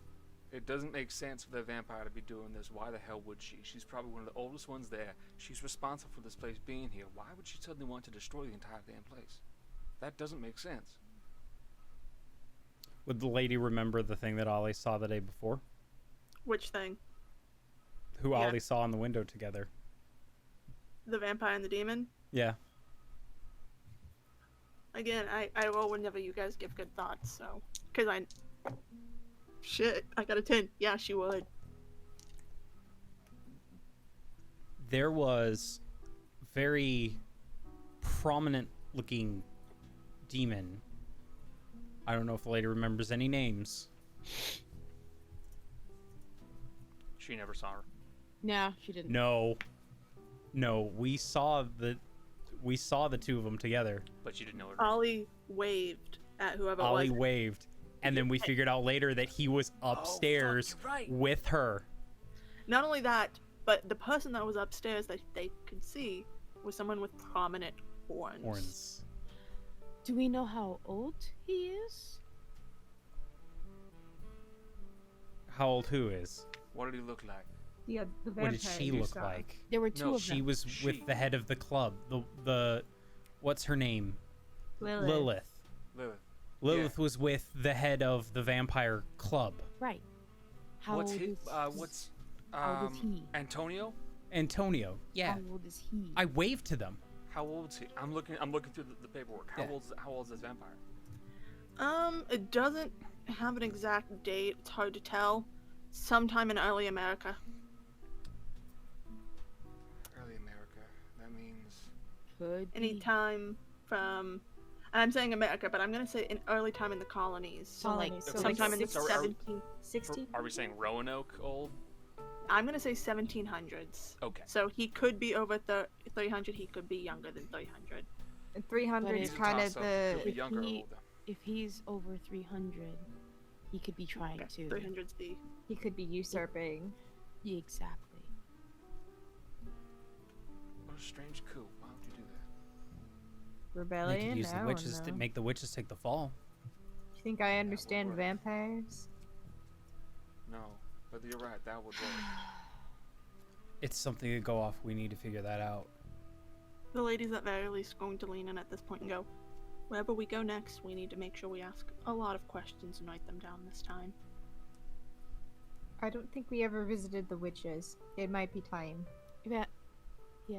It doesn't make sense for the vampire to be doing this. Why the hell would she? She's probably one of the oldest ones there. She's responsible for this place being here. Why would she suddenly want to destroy the entire damn place? That doesn't make sense. Would the lady remember the thing that Ollie saw the day before? Which thing? Who Yeah. Ollie saw in the window together? The vampire and the demon? Yeah. Again, I roll whenever you guys give good thoughts, so. Because I. Shit, I got a 10. Yeah, she would. There was very prominent looking demon. I don't know if the lady remembers any names. She never saw her. No, she didn't. No, we saw the two of them together. But you didn't know her. Ollie waved at whoever Ollie it was. waved, and then we figured out later that he was upstairs you're right. with her. Not only that, but the person that was upstairs that they could see was someone with prominent horns. Horns. Do we know how old he is? How old who is? What did he look like? The What did she look like? There were two No, of She them. was with She. the head of the club. The what's her name? Lilith. Lilith. Lilith was with the head of the vampire club. Right. How What's old his? is What's? How old is he? Antonio. Antonio. Yeah. How old is he? I waved to them. How old's he? I'm looking through the paperwork. How Yeah. old's this vampire? It doesn't have an exact date. It's hard to tell. Sometime in early America. Early America. That means. Could be. Any time from, and I'm saying America, but I'm gonna say in early time in the colonies. So like Colonies, so Sometime in the So are we- 60? Are we saying Roanoke old? I'm gonna say 1700s. Okay. So he could be over 300. He could be younger than 300. And 300 But is it's kind of toss-up. Could be the. younger or he- older. If he's over 300, he could be trying to. 300's the. He could be usurping. Yeah, exactly. What a strange coup. Why would you do that? They Rebellion? could use I the don't witches to know. make the witches take the fall. You think I understand work. vampires? No, but you're right. That would work. It's something to go off. We need to figure that out. The lady's at very least going to lean in at this point and go, wherever we go next, we need to make sure we ask a lot of questions and write them down this time. I don't think we ever visited the witches. It might be time. Yeah. Yeah.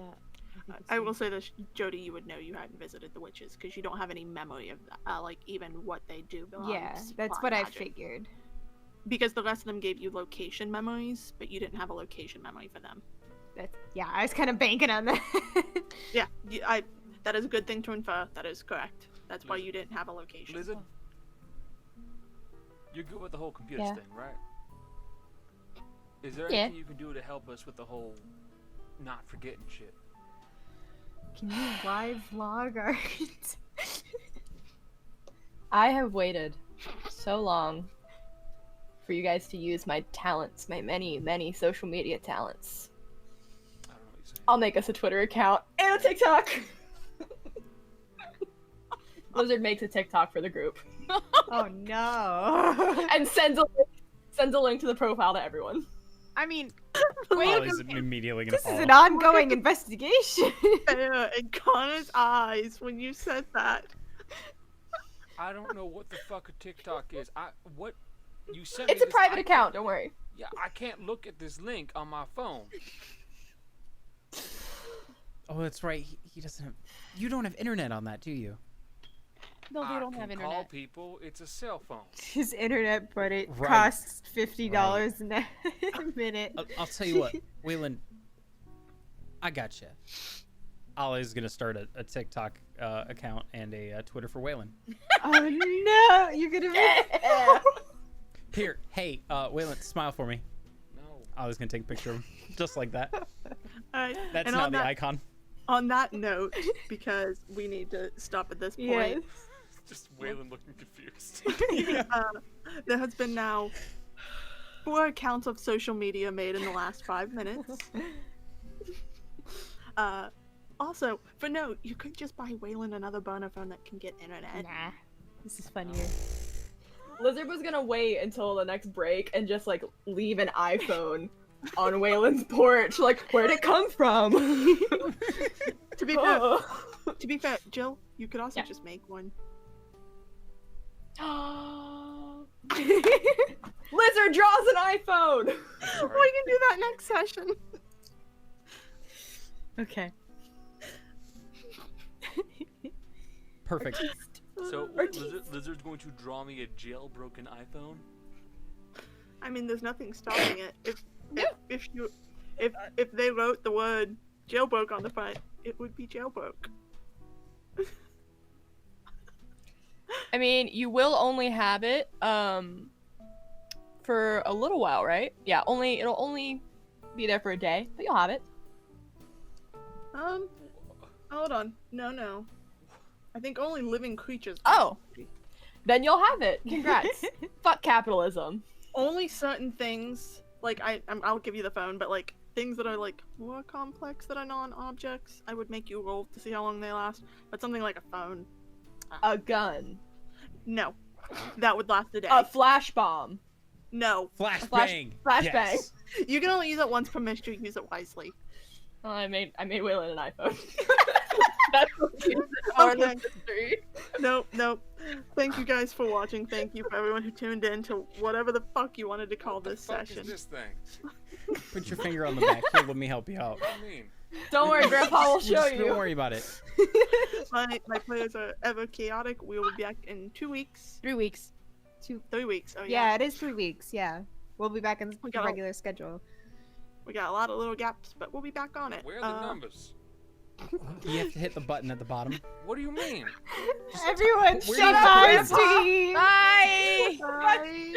think it's I me. will say this, Jody, you would know you hadn't visited the witches because you don't have any memory of like even what they do. Yeah, beyond that's supply what I magic. figured. Because the rest of them gave you location memories, but you didn't have a location memory for them. Yeah, I was kind of banking on that. Yeah, that is a good thing to infer. That is correct. That's why you didn't have a location. Blizzard, you're good with the whole computers Yeah. thing, right? Is there Yeah. anything you can do to help us with the whole not forgetting shit? Can you live log our? I have waited so long for you guys to use my talents, my many, many social media talents. I don't know what you're saying. I'll make us a Twitter account and a TikTok. Blizzard makes a TikTok for the group Oh no! and sends a link to the profile to everyone. I mean, Ollie's immediately gonna This is follow. an ongoing investigation. In Connor's eyes when you said that. I don't know what the fuck a TikTok is. What you sent me It's a this- private I account, don't worry. Yeah, I can't look at this link on my phone. Oh, that's right. He doesn't have. You don't have internet on that, do you? no, they I don't can have call internet. people. It's a cell phone. His internet, but it Right. costs $50 a minute. I'll tell you what, Waylon. I gotcha. Ollie's gonna start a TikTok account and a Twitter for Waylon. Oh no! You're gonna be. Here, hey, Waylon, smile for me. No. Ollie's gonna take a picture of him, just like that. Alright. That's and now on the that, icon. on that note, because we need to stop at this point, Yes. Just Waylon looking confused. there has been now 4 accounts of social media made in the last 5 minutes. Also, for note, you could just buy Waylon another burner phone that can get internet. Nah. This is funnier. Lizard was gonna wait until the next break and just like leave an iPhone on Waylon's porch. Like, where'd it come from? To be fair, Jill, you could also Yeah. just make one. Lizard draws an iPhone. Sorry. We can do that next session. Okay. Perfect. So Ortiz. Lizard's going to draw me a jailbroken iPhone. I mean, there's nothing stopping it. If they wrote the word jailbroke on the front, it would be jailbroke. I mean, you will only have it for a little while, right? Yeah, it'll only be there for a day, but you'll have it. Hold on. No. I think only living creatures. Oh. Then you'll have it. Congrats. Fuck capitalism. Only certain things, like I'll give you the phone, but like things that are like more complex that are non-objects, I would make you roll to see how long they last. But something like a phone, A gun. no, that would last a day. A flash bomb. No, Flashbang. Flashbang. you can only use it once per mystery. Use it wisely. Well, I made Waylon an iPhone. That's what we use it for in Okay. this mystery. Nope. Thank you guys for watching. Thank you for everyone who tuned in to whatever the fuck you wanted to call What the this fuck session. is this thing? Put your finger on the back. Here, let me help you out. What do you mean? Don't worry, Grandpa will show Just you. don't worry about it. My players are ever chaotic. We will be back in 2 weeks. 3 weeks. 3 weeks. Oh Yeah, it is 3 weeks. Yeah, we'll be back in We the got a- regular schedule. We got a lot of little gaps, but we'll be back on it. Where are the numbers? You have to hit the button at the bottom. What do you mean? Everyone, Where say do you bye, put Steve. Bye! Bye.